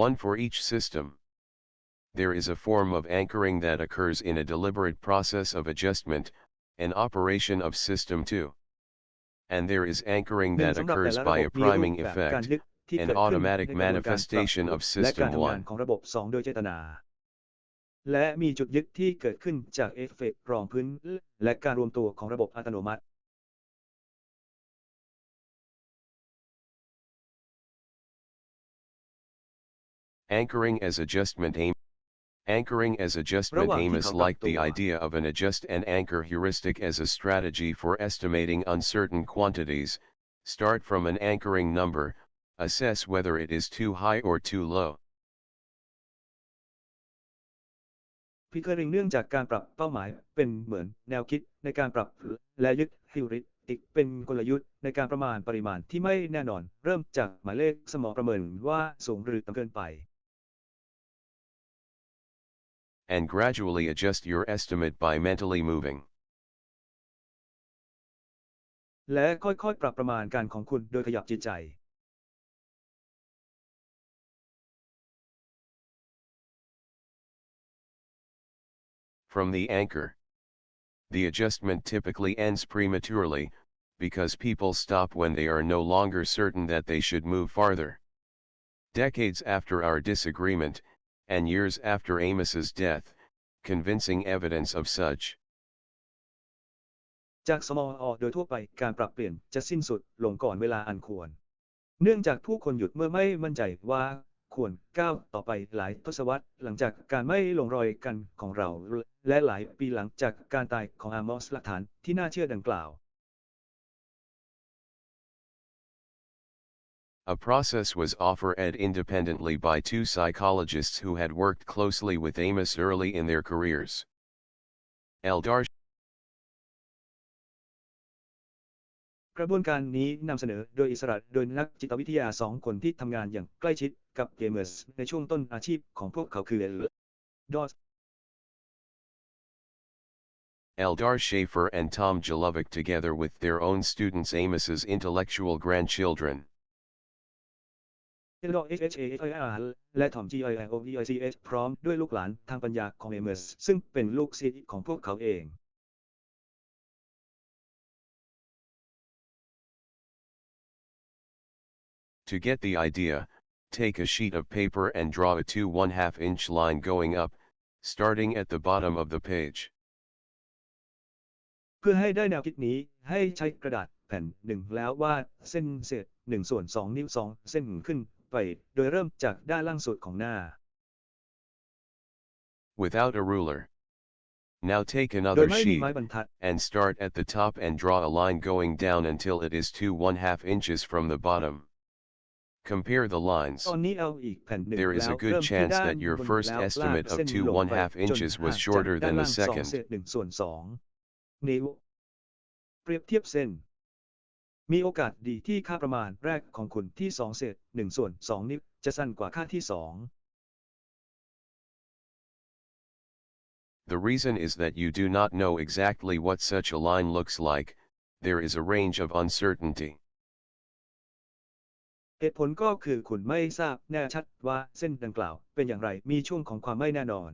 One for each system. There is a form of anchoring that occurs in a deliberate process of adjustment, an operation of system 2. And there is anchoring that occurs by a priming effect, an automatic manifestation of system 1. ของระบบ2โดยเจตนาและมีจุดยึดที่เกิดขึ้นจากเอฟเฟกต์รองพื้นและการรวมตัวของระบบอัตโนมัติ Anchoring as adjustment Amos liked the idea of an adjust and anchor heuristic as a strategy for estimating uncertain quantities. Start from an anchoring number, assess whether it is too high or too low. พิเคราะห์เนื่องจากการปรับเป้าหมายเป็นเหมือนแนวคิดในการปรับและยึดฮิวริสติกเป็นกลยุทธ์ในการประมาณปริมาณที่ไม่แน่นอนเริ่มจากหมายเลขสมองประเมินว่าสูงหรือต่ำเกินไป And gradually adjust your estimate by mentally moving. และค่อยๆปรับประมาณการของคุณโดยขยับจิตใจ From the anchor. The adjustment typically ends prematurely, because people stop when they are no longer certain that they should move farther. Decades after our disagreement, and years after Amos's death, convincing evidence of such. จากสมอโดยทั่วไปการปรับเปลี่ยนจะสิ้นสุดลงก่อนเวลาอันควรเนื่องจากผู้คนหยุดเมื่อไม่มั่นใจว่าควรก้าวต่อไปหลายทศวรรษหลังจากการไม่ลงรอยกันของเราและหลายปีหลังจากการตายของอามอสหลักฐานที่น่าเชื่อดังกล่าว A process was offered independently by two psychologists who had worked closely with Amos early in their careers. Eldar กระบวนการนี้นำเสนอโดยอิสระโดยนักจิตวิทยา2 คนที่ทำงานอย่างใกล้ชิดกับเอเมอร์สในช่วงต้นอาชีพของพวกเขาคือ Eldar Schaefer and Tom Jelovic together with their own students Amos's intellectual grandchildren. และทอม GIOVICS พร้อมด้วยลูกหลานทางปัญญาของเอเมอร์สซึ่งเป็นลูกศิษย์ของพวกเขาเอง To get the idea, take a sheet of paper and draw a 2 1/2-inch line going up, starting at the bottom of the page. เพื่อให้ได้แนวคิดนี้ให้ใช้กระดาษแผ่นหนึ่งแล้ววาดเส้นเศษ1/2 นิ้ว2 เส้นขึ้นไปโดยเริ่มจากด้านล่างสุดของหน้า Without a ruler. Now take โดย another ไม่มี sheet, ไม้บรรทัด and start at the top and draw a line going down until it is 2½ inches from the bottom. Compare the ต lines. อนนี้เอาอีกแผ่นหนึ่ง There is แล้ว a good เริ่มที่ chance ด้าน that your บน first แล้วลาก estimate of เส้นลงไป 2½ จน inches ห่า was งจาก shorter ด้าน than ล่า the ง2 second. เศษ1 ส่วน 2 นิ้วเปรียบเทียบเส้นมีโอกาสดีที่ค่าประมาณแรกของคุณที่2เศษ1ส่วน2นิ้วจะสั้นกว่าค่าที่ 2 The reason is that you do not know exactly what such a line looks like. There is a range of uncertainty. เหตุผลก็คือคุณไม่ทราบแน่ชัดว่าเส้นดังกล่าวเป็นอย่างไรมีช่วงของความไม่แน่นอน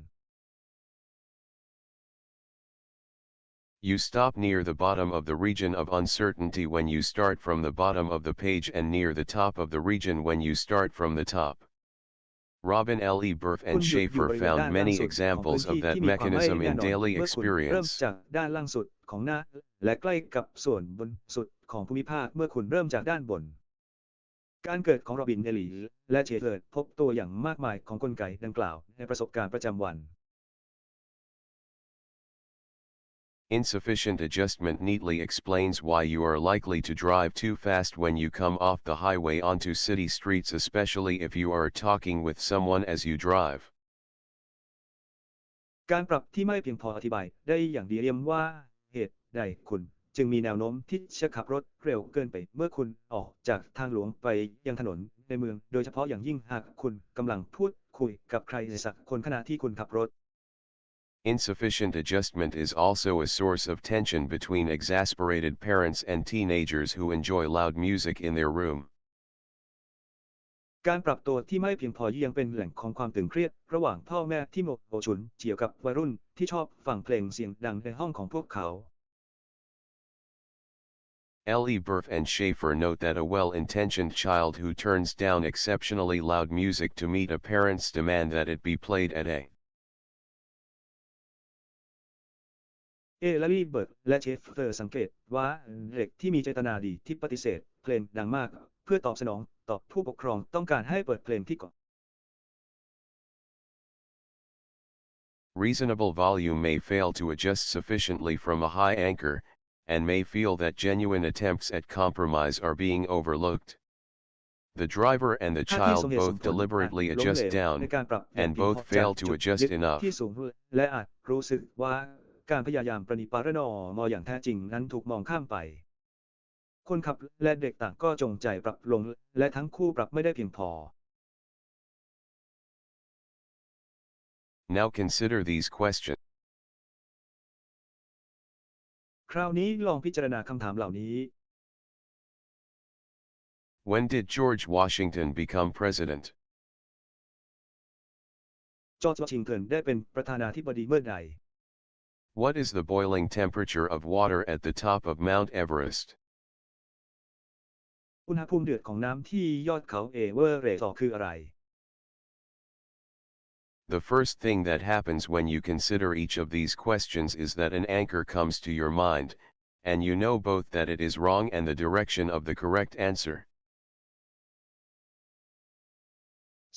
You stop near the bottom of the region of uncertainty when you start from the bottom of the page and near the top of the region when you start from the top. Robin L. E. Burf คุ and ณหยุดอยู่ Schaefer บริเวณ found ด้านล่าง many สุดของพื้น examples of ที่ that ที่มีความไม่ mechanism แน่ in นอน daily เมื่อคุณเริ่ม experience. จากด้านล่างสุดของหน้าและใกล้กับส่วนบนสุดของภูมิภาคเมื่อคุณเริ่มจากด้านบนการเกิดของโรบิน เอลีและเชฟเฟิร์ดพบตัวอย่างมากมายของกลไกดังกล่าวในประสบการณ์ประจำวัน Insufficient adjustment neatly explains why you are likely to drive too fast when you come off the highway onto city streets, especially if you are talking with someone as you drive. การปรับที่ไม่เพียงพออธิบายได้อย่างดีเยี่ยมว่าเหตุใดคุณจึงมีแนวโน้มที่จะขับรถเร็วเกินไปเมื่อคุณออกจากทางหลวงไปยังถนนในเมืองโดยเฉพาะอย่างยิ่งหากคุณกำลังพูดคุยกับใครสักคนขณะที่คุณขับรถ Insufficient adjustment is also a source of tension between exasperated parents and teenagers who enjoy loud music in their room. การปรับตัวที่ไม่เพียงพอยังเป็นแหล่งของความตึงเครียดระหว่างพ่อแม่ที่โมโหฉุนเฉี่ยวกับวัยรุ่นที่ชอบฟังเพลงเสียงดังในห้องของพวกเขา L. E. Burf and Schaefer note that a well-intentioned child who turns down exceptionally loud music to meet a parent's demand that it be played at a เอลลี่เบิร์ดและเชฟเฟอร์สังเกตว่าเด็กที่มีเจตนาดีที่ปฏิเสธเพลงดังมากเพื่อตอบสนองต่อผู้ปกครองต้องการให้เปิดเพลงที่ก่อน Reasonable volume may fail to adjust sufficiently from a high anchor, and may feel that genuine attempts at compromise are being overlooked. The driver and the ถ้าที่ child สมเหตุสม both ผลอาจ deliberately ล้ม adjust เหลว down, ในการปรับเปลี่ยน and เพียง both พอจาก fail to จุด adjust ยึด enough. ที่สูงและอาจรู้สึกว่าการพยายามประนีประนอมอย่างแท้จริงนั้นถูกมองข้ามไปคนขับและเด็กต่างก็จงใจปรับลงและทั้งคู่ปรับไม่ได้เพียงพอ Now consider these questions. คราวนี้ลองพิจารณาคำถามเหล่านี้ When did George Washington become president? จอร์จ วอชิงตันได้เป็นประธานาธิบดีเมื่อใด What is the boiling temperature of water at the top of Mount Everest? อุณหภูมิเดือดของน้ำที่ยอดเขาเอเวอเรสต์คืออะไร The first thing that happens when you consider each of these questions is that an anchor comes to your mind, and you know both that it is wrong and the direction of the correct answer.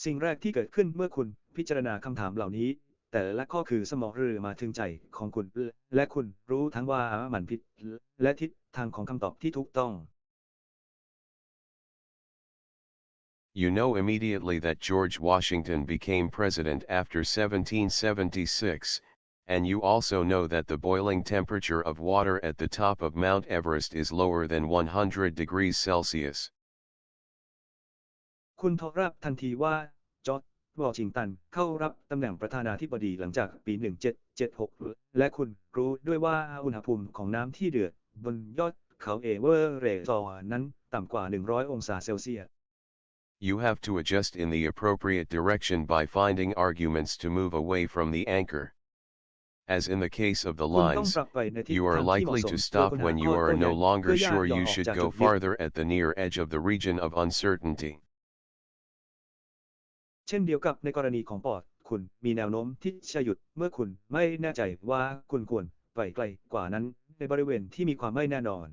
สิ่งแรกที่เกิดขึ้นเมื่อคุณพิจารณาคำถามเหล่านี้แต่ละข้อคือสมองเรือมาถึงใจของคุณและคุณรู้ทั้งว่ามันผิดและทิศทางของคำตอบที่ถูกต้อง You know immediately that George Washington became president after 1776, and you also know that the boiling temperature of water at the top of Mount Everest is lower than 100 degrees Celsius. คุณทราบทันทีว่าจอร์จ วอชิงตันเข้ารับตำแหน่งประธานาธิบดีหลังจากปี 1776 และคุณรู้ด้วยว่าอุณหภูมิของน้ำที่เดือดบนยอดเขาเอเวอเรสต์นั้นต่ำกว่า 100 องศาเซลเซียส You have to adjust in the appropriate direction by finding arguments to move away from the anchor. As in the case of the คุณต้อง lines, ปรับไปในทิศ you ทา are งที่เหมาะ likely สม to เพื่อ stop ค้นหา when ข้ you อ are โต้แย้ no ง longer เพื่อย่า sure ย่อ you ออก should จาก go จุดยึด farther at the near edge of the region of uncertainty. เช่นเดียวกับในกรณีของปอดคุณมีแนวโน้มที่จะหยุดเมื่อคุณไม่แน่ใจว่าคุณควรไปไกลกว่านั้นในบริเวณที่มีความไม่แน่นอน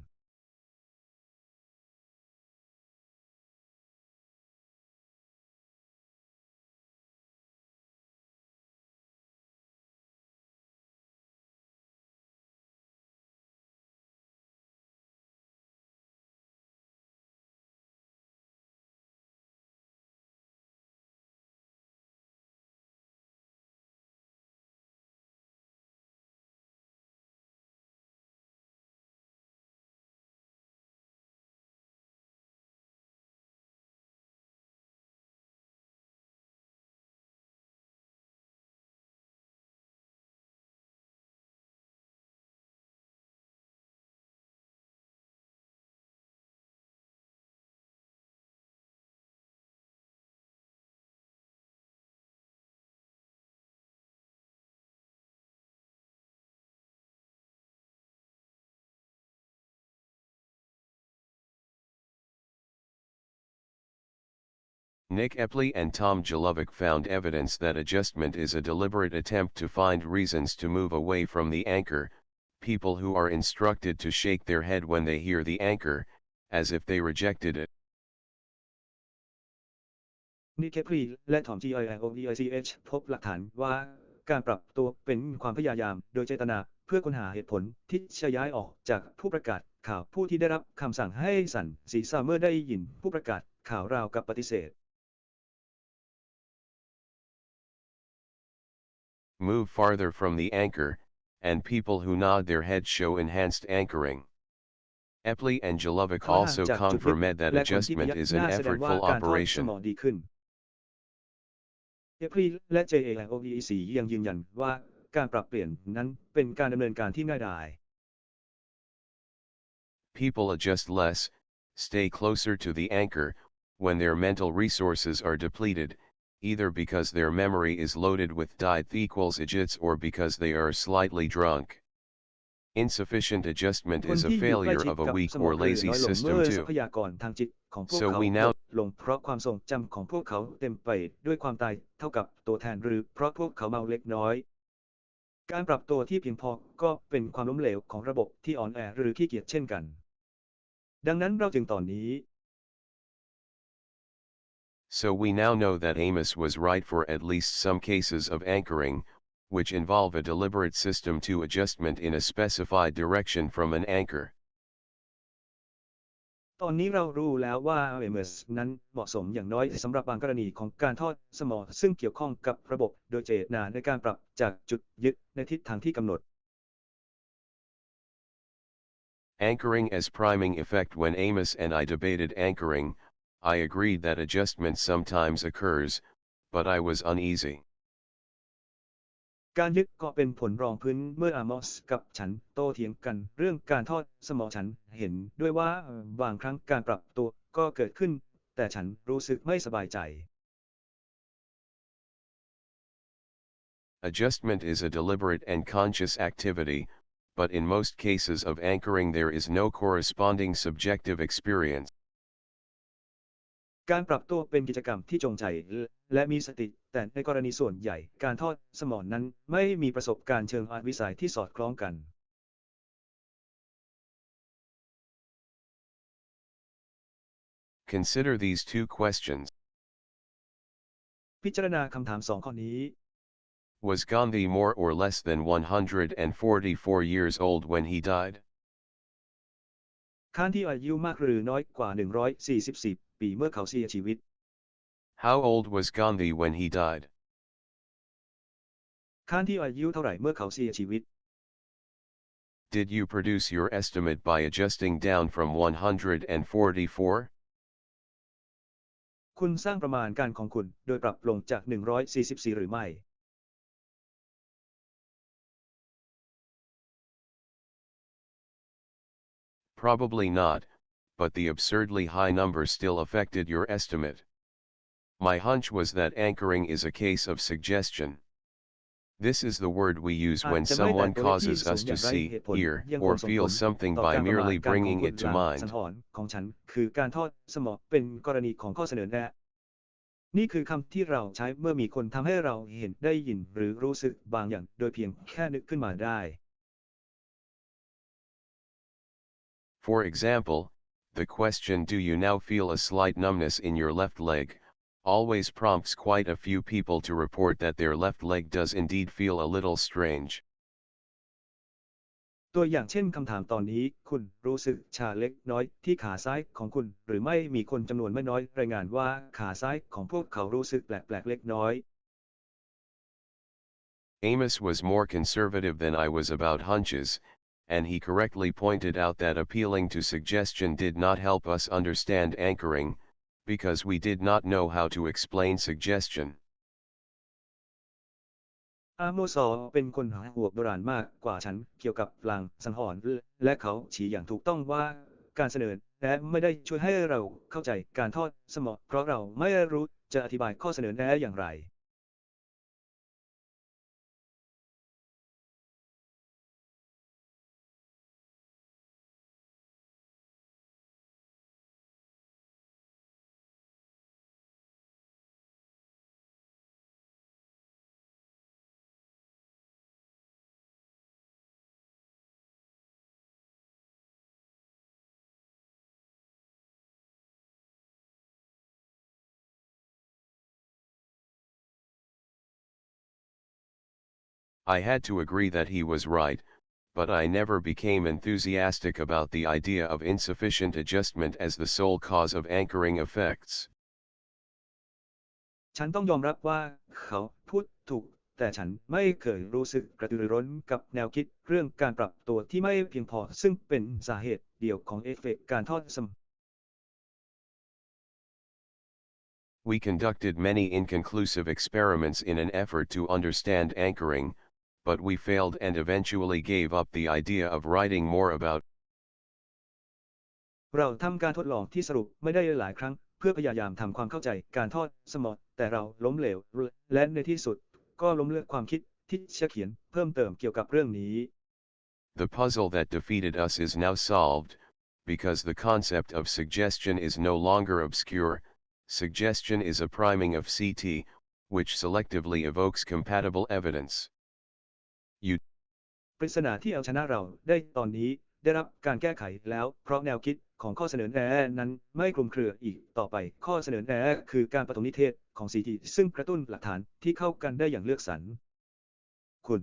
Nick Epley and Tom Jalovic found evidence that adjustment is a deliberate attempt to find reasons to move away from the anchor, people who are instructed to shake their head when they hear the anchor, as if they rejected it. นิกเคปรีและทอม GILOVICH พบหลักฐานว่าการปรับตัวเป็นความพยายามโดยเจตนาเพื่อค้นหาเหตุผลที่จะย้ายออกจากผู้ประกาศข่าวผู้ที่ได้รับคำสั่งให้สั่นศีรษะเมื่อได้ยินผู้ประกาศข่าวราวกับปฏิเสธ Move farther from the anchor, and people who nod their heads show enhanced anchoring. Epley and Jalovic เขาห่าง also จากจุดลึก confirmed that และคนที่พ adjustment ยัก is ห an น้าแสดงว่า effortful การทอดส operation. มอดีขึ้น เอพรีและ JALOVEC ยังยืนยันว่าการปรับเปลี่ยนนั้นเป็นการดำเนินการที่ง่ายดาย People adjust less, stay closer to the anchor, when their mental resources are depleted, either because their memory is loaded with dith equals digits or because they are slightly drunk. Insufficient adjustment คน is a ที่อยู่ใกล้ failure ชิด of a กับ weak สมอ or งหรือ lazy น้อยลง system เมื่อทรั too. พยากรทางจิตของพวก So เขา we ล now ดลงเพราะความทรงจำของพวกเขาเต็มไปด้วยความตายเท่ากับตัวแทนหรือเพราะพวกเขาเมาเล็กน้อย การปรับตัวที่เพียงพอก็เป็นความล้มเหลวของระบบที่อ่อนแอหรือขี้เกียจเช่นกัน ดังนั้นเราจึงตอนนี้ So we now know that Amos was right for at least some cases of anchoring, which involve a deliberate system to adjustment in a specified direction from an anchor. ตอนนี้เรารู้แล้วว่าเอเมสนั้นเหมาะสมอย่างน้อยสำหรับบางกรณีของการทอดสมอซึ่งเกี่ยวข้องกับระบบโดยเจตนาในการปรับจากจุดยึดในทิศทางที่กำหนด Anchoring as priming effect. When Amos and I debated anchoring, I agreed that adjustment sometimes occurs, but I was uneasy. การยึดเกาะเป็นผลรองพื้นเมื่ออามอสกับฉันโต้เถียงกันเรื่องการทอดสมอฉันเห็นด้วยว่าบางครั้งการปรับตัวก็เกิดขึ้นแต่ฉันรู้สึกไม่สบายใจ Adjustment is a deliberate and conscious activity, but in most cases of anchoring there is no corresponding subjective experience. การปรับตัวเป็นกิจกรรมที่จงใจและมีสติแต่ในกรณีส่วนใหญ่การทอดสมอนั้นไม่มีประสบการณ์เชิงวิสัยที่สอดคล้องกัน Consider these two questions. พิจารณาคำถาม2ข้อนี้ Was Gandhi more or less than 144 years old when he died? คานที่อายุมากหรือน้อยกว่า144 ปีเมื่อเขาเสียชีวิต How old was Gandhi when he died? คานที่อายุเท่าไหร่เมื่อเขาเสียชีวิต Did you produce your estimate by adjusting down from 144? คุณสร้างประมาณการของคุณโดยปรับลงจาก144หรือไม่ Probably not, but the absurdly high number still affected your estimate. My hunch was that anchoring is a case of suggestion. This is the word we use อาจ when จะไม่แต่ someone ตัวเลขที่ causes สู us งอ to ย่างไร see, เหตุผล hear, ยังค or งส่งผ feel ล something ต่อ by การประมาณ merely การของ bringing คุณ it to ลาง mind. สังหรณ์ของฉันคือการทอดสมอเป็นกรณีของข้อเสนอแนะนี่คือคำที่เราใช้เมื่อมีคนทำให้เราเห็นได้ยินหรือรู้สึกบางอย่างโดยเพียงแค่นึกขึ้นมาได้ For example, the question "Do you now feel a slight numbness in your left leg?" always prompts quite a few people to report that their left leg does indeed feel a little strange. ตัวอย่างเช่นคำถามตอนนี้คุณรู้สึกชาเล็กน้อยที่ขาซ้ายของคุณหรือไม่มีคนจำนวนไม่น้อยรายงานว่าขาซ้ายของพวกเขารู้สึกแปลกๆเล็กน้อย Amos was more conservative than I was about hunches, and he correctly pointed out that appealing to suggestion did not help us understand anchoring, because we did not know how to explain suggestion. อาโมซอเป็นคนหัวโบราณมากกว่าฉันเกี่ยวกับลางสังหรณ์และเขาชี้อย่างถูกต้องว่าการเสนอแนะไม่ได้ช่วยให้เราเข้าใจการทอดสมอเพราะเราไม่รู้จะอธิบายข้อเสนอแนะอย่างไร I had to agree that he was right, but I never became enthusiastic about the idea of insufficient adjustment as the sole cause of anchoring effects. ฉันต้องยอมรับว่าเขาพูดถูกแต่ฉันไม่เคยรู้สึกกระตือรือร้นกับแนวคิดเรื่องการปรับตัวที่ไม่เพียงพอซึ่งเป็นสาเหตุเดียวของเอฟเฟกต์การทอดสม We conducted many inconclusive experiments in an effort to understand anchoring, but we failed and eventually gave up the idea of writing more about เราทำการทดลองที่สรุปไม่ได้หลายครั้งเพื่อพยายามทำความเข้าใจการทอดสมอแต่เราล้มเหลวและในที่สุดก็ล้มเลิกความคิดที่จะเขียนเพิ่มเติมเกี่ยวกับเรื่องนี้ The puzzle that defeated us is now solved, because the concept of suggestion is no longer obscure. Suggestion is a priming of CT, which selectively evokes compatible evidence. ปริศนาที่เอาชนะเราได้ตอนนี้ได้รับการแก้ไขแล้วเพราะแนวคิดของข้อเสนอแนะนั้นไม่คลุมเครืออีกต่อไปข้อเสนอแนะคือการปฐมนิเทศของ CT ซึ่งกระตุ้นหลักฐานที่เข้ากันได้อย่างเลือกสรรคุณ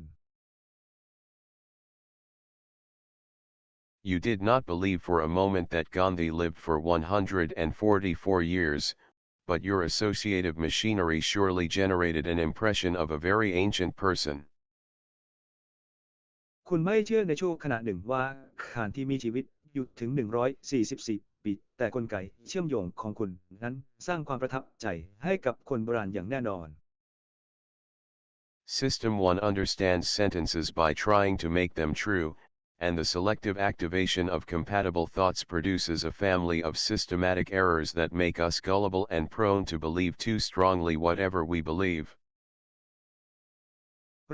You did not believe for a moment that Gandhi lived for 144 years, but your associative machinery surely generated an impression of a very ancient person. คุณไม่เชื่อในช่วงขณะหนึ่งว่าข่านที่มีชีวิตอยู่ถึง144 ปีแต่กลไกเชื่อมโยงของคุณนั้นสร้างความประทับใจให้กับคนโบราณอย่างแน่นอน System 1 understands sentences by trying to make them true, and the selective activation of compatible thoughts produces a family of systematic errors that make us gullible and prone to believe too strongly whatever we believe.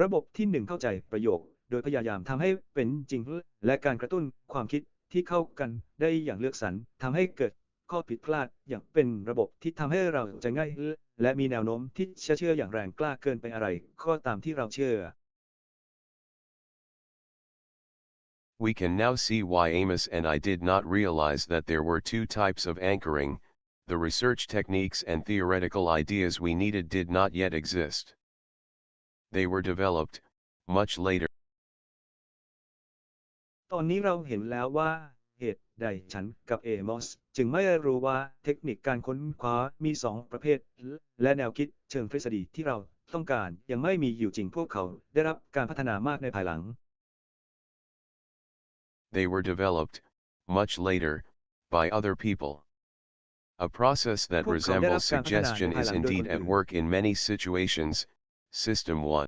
ระบบที่1เข้าใจประโยคโดยพยายามทำให้เป็นจริงและการกระตุ้นความคิดที่เข้ากันได้อย่างเลือกสรรทำให้เกิดข้อผิดพลาดอย่างเป็นระบบที่ทำให้เราจะง่ายและมีแนวโน้มที่จะเชื่ออย่างแรงกล้าเกินไปอะไรก็ตามที่เราเชื่อ We can now see why Amos and I did not realize that there were two types of anchoring. The research techniques and theoretical ideas we needed did not yet exist. They were developed much later. ตอนนี้เราเห็นแล้วว่าเหตุใดฉันกับเอมอสจึงไม่รู้ว่าเทคนิคการค้นคว้ามี2ประเภทและแนวคิดเชิงทฤษฎีที่เราต้องการยังไม่มีอยู่จริงพวกเขาได้รับการพัฒนามากในภายหลัง They were developed much later by other people. A process that resembles suggestion is indeed at work in many situations. System 1.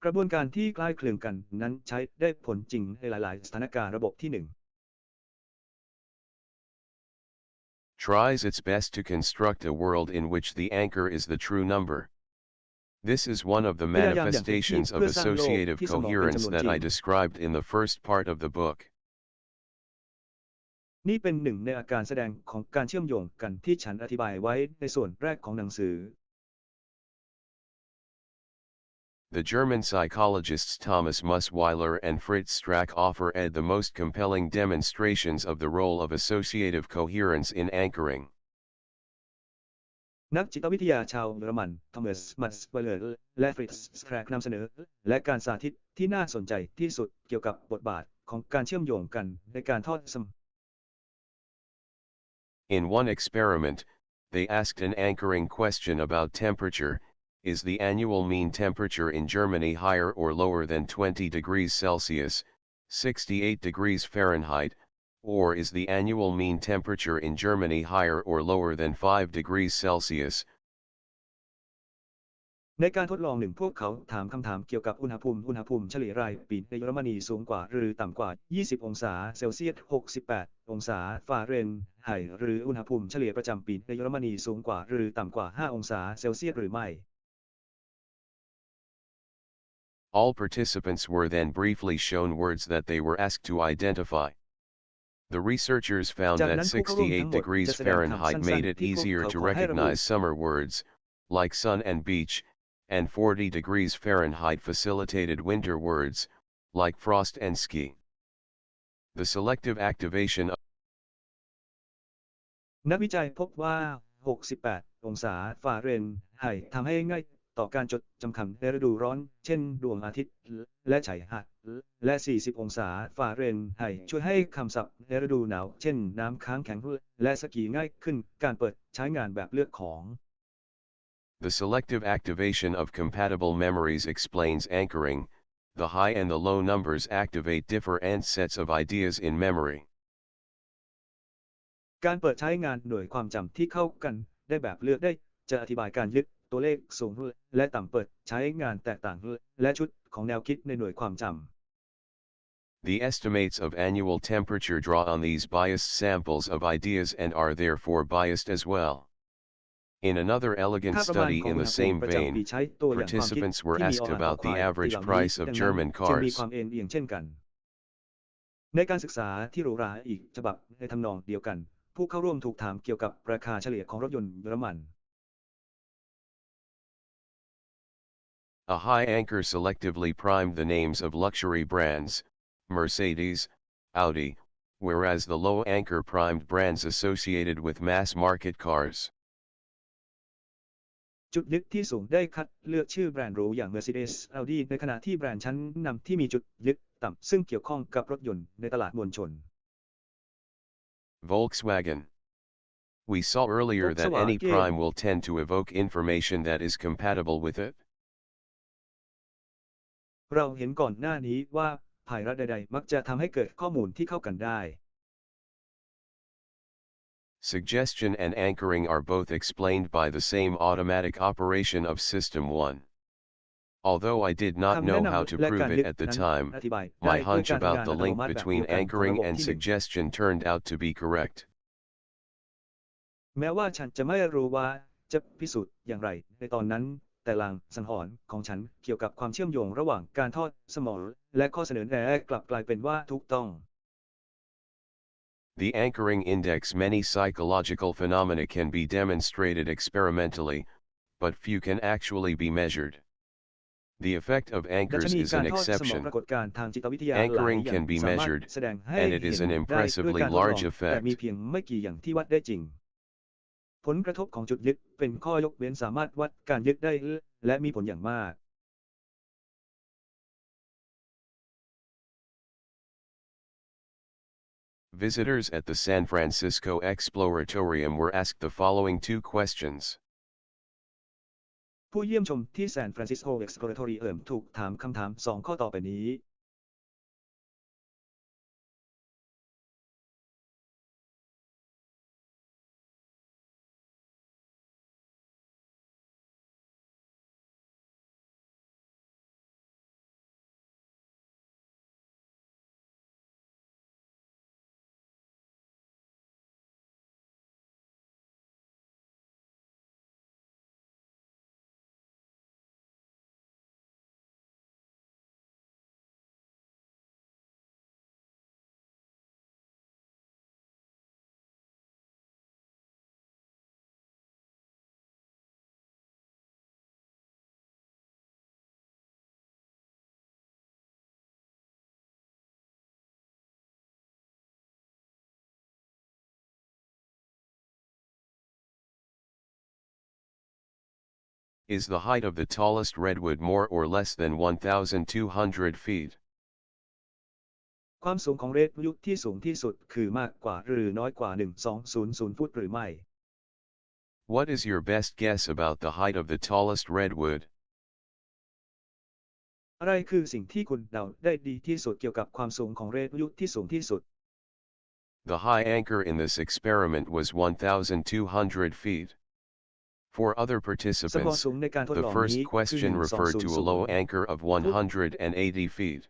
กระบวนการที่คล้ายคลึงกันนั้นใช้ได้ผลจริงในหลายๆสถานการณ์ระบบที่1 Tries its best to construct a world in which the anchor is the true number. This is one of the manifestations of associative coherence that I described in the first part of the book. นี่เป็นหนึ่งในอาการแสดงของการเชื่อมโยงกันที่ฉันอธิบายไว้ในส่วนแรกของหนังสือ The German psychologists Thomas Musweiler and Fritz Strack offer the most compelling demonstrations of the role of associative coherence in anchoring. นักจิตวิทยาชาวเยอรมันทอมัส มัสเวลเลอร์และฟริตซ์ สแตรกนำเสนอและการสาธิตที่น่าสนใจที่สุดเกี่ยวกับบทบาทของการเชื่อมโยงกันในการทอดสม In one experiment, they asked an anchoring question about temperature. Is the annual mean temperature in Germany higher or lower than 20 degrees Celsius, 68 degrees Fahrenheit, or is the annual mean temperature in Germany higher or lower than 5 degrees Celsius? ในการทดลองหนึ่งพวกเขาถามคำถามเกี่ยวกับอุณหภูมิเฉลี่ยรายปีในเยอรมนีสูงกว่าหรือต่ำกว่า 20 องศาเซลเซียส 68 องศาฟาเรนไฮต์หรืออุณหภูมิเฉลี่ยประจำปีในเยอรมนีสูงกว่าหรือต่ำกว่า 5 องศาเซลเซียสหรือไม่ All participants were then briefly shown words that they were asked to identify. The researchers found that 68 degrees Fahrenheit made it easier to recognize summer words, like sun and beach, and 40 degrees Fahrenheit facilitated winter words, like frost and ski. The selective activation of นักวิจัยพบว่า 68 องศาฟาเรนไฮต์ทำให้ง่าย ต่อการจดจำคำในฤดูร้อนเช่นดวงอาทิตย์และชายหาดและ40องศาฟาเรนไฮต์ช่วยให้คำศัพท์ในฤดูหนาวเช่นน้ำค้างแข็งและสกีง่ายขึ้นการเปิดใช้งานแบบเลือกของ The selective activation of compatible memories explains anchoring. The high and the low numbers activate different sets of ideas in memory. การเปิดใช้งานหน่วยความจำที่เข้ากันได้แบบเลือกได้จะอธิบายการยึดตัวเลขสูงและต่ำเปิดใช้งานแตกต่างและชุดของแนวคิดในหน่วยความจำ The estimates of annual temperature draw on these biased samples of ideas and are therefore biased as well. In another elegant study in the same vein, participants were asked about the average price of German จึงมี cars. ความเอ็นเอียงเช่นกันในการศึกษาที่หรูหราอีกฉบับในทำนองเดียวกันผู้เข้าร่วมถูกถามเกี่ยวกับราคาเฉลี่ยของรถยนต์เยอรมัน A high anchor selectively primed the names of luxury brands, Mercedes, Audi, whereas the low anchor primed brands associated with mass-market cars. จุดยึดที่สูงได้คัดเลือกชื่อแบรนด์หรูอย่าง Mercedes Audi ในขณะที่แบรนด์ชั้นนำที่มีจุดยึดต่ำซึ่งเกี่ยวข้องกับรถยนต์ในตลาดมวลชน Volkswagen. We saw earlier that any prime will tend to evoke information that is compatible with it. เราเห็นก่อนหน้านี้ว่าภายรัฐใดๆมักจะทำให้เกิดข้อมูลที่เข้ากันได้ Suggestion and anchoring are both explained by the same automatic operation of System 1. Although I did not know how to prove it at the time, my hunch about the link between anchoring and suggestion turned out to be correct. แม้ว่าฉันจะไม่รู้ว่าจะพิสูจน์อย่างไรในตอนนั้นแต่ลางสังหรณ์ของฉันเกี่ยวกับความเชื่อมโยงระหว่างการทอดสมอและข้อเสนอแนะกลับกลายเป็นว่าถูกต้อง The anchoring index. Many psychological phenomena can be demonstrated experimentally, but few can actually be measured. The effect of anchors is an exception. Anchoring can be measured, and it is an impressively large effect. แต่มีเพียงไม่กี่อย่างที่วัดได้จริงผลกระทบของจุดยึดเป็นข้อยกเว้นสามารถวัดการยึดได้และมีผลอย่างมาก Visitors at the San Francisco Exploratorium were asked the following two questions. ผู้เยี่ยมชมที่ San Francisco Exploratorium ถูกถามคำถาม2ข้อต่อไปนี้Is the height of the tallest redwood more or less than 1,200 feet? ความสูงของเรดวูดที่สูงที่สุดคือมากกว่าหรือน้อยกว่า1200ฟุตหรือไม่ What is your best guess about the height of the tallest redwood? อะไรคือสิ่งที่คุณเดาได้ดีที่สุดเกี่ยวกับความสูงของเรดวูดที่สูงที่สุด The high anchor in this experiment was 1,200 feet. For other สกอร์ participants, สูงในการทด the ลอง first นี้คือ question referred to a low 1200 anchor of 180 feet.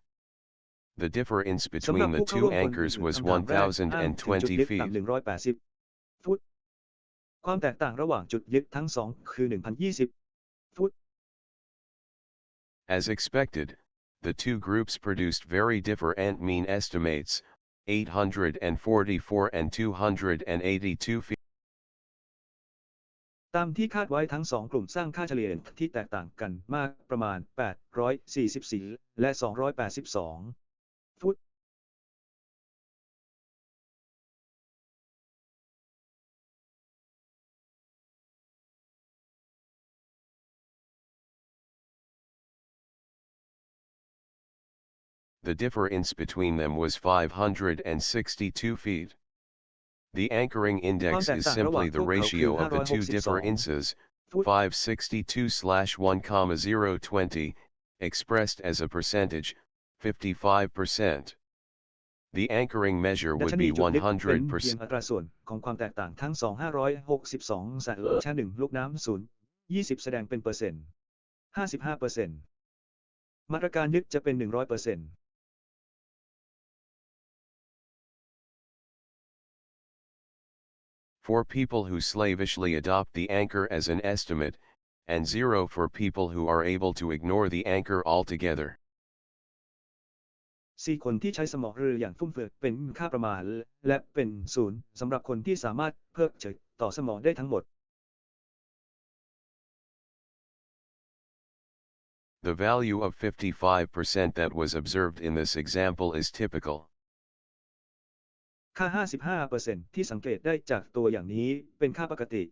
The difference สำหรับ between the ผู้เข้า two ร่วมคน anchors อื่น was คำถามแรกอ้างถึงจุดยึด 1,020 ต่ำ feet. 180 ฟุตความแตกต่างระหว่างจุดยึดทั้งสองคือ 1,020 ฟุต As expected, the two groups produced very different mean estimates, 844 and 282 feet. ตามที่คาดไว้ทั้งสองกลุ่มสร้างค่าเฉลี่ยที่แตกต่างกันมากประมาณ 844 และ 282 ฟุต the difference between them was 562 feet. The anchoring ความ index แตก is ต่างระหว่าง simply พ the วกเขาคือ ratio of the two 562 differences, ฟุต 562/1,020, expressed as a percentage, 55%. The anchoring measure ดัช would นี be จุดลึกเป็นเพียง 100%. อัตราส่วนของความแตกต่างทั้งสอง562 1 ลูกน้ำ0 20แสดงเป็นเปอร์เซ็นต์ 55% มาตรการยึดจะเป็น 100% For people who slavishly adopt the anchor as an estimate, and 0 for people who are able to ignore the anchor altogether. 4 คนที่ใช้สมองเรืออย่างฟุ่มเฟือยเป็นค่าประมาณและเป็น0สำหรับคนที่สามารถเพิกเฉยต่อสมองได้ทั้งหมด The value of 55% that was observed in this example is typical. ค่า 55% ที่สังเกตได้จากตัวอย่างนี้เป็นค่าปกติ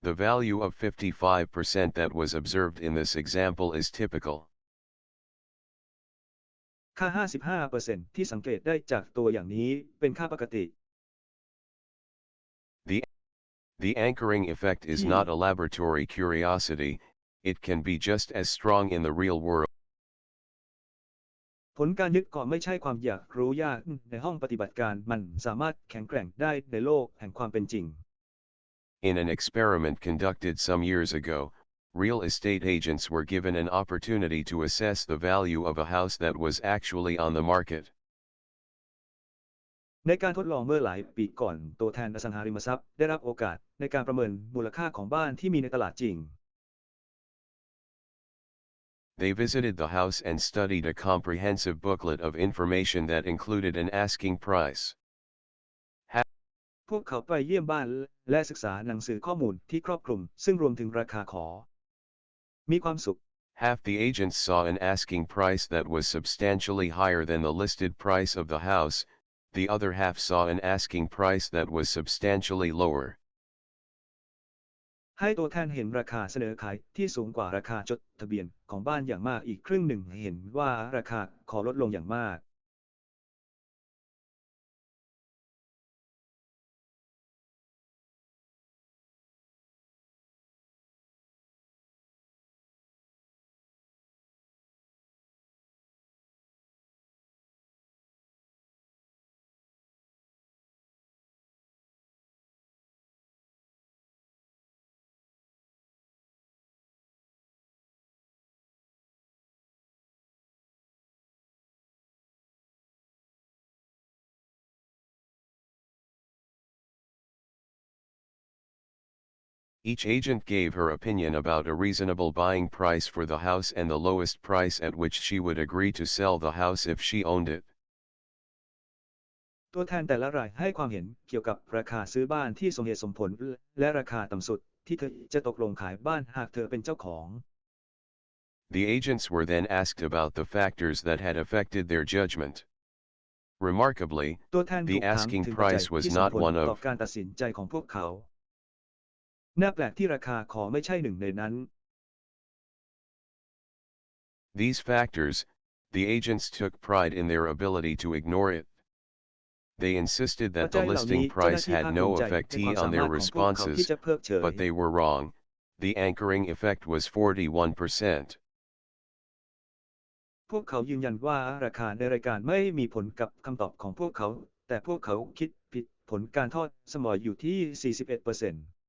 The value of 55% that was observed in this example is typical. ค่า 55% ที่สังเกตได้จากตัวอย่างนี้เป็นค่าปกติ The anchoring effect is not a laboratory curiosity, it can be just as strong in the real world. ผลการยึดเกาะไม่ใช่ความอยากรู้ยากในห้องปฏิบัติการมันสามารถแข็งแกร่งได้ในโลกแห่งความเป็นจริง In an experiment conducted some years ago, real estate agents were given an opportunity to assess the value of a house that was actually on the market. ในการทดลองเมื่อหลายปีก่อนตัวแทนอสังหาริมทรัพย์ได้รับโอกาสในการประเมินมูลค่าของบ้านที่มีในตลาดจริง They visited the house and studied a comprehensive booklet of information that included an asking price. พวกเขาไปเยี่ยมบ้านและศึกษาหนังสือข้อมูลที่ครอบคลุมซึ่งรวมถึงราคาขอมีความสุข Half the agents saw an asking price that was substantially higher than the listed price of the house, the other half saw an asking price that was substantially lower. ให้ตัวแทนเห็นราคาเสนอขายที่สูงกว่าราคาจดทะเบียนของบ้านอย่างมากอีกครึ่งหนึ่งเห็นว่าราคาขอลดลงอย่างมาก Each agent gave her opinion about a reasonable buying price for the house and the lowest price at which she would agree to sell the house if she owned it. ตัวแทนแต่ละรายให้ความเห็นเกี่ยวกับราคาซื้อบ้านที่สมเหตุสมผลและราคาต่ำสุดที่เธอจะตกลงขายบ้านหากเธอเป็นเจ้าของ The agents were then asked about the factors that had affected their judgment. Remarkably, ตัวแทนถู the กถาม asking ถึงปัจจัย price was ที่ส่ง not ผล one ต่อ of การตัดสินใจของพวกเขาน่าแปลกที่ราคาขอไม่ใช่หนึ่งในนั้น these factors. The agents took pride in their ability to ignore it. They insisted ปัจ that จั the ยเหล่านี้ listing เจ้าหน้า price ที่ had ภาคภู no มิใจใน effect ความสา on มา their รถของพวกเขาที่ responses, จะเพิกเฉย but they were wrong. The anchoring effect was 41%. พวกเขายืนยันว่าราคาในรายการไม่มีผลกับคำตอบของพวกเขาแต่พวกเขาคิดผิดผลการทอดสมออยู่ที่ 41%